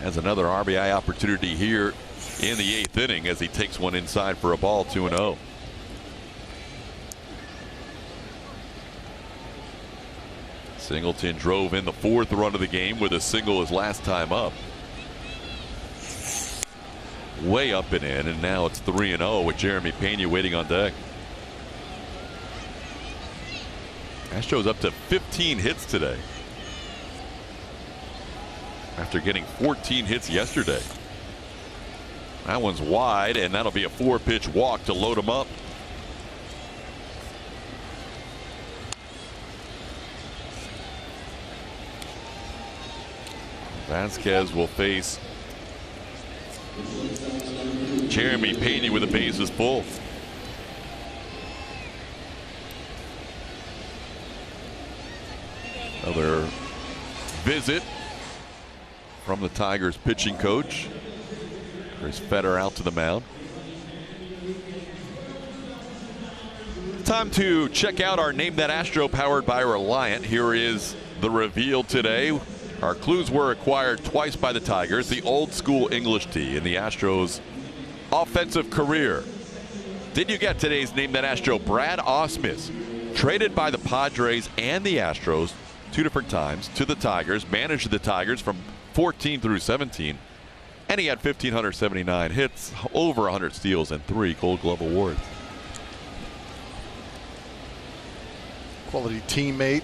Has another RBI opportunity here in the 8th inning as he takes one inside for a ball, 2-0. Singleton drove in the 4th run of the game with a single his last time up. Way up and in, and now it's 3-0 with Jeremy Pena waiting on deck. Astros up to 15 hits today after getting 14 hits yesterday. That one's wide, and that'll be a 4-pitch walk to load him up. Vasquez will face Jeremy Pena with the bases full. Another visit from the Tigers pitching coach. Chris Fetter out to the mound. Time to check out our Name That Astro powered by Reliant. Here is the reveal today. Our clues were acquired twice by the Tigers, the old school English tee in the Astros offensive career. Did you get today's Name That Astro? Brad Ausmus, traded by the Padres and the Astros 2 different times to the Tigers, managed the Tigers from 14 through 17, and he had 1,579 hits, over 100 steals, and 3 Gold Glove awards. Quality teammate.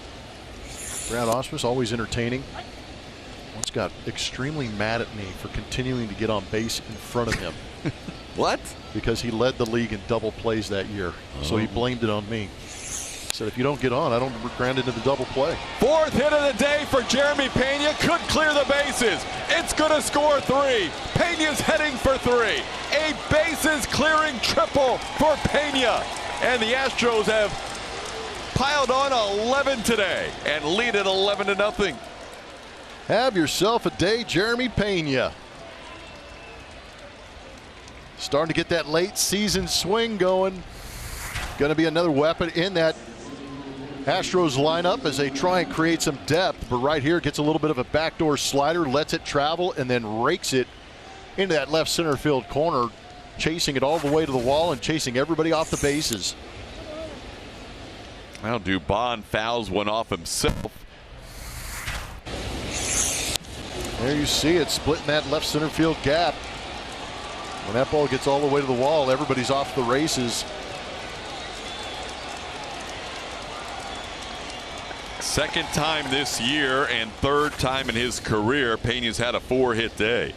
Brad Ausmus, always entertaining. Once got extremely mad at me for continuing to get on base in front of him. What? Because he led the league in double plays that year. So he blamed it on me. Said, if you don't get on, I don't grant into the double play. 4th hit of the day for Jeremy Pena. Could clear the bases. It's going to score 3. Pena's heading for 3. A bases clearing triple for Pena. And the Astros have piled on 11 today and lead at 11-0. Have yourself a day, Jeremy Pena. Starting to get that late season swing going. Going to be another weapon in that Astros lineup as they try and create some depth. But right here, gets a little bit of a backdoor slider, lets it travel, and then rakes it into that left center field corner, chasing it all the way to the wall and chasing everybody off the bases. Well, Dubon fouls one off himself. There you see it, splitting that left center field gap. When that ball gets all the way to the wall, everybody's off the races. Second time this year and 3rd time in his career Pena's had a 4-hit day.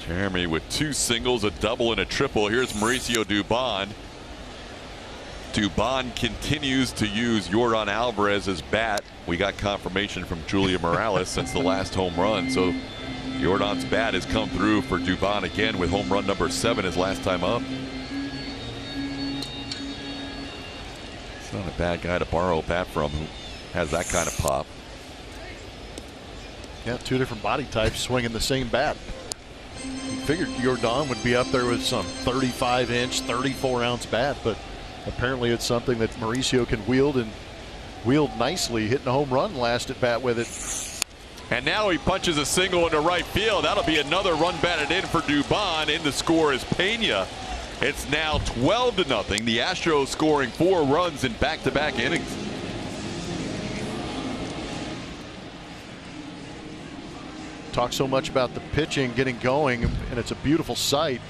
Jeremy with 2 singles, a double, and a triple. Here's Mauricio Dubon. Dubon continues to use Yordan Alvarez's bat. We got confirmation from Julia Morales since the last home run. So Yordan's bat has come through for Dubon again with home run number 7 his last time up. It's not a bad guy to borrow a bat from who has that kind of pop. Yeah, 2 different body types swinging the same bat. You figured Yordan would be up there with some 35-inch, 34-ounce bat, but apparently it's something that Mauricio can wield, and wheeled nicely, hitting a home run last at bat with it. And now he punches a single into right field. That'll be another run batted in for Dubon. In the score is Pena. It's now 12-0. The Astros scoring 4 runs in back-to-back innings. Talk so much about the pitching getting going, and it's a beautiful sight.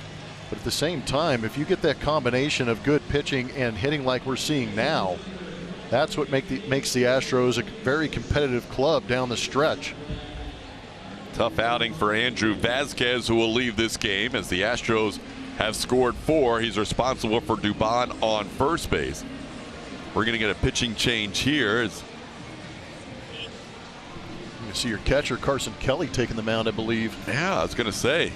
But at the same time, if you get that combination of good pitching and hitting like we're seeing now, that's what makes the Astros a very competitive club down the stretch. Tough outing for Andrew Vasquez, who will leave this game as the Astros have scored 4. He's responsible for Dubon on first base. We're going to get a pitching change here. You see your catcher Carson Kelly taking the mound, I believe. Yeah, I was going to say.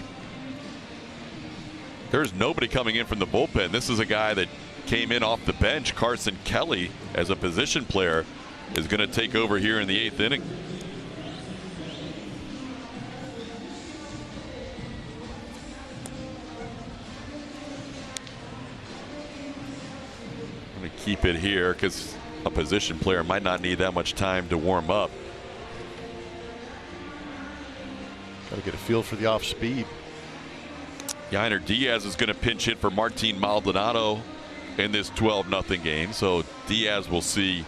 There's nobody coming in from the bullpen. This is a guy that came in off the bench. Carson Kelly, as a position player, is going to take over here in the 8th inning. I'm going to keep it here because a position player might not need that much time to warm up. Got to get a feel for the off speed. Yainer Diaz is going to pinch hit for Martin Maldonado in this 12-0 game. So Diaz will see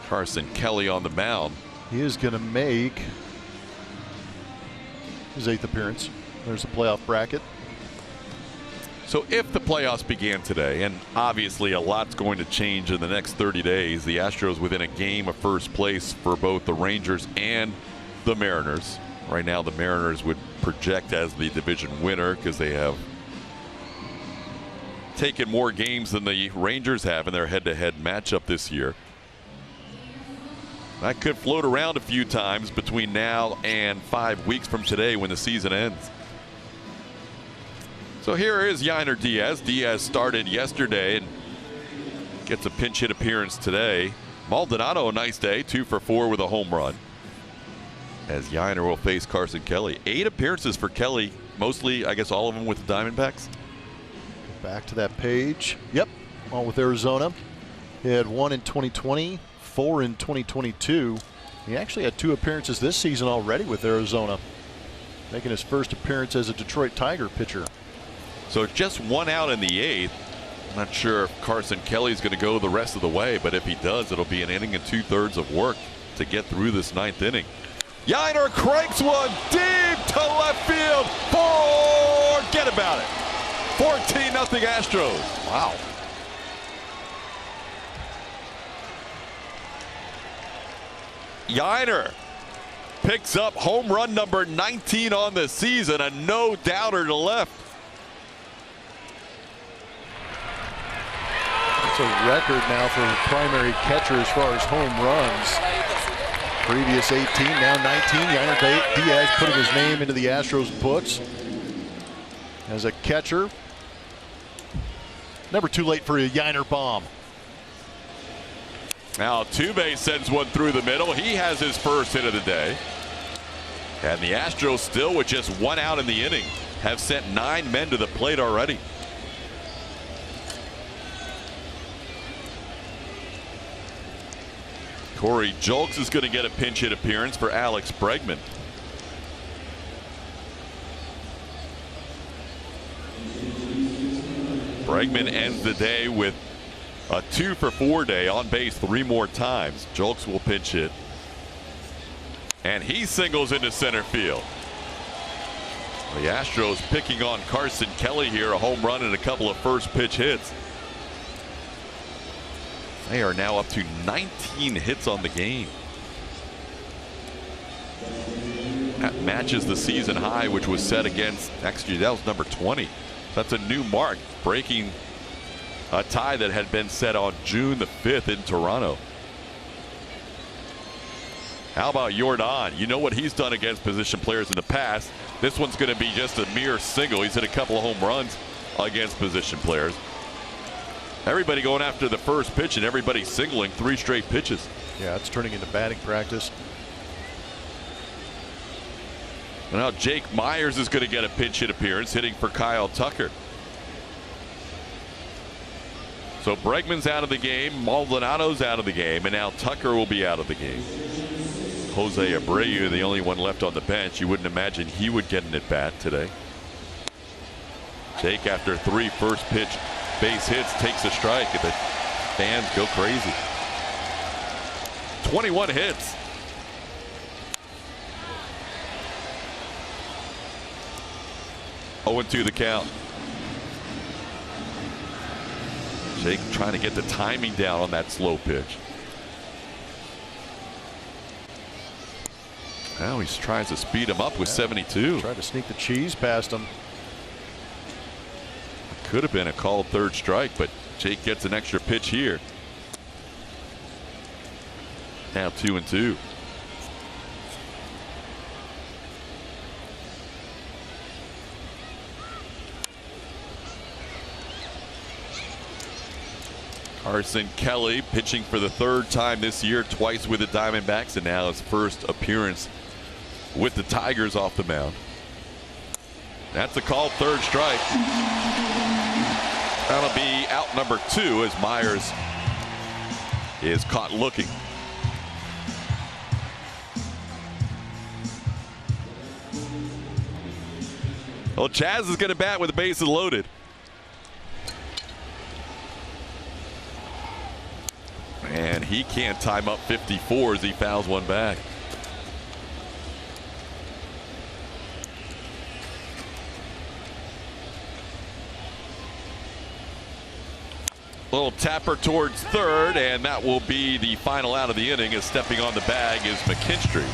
Carson Kelly on the mound. He is going to make his 8th appearance. There's the playoff bracket. So if the playoffs began today, and obviously a lot's going to change in the next 30 days, the Astros within a game of first place for both the Rangers and the Mariners. Right now the Mariners would project as the division winner because they have taken more games than the Rangers have in their head-to-head matchup this year. That could float around a few times between now and 5 weeks from today when the season ends. So here is Yainer Diaz. Diaz started yesterday and gets a pinch hit appearance today. Maldonado, a nice day, 2 for 4 with a home run. As Yainer will face Carson Kelly. 8 appearances for Kelly, mostly, I guess, all of them with the Diamondbacks. Back to that page. Yep, all with Arizona. He had 1 in 2020, 4 in 2022. He actually had 2 appearances this season already with Arizona, making his first appearance as a Detroit Tiger pitcher. So just 1 out in the 8th. I'm not sure if Carson Kelly's going to go the rest of the way, but if he does, it'll be an inning and 2/3 of work to get through this 9th inning. Yainer cranks one deep to left field. Forget about it. 14-0 Astros. Wow. Yainer picks up home run number 19 on the season. A no-doubter to left. It's a record now for the primary catcher as far as home runs. Previous 18, now 19. Yainer Diaz putting his name into the Astros books as a catcher. Never too late for a Yainer bomb. Now Altuve sends one through the middle. He has his first hit of the day. And the Astros, still with just 1 out in the inning, have sent 9 men to the plate already. Corey Julks is going to get a pinch hit appearance for Alex Bregman. Bregman ends the day with a 2 for 4 day, on base 3 more times. Julks will pinch hit. And he singles into center field. The Astros picking on Carson Kelly here, a home run and a couple of first pitch hits. They are now up to 19 hits on the game. That matches the season high, which was set against, actually that was number 20. That's a new mark, breaking a tie that had been set on June the 5th in Toronto. How about Jordan? You know what he's done against position players in the past. This one's going to be just a mere single. He's hit a couple of home runs against position players. Everybody going after the first pitch and everybody singling 3 straight pitches. Yeah, it's turning into batting practice. And now Jake Myers is going to get a pinch hit appearance, hitting for Kyle Tucker. So Bregman's out of the game, Maldonado's out of the game, and now Tucker will be out of the game. Jose Abreu, the only one left on the bench. You wouldn't imagine he would get an at bat today. Jake, after 3 first pitch base hits, takes a strike, and the fans go crazy. 21 hits. Oh, 2 the count. Jake trying to get the timing down on that slow pitch. Now he tries to speed him up with 72. Tried to sneak the cheese past him. Could have been a called 3rd strike, but Jake gets an extra pitch here. Now 2-2. Carson Kelly pitching for the third time this year, twice with the Diamondbacks, and now his first appearance with the Tigers off the mound. That's a called third strike. That'll be out number 2 as Myers is caught looking. Well, Chaz is going to bat with the bases loaded. And he can't time up 54 as he fouls one back. Little tapper towards third, and that will be the final out of the inning, as stepping on the bag is McKinstry.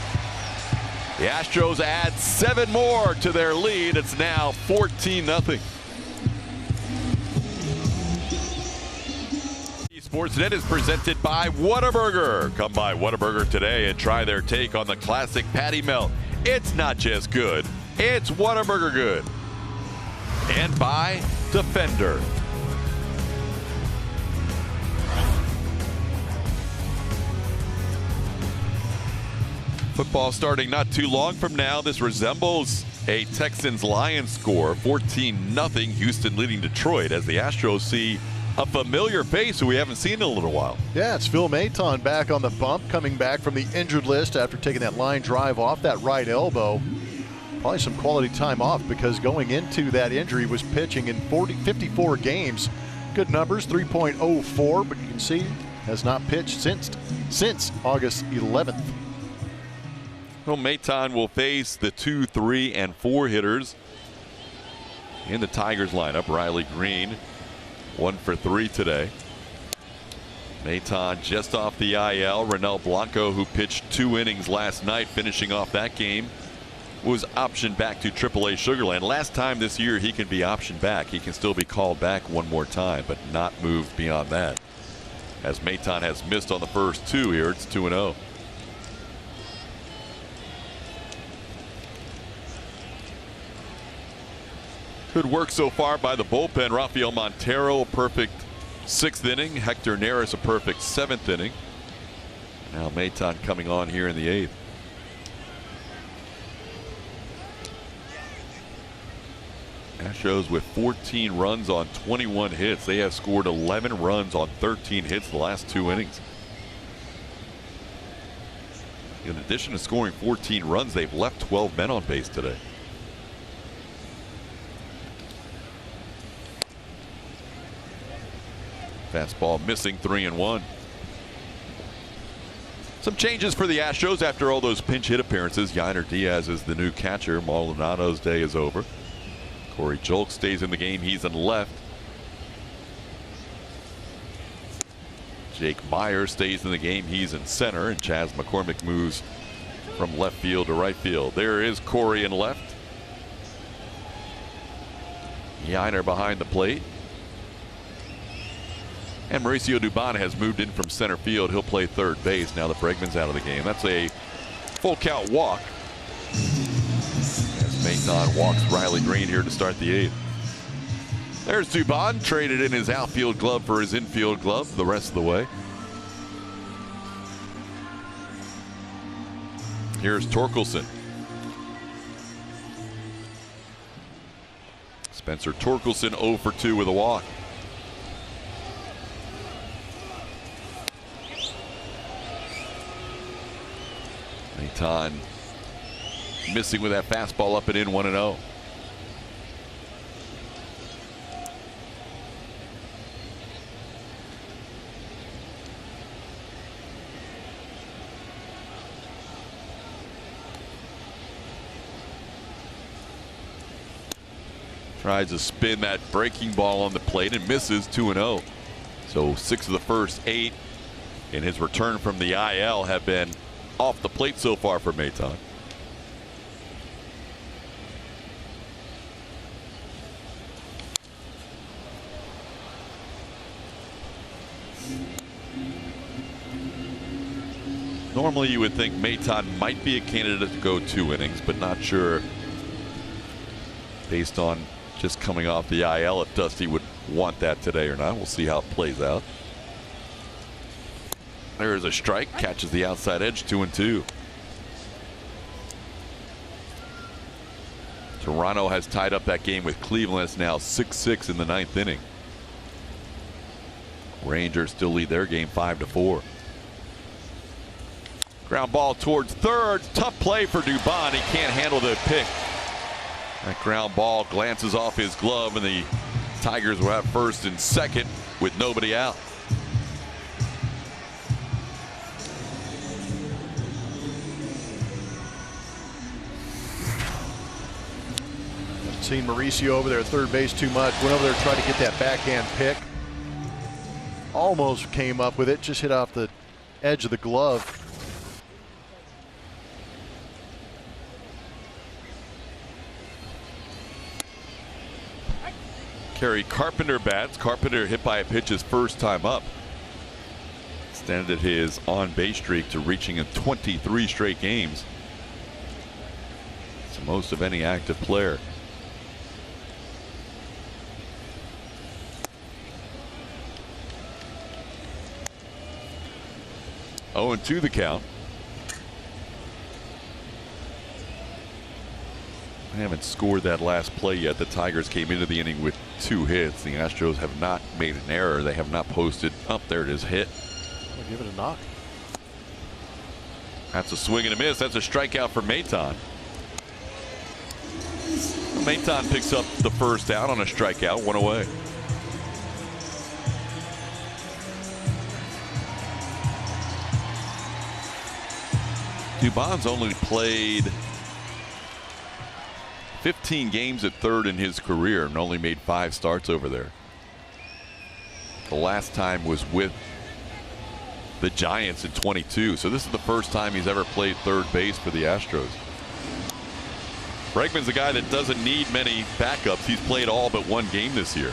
The Astros add 7 more to their lead. It's now 14-0. Sportsnet is presented by Whataburger. Come by Whataburger today and try their take on the classic patty melt. It's not just good, it's Whataburger good. And by Defender. Football starting not too long from now. This resembles a Texans-Lions score, 14-0, Houston leading Detroit, as the Astros see a familiar face who we haven't seen in a little while. Yeah, it's Phil Maton back on the bump, coming back from the injured list after taking that line drive off that right elbow. Probably some quality time off, because going into that injury he was pitching in 54 games. Good numbers, 3.04, but you can see has not pitched since August 11th. Well, Maton will face the 2, 3, and 4 hitters in the Tigers lineup. Riley Green, 1 for 3 today. Maton just off the IL. Ronel Blanco, who pitched 2 innings last night, finishing off that game, was optioned back to AAA Sugarland. Last time this year he can be optioned back. He can still be called back one more time, but not moved beyond that, as Maton has missed on the first 2 here. It's 2-0. Good work so far by the bullpen. Rafael Montero, a perfect 6th inning. Hector Neris, a perfect 7th inning. Now Maton coming on here in the 8th. Astros with 14 runs on 21 hits. They have scored 11 runs on 13 hits the last 2 innings. In addition to scoring 14 runs, they've left 12 men on base today. Fastball missing, 3-1. Some changes for the Astros after all those pinch hit appearances. Yainer Diaz is the new catcher. Maldonado's day is over. Corey Julks stays in the game. He's in left. Jake Myers stays in the game. He's in center. And Chas McCormick moves from left field to right field. There is Corey in left. Yainer behind the plate. And Mauricio Dubon has moved in from center field. He'll play third base now that Bregman's out of the game. That's a full count walk, as Maton walks Riley Green here to start the 8th. There's Dubon, traded in his outfield glove for his infield glove the rest of the way. Here's Torkelson. Spencer Torkelson 0 for 2 with a walk. Maton missing with that fastball up and in, 1-0. Tries to spin that breaking ball on the plate and misses, 2-0. So 6 of the first 8 in his return from the IL have been off the plate so far for Maton. Normally you would think Maton might be a candidate to go 2 innings, but not sure based on just coming off the IL if Dusty would want that today or not. We'll see how it plays out. There is a strike, catches the outside edge, 2-2. Toronto has tied up that game with Cleveland. It's now 6-6 in the 9th inning. Rangers still lead their game 5-4. Ground ball towards third. Tough play for Dubon. He can't handle the pick. That ground ball glances off his glove, and the Tigers will have first and second with nobody out. Seen Mauricio over there at third base too much. Went over there to try to get that backhand pick. Almost came up with it. Just hit off the edge of the glove. Kerry Carpenter bats. Carpenter hit by a pitch his first time up. Extended his on-base streak to reaching in 23 straight games. It's the most of any active player. Oh, and 2 the count. They haven't scored that last play yet. The Tigers came into the inning with 2 hits. The Astros have not made an error. They have not posted. Up there it is, hit. I'll give it a knock. That's a swing and a miss. That's a strikeout for Maton. Maton picks up the first out on a strikeout, 1 away. Dubon's only played 15 games at third in his career and only made 5 starts over there. The last time was with the Giants in 22, so this is the first time he's ever played third base for the Astros. Bregman's a guy that doesn't need many backups. He's played all but 1 game this year.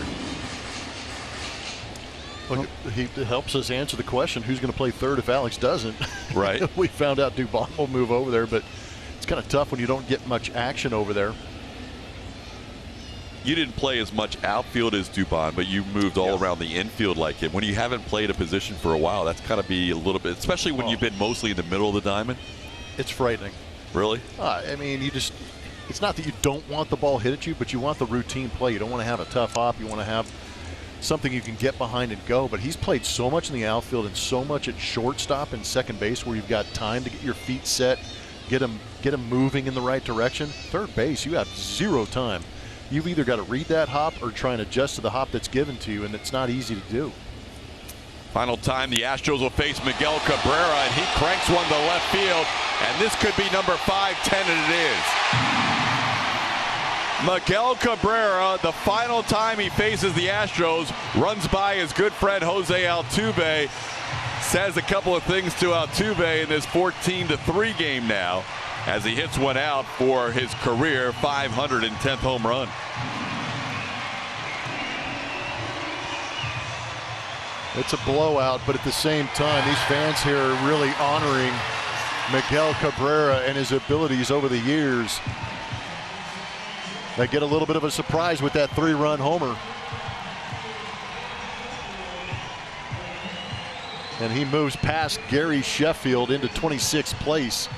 Look, he helps us answer the question, who's going to play third if Alex doesn't? Right. We found out Dubon will move over there, but it's kind of tough when you don't get much action over there. You didn't play as much outfield as Dubon, but you moved all around the infield like him. When you haven't played a position for a while, that's got to be a little bit, especially when you've been mostly in the middle of the diamond. It's frightening. Really? I mean, it's not that you don't want the ball hit at you, but you want the routine play. You don't want to have a tough hop. You want to have something you can get behind and go. But he's played so much in the outfield and so much at shortstop and second base where you've got time to get your feet set, get them moving in the right direction. Third base, you have 0 time. You've either got to read that hop or try and adjust to the hop that's given to you, and it's not easy to do. Final time the Astros will face Miguel Cabrera, and he cranks one to left field, and this could be number 510, and it is. Miguel Cabrera, the final time he faces the Astros, runs by his good friend Jose Altuve, says a couple of things to Altuve in this 14-3 game now, as he hits one out for his career 510th home run. It's a blowout, but at the same time, these fans here are really honoring Miguel Cabrera and his abilities over the years. They get a little bit of a surprise with that 3-run homer. And he moves past Gary Sheffield into 26th place.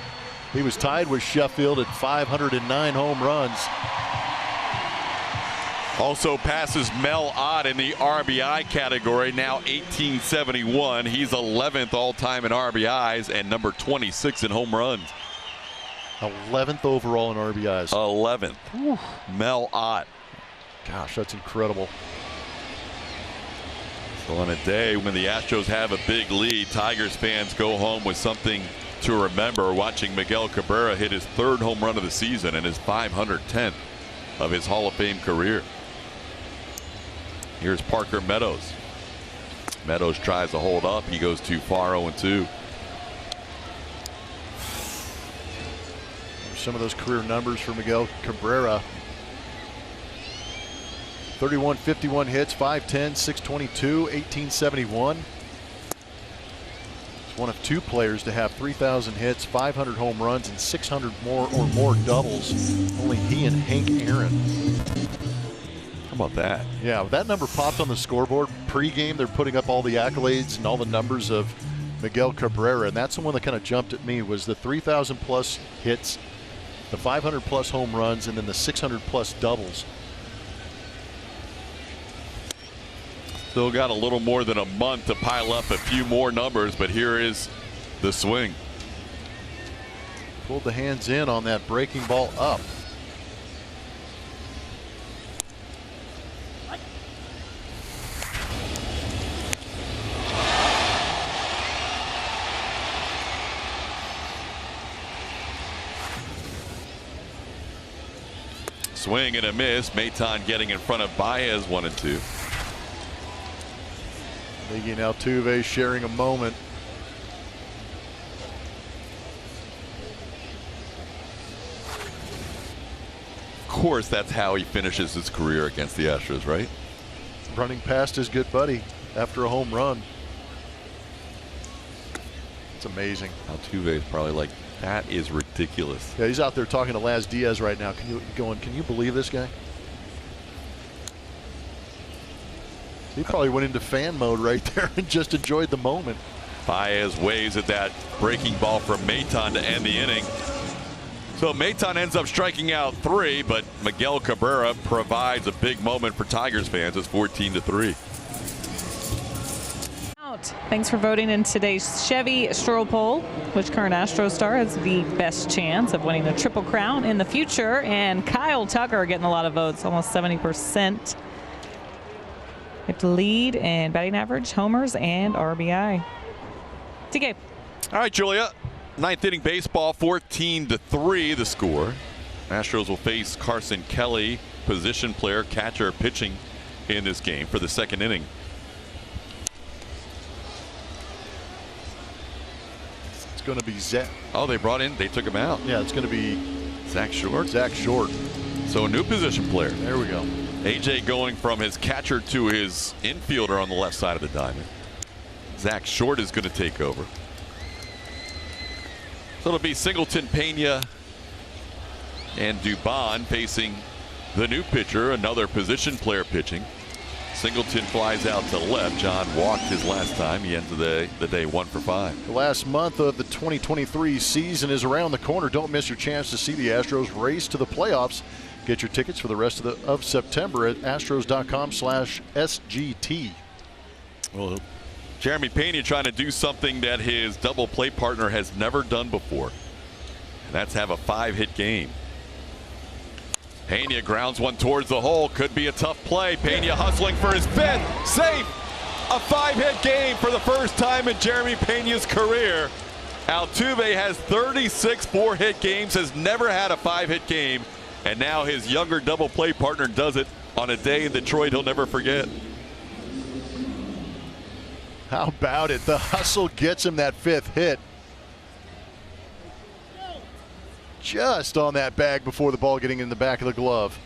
He was tied with Sheffield at 509 home runs. Also passes Mel Ott in the RBI category, now 1871. He's 11th all-time in RBIs and number 26 in home runs. 11th overall in RBIs. 11th. Whew. Mel Ott. Gosh, that's incredible. So on a day when the Astros have a big lead, Tigers fans go home with something to remember, watching Miguel Cabrera hit his 3rd home run of the season and his 510th of his Hall of Fame career. Here's Parker Meadows. Meadows tries to hold up. He goes too far, 0-2. Some of those career numbers for Miguel Cabrera. 31, 51 hits, 510, 622, 1871. He's one of 2 players to have 3,000 hits, 500 home runs, and 600 more or more doubles. Only he and Hank Aaron. How about that? Yeah, that number popped on the scoreboard pregame. They're putting up all the accolades and all the numbers of Miguel Cabrera, and that's the one that kind of jumped at me, was the 3,000 plus hits, the 500 plus home runs, and then the 600 plus doubles. Still got a little more than a month to pile up a few more numbers, but here is the swing. Pulled the hands in on that breaking ball up. Swing and a miss. Maton getting in front of Baez, 1-2. Miggy and Altuve sharing a moment. Of course, that's how he finishes his career against the Astros, right? Running past his good buddy after a home run. It's amazing. Altuve is probably like, that is ridiculous. Yeah, he's out there talking to Laz Diaz right now. Can you believe this guy? He probably went into fan mode right there and just enjoyed the moment. Baez waves at that breaking ball from Maton to end the inning. So Maton ends up striking out 3, but Miguel Cabrera provides a big moment for Tigers fans. It's 14-3. Thanks for voting in today's Chevy Stroll poll. Which current Astro star has the best chance of winning the Triple Crown in the future? And Kyle Tucker getting a lot of votes, almost 70%. Get the lead in batting average, homers, and RBI. TK. All right, Julia. Ninth inning baseball, 14-3 the score. Astros will face Carson Kelly, position player, catcher, pitching in this game for the second inning. It's going to be Zach. Oh, they took him out. Yeah, it's going to be Zach Short. Zach Short. So a new position player. There we go. AJ going from his catcher to his infielder on the left side of the diamond. Zach Short is going to take over. So it'll be Singleton, Pena, and Dubon facing the new pitcher, another position player pitching. Singleton flies out to left. John walked his last time. He ends the day 1 for 5. The last month of the 2023 season is around the corner. Don't miss your chance to see the Astros race to the playoffs. Get your tickets for the rest of September at astros.com/SGT. Well, Jeremy Pena trying to do something that his double play partner has never done before. And that's have a 5-hit game. Pena grounds one towards the hole. Could be a tough play. Pena hustling for his 5th. Safe. A 5-hit game for the first time in Jeremy Pena's career. Altuve has 36 4-hit games, has never had a 5-hit game. And now his younger double play partner does it on a day in Detroit he'll never forget. How about it? The hustle gets him that 5th hit. Just on that bag before the ball getting in the back of the glove.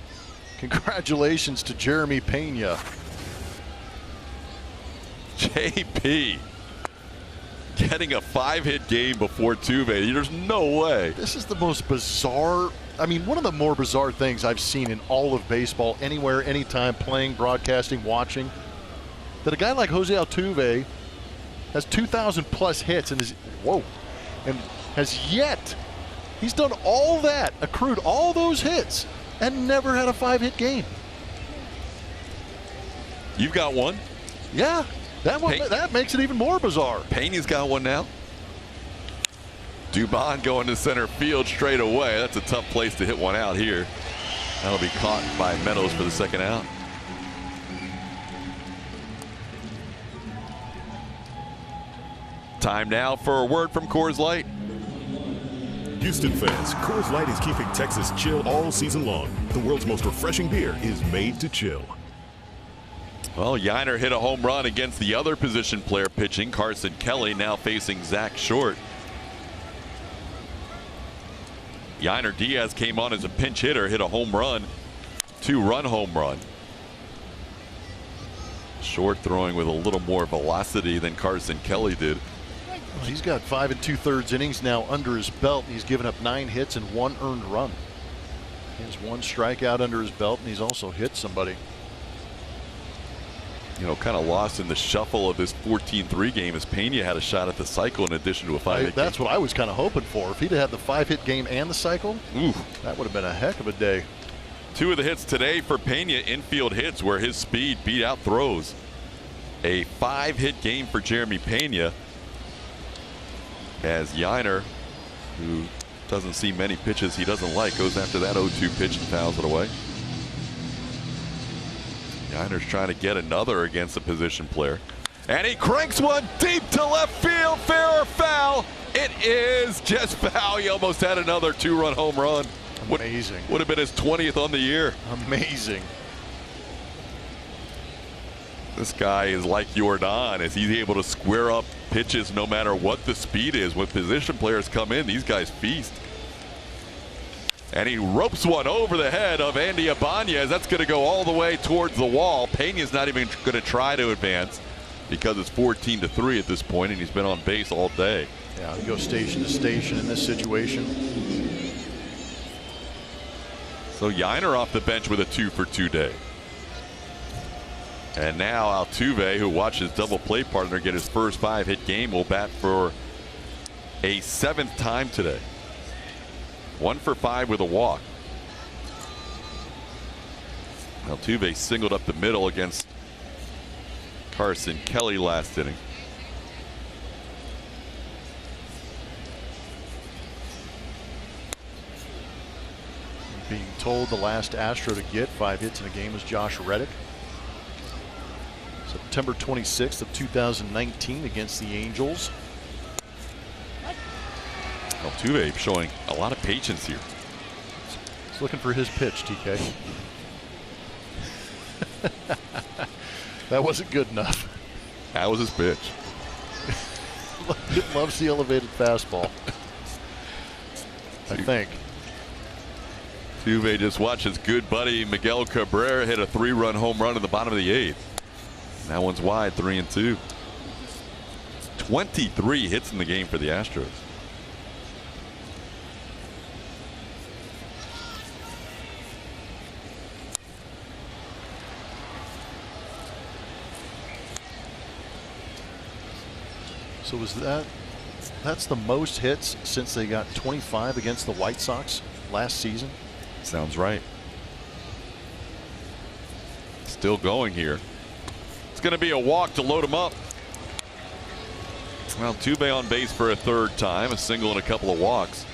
Congratulations to Jeremy Pena. JP getting a 5-hit game before Tuve. There's no way. This is the most bizarre, I mean, one of the more bizarre things I've seen in all of baseball, anywhere, anytime, playing, broadcasting, watching. That a guy like Jose Altuve has 2,000 plus hits and has yet, he's done all that, accrued all those hits, and never had a 5-hit game. You've got one? Yeah, that makes it even more bizarre. Pena's got one now. Dubon going to center field straight away. That's a tough place to hit one out here. That'll be caught by Meadows for the second out. Time now for a word from Coors Light. Houston fans, Coors Light is keeping Texas chill all season long. The world's most refreshing beer is made to chill. Well, Yiner hit a home run against the other position player pitching, Carson Kelly, now facing Zach Short. Yiner Diaz came on as a pinch hitter, hit a home run, 2-run home run. Short throwing with a little more velocity than Carson Kelly did. Well, he's got 5 2/3 innings now under his belt. He's given up 9 hits and 1 earned run. He has 1 strikeout under his belt, and he's also hit somebody. you know, kind of lost in the shuffle of this 14-3 game as Pena had a shot at the cycle in addition to a 5-hit game. That's what I was kind of hoping for. If he'd had the 5-hit game and the cycle, that would have been a heck of a day. 2 of the hits today for Pena, infield hits where his speed beat out throws. A 5-hit game for Jeremy Pena as Yiner, who doesn't see many pitches he doesn't like, goes after that 0-2 pitch and fouls it away. Yiner's trying to get another against a position player. And he cranks one deep to left field, fair or foul. It is just foul. He almost had another 2-run home run. Amazing. Would have been his 20th on the year. Amazing. This guy is like Jordan, as he's able to square up pitches no matter what the speed is. When position players come in, these guys feast. And he ropes one over the head of Andy Ibanez. That's going to go all the way towards the wall. Pena's not even going to try to advance because it's 14-3 at this point, and he's been on base all day. Yeah, he goes station to station in this situation. So Yiner off the bench with a 2-for-2 day. And now Altuve, who watched his double play partner get his first 5-hit game, will bat for a 7th time today. 1 for 5 with a walk. Altuve singled up the middle against Carson Kelly last inning. Being told the last Astro to get 5 hits in a game was Josh Reddick. September 26th of 2019 against the Angels. Altuve showing a lot of patience here. He's looking for his pitch, TK. That wasn't good enough. That was his pitch. He loves the elevated fastball. I think. Altuve just watched his good buddy Miguel Cabrera hit a 3-run home run in the bottom of the 8th. That one's wide, 3-2. 23 hits in the game for the Astros. So was that's the most hits since they got 25 against the White Sox last season? Sounds right. Still going here. It's going to be a walk to load him up. Well, Altuve on base for a 3rd time, a single and a couple of walks.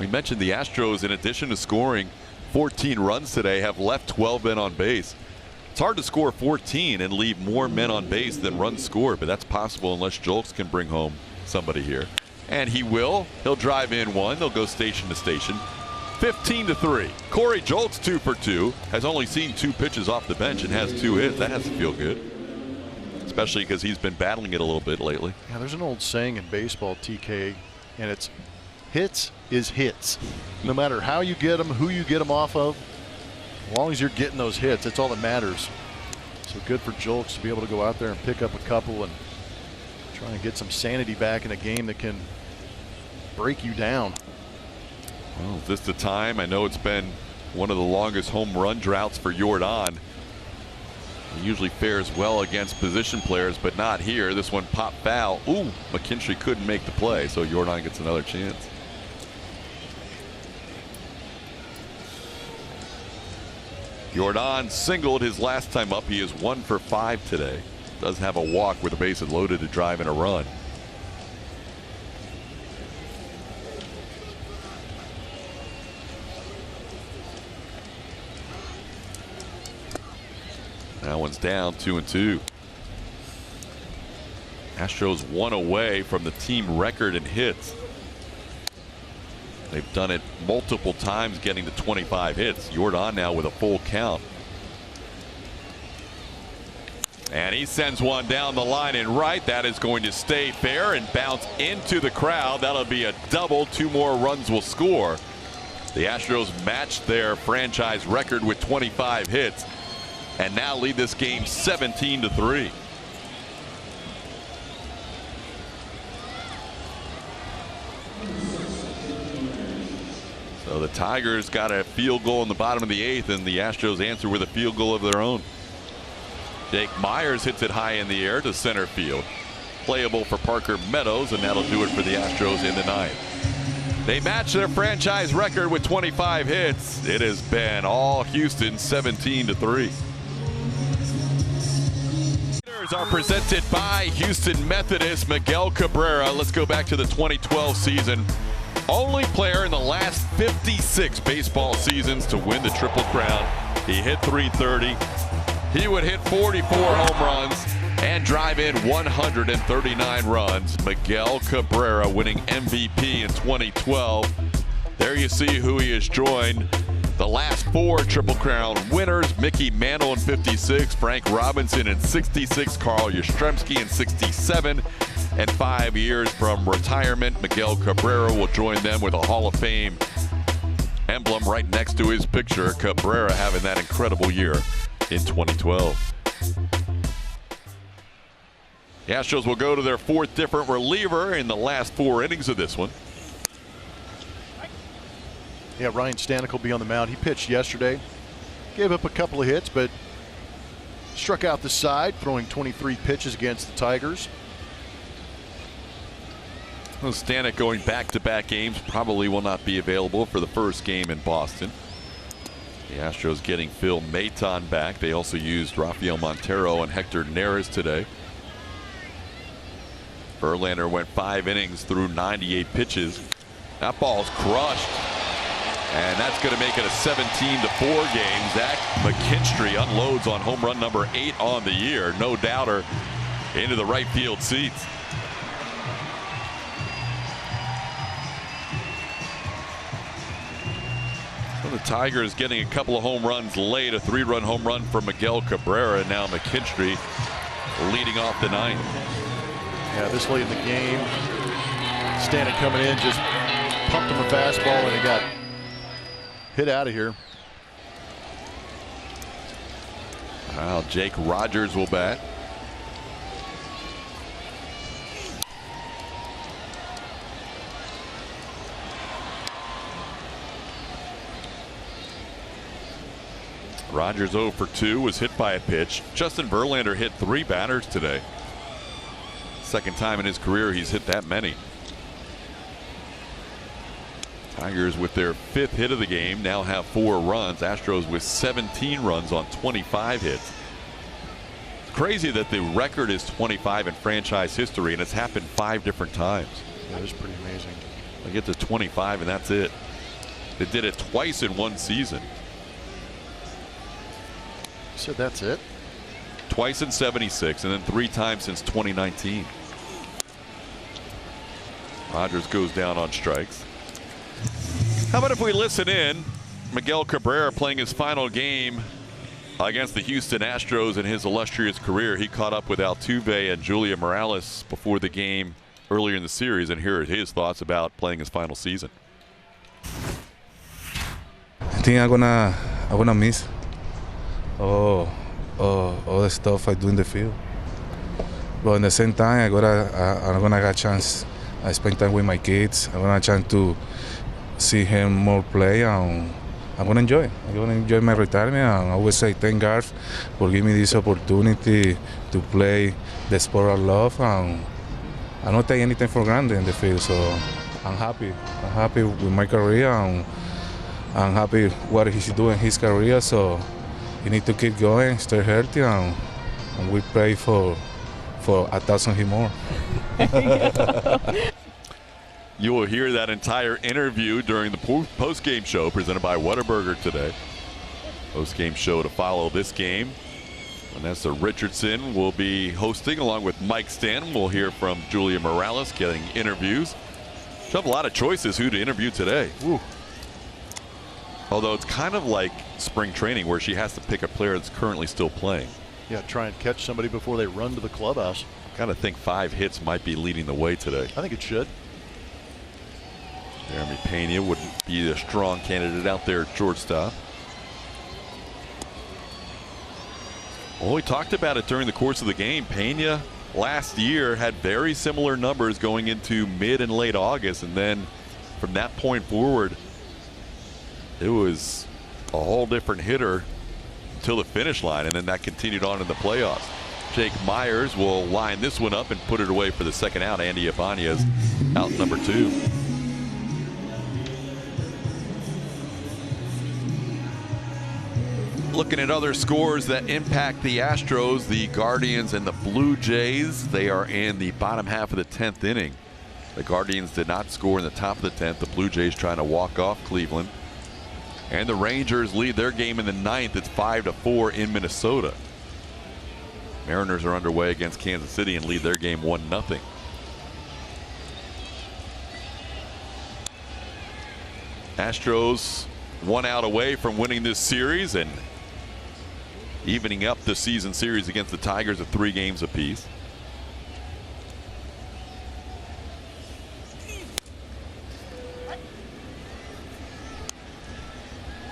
We mentioned the Astros, in addition to scoring 14 runs today, have left 12 men on base. It's hard to score 14 and leave more men on base than runs scored, but that's possible unless Jolks can bring home somebody here. And he will. He'll drive in one. They'll go station to station. 15-3. Corey Jolks 2-for-2. Has only seen 2 pitches off the bench and has 2 hits. That has to feel good, especially because he's been battling it a little bit lately. Yeah, there's an old saying in baseball, TK, and it's hits is hits. No matter how you get them, who you get them off of, as long as you're getting those hits, that's all that matters. So good for Jolks to be able to go out there and pick up a couple and try and get some sanity back in a game that can break you down. Well, is this the time? I know it's been one of the longest home run droughts for Jordan. He usually fares well against position players, but not here. This one popped foul. Ooh, McKinstry couldn't make the play, so Jordan gets another chance. Jordan singled his last time up. He is 1 for 5 today. Does have a walk with the bases loaded to drive in a run. That one's down, 2-2. Astros 1 away from the team record in hits. They've done it multiple times, getting to 25 hits. Jordan now with a full count. And he sends one down the line and right. That is going to stay fair and bounce into the crowd. That'll be a double. 2 more runs will score. The Astros matched their franchise record with 25 hits and now lead this game 17-3. So the Tigers got a field goal in the bottom of the 8th, and the Astros answer with a field goal of their own. Jake Myers hits it high in the air to center field. Playable for Parker Meadows, and that'll do it for the Astros in the ninth. They match their franchise record with 25 hits. It has been all Houston, 17-3. Are presented by Houston Methodist. Miguel Cabrera, let's go back to the 2012 season. Only player in the last 56 baseball seasons to win the Triple Crown. He hit .330. He would hit 44 home runs and drive in 139 runs. Miguel Cabrera winning MVP in 2012. There you see who he has joined. The last 4 Triple Crown winners: Mickey Mantle in 56, Frank Robinson in 66, Carl Yastrzemski in 67. And 5 years from retirement, Miguel Cabrera will join them with a Hall of Fame emblem right next to his picture. Cabrera having that incredible year in 2012. The Astros will go to their 4th different reliever in the last 4 innings of this one. Yeah, Ryan Stanek will be on the mound. He pitched yesterday. Gave up a couple of hits, but struck out the side, throwing 23 pitches against the Tigers. Well, Stanek going back-to-back games probably will not be available for the first game in Boston. The Astros getting Phil Maton back. They also used Rafael Montero and Hector Neris today. Verlander went 5 innings through 98 pitches. That ball's crushed. And that's going to make it a 17-4 game. Zach McKinstry unloads on home run number 8 on the year. No doubter into the right field seats. So the Tigers getting a couple of home runs late. A 3-run home run for Miguel Cabrera. And now McKinstry leading off the 9th. Yeah, this late in the game, Stanek coming in, just pumped him a fastball, and he got hit out of here. Well, Jake Rogers will bat. Rogers 0 for 2, was hit by a pitch. Justin Verlander hit 3 batters today. Second time in his career he's hit that many. Tigers with their 5th hit of the game now have 4 runs. Astros with 17 runs on 25 hits. It's crazy that the record is 25 in franchise history, and it's happened 5 different times. That is pretty amazing. They get to 25 and that's it. They did it twice in one season. You said that's it? Twice in 76 and then 3 times since 2019. Rogers goes down on strikes. How about if we listen in? Miguel Cabrera playing his final game against the Houston Astros in his illustrious career. He caught up with Altuve and Julia Morales before the game earlier in the series, and here are his thoughts about playing his final season. I think I'm gonna miss all the stuff I do in the field, but at the same time I'm gonna get a chance. I spend time with my kids. I'm gonna chance to see him more play, and I'm gonna enjoy. I'm gonna enjoy my retirement, and I always say thank God for giving me this opportunity to play the sport I love, and I don't take anything for granted in the field. So I'm happy. I'm happy with my career, and I'm happy what he's doing in his career. So he need to keep going, stay healthy, and we pray for 1,000 hit more. You will hear that entire interview during the post-game show presented by Whataburger today. Post-game show to follow this game. Vanessa Richardson will be hosting along with Mike Stanton. We'll hear from Julia Morales getting interviews. She'll have a lot of choices who to interview today. Ooh. Although it's kind of like spring training where she has to pick a player that's currently still playing. Yeah, try and catch somebody before they run to the clubhouse. Kind of think 5 hits might be leading the way today. I think it should. Jeremy Pena would be a strong candidate out there at shortstop. Well, we talked about it during the course of the game. Pena last year had very similar numbers going into mid and late August, and then from that point forward, it was a whole different hitter until the finish line, and then that continued on in the playoffs. Jake Myers will line this one up and put it away for the second out. Andy Ibanez out number 2. Looking at other scores that impact the Astros, the Guardians and the Blue Jays, they are in the bottom half of the 10th inning. The Guardians did not score in the top of the 10th. The Blue Jays trying to walk off Cleveland. And the Rangers lead their game in the 9th. It's 5-4 in Minnesota. Mariners are underway against Kansas City and lead their game 1-0. Astros 1 out away from winning this series and evening up the season series against the Tigers at 3 games apiece.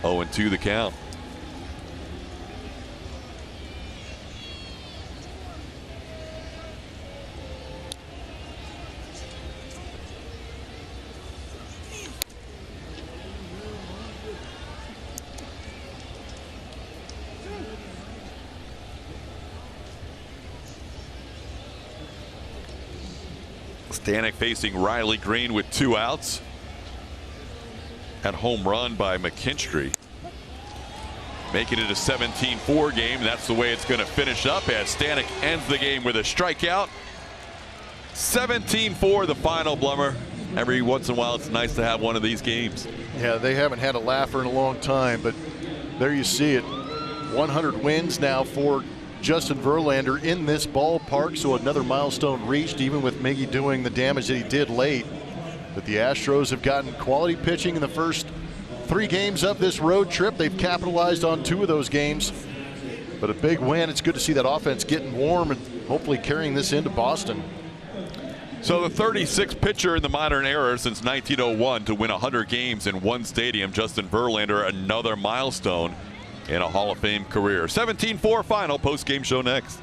Oh, and 2 the count. Stanek facing Riley Green with 2 outs. That home run by McKinstry. Making it a 17-4 game. That's the way it's going to finish up as Stanek ends the game with a strikeout. 17-4 the final, Blummer. Every once in a while it's nice to have one of these games. Yeah, they haven't had a laugher in a long time, but there you see it. 100 wins now for Justin Verlander in this ballpark, so another milestone reached, even with Miggy doing the damage that he did late. But the Astros have gotten quality pitching in the first 3 games of this road trip. They've capitalized on 2 of those games, but a big win. It's good to see that offense getting warm and hopefully carrying this into Boston. So the 36th pitcher in the modern era since 1901 to win 100 games in one stadium, Justin Verlander, another milestone in a Hall of Fame career. 17-4 final. Post-game show next.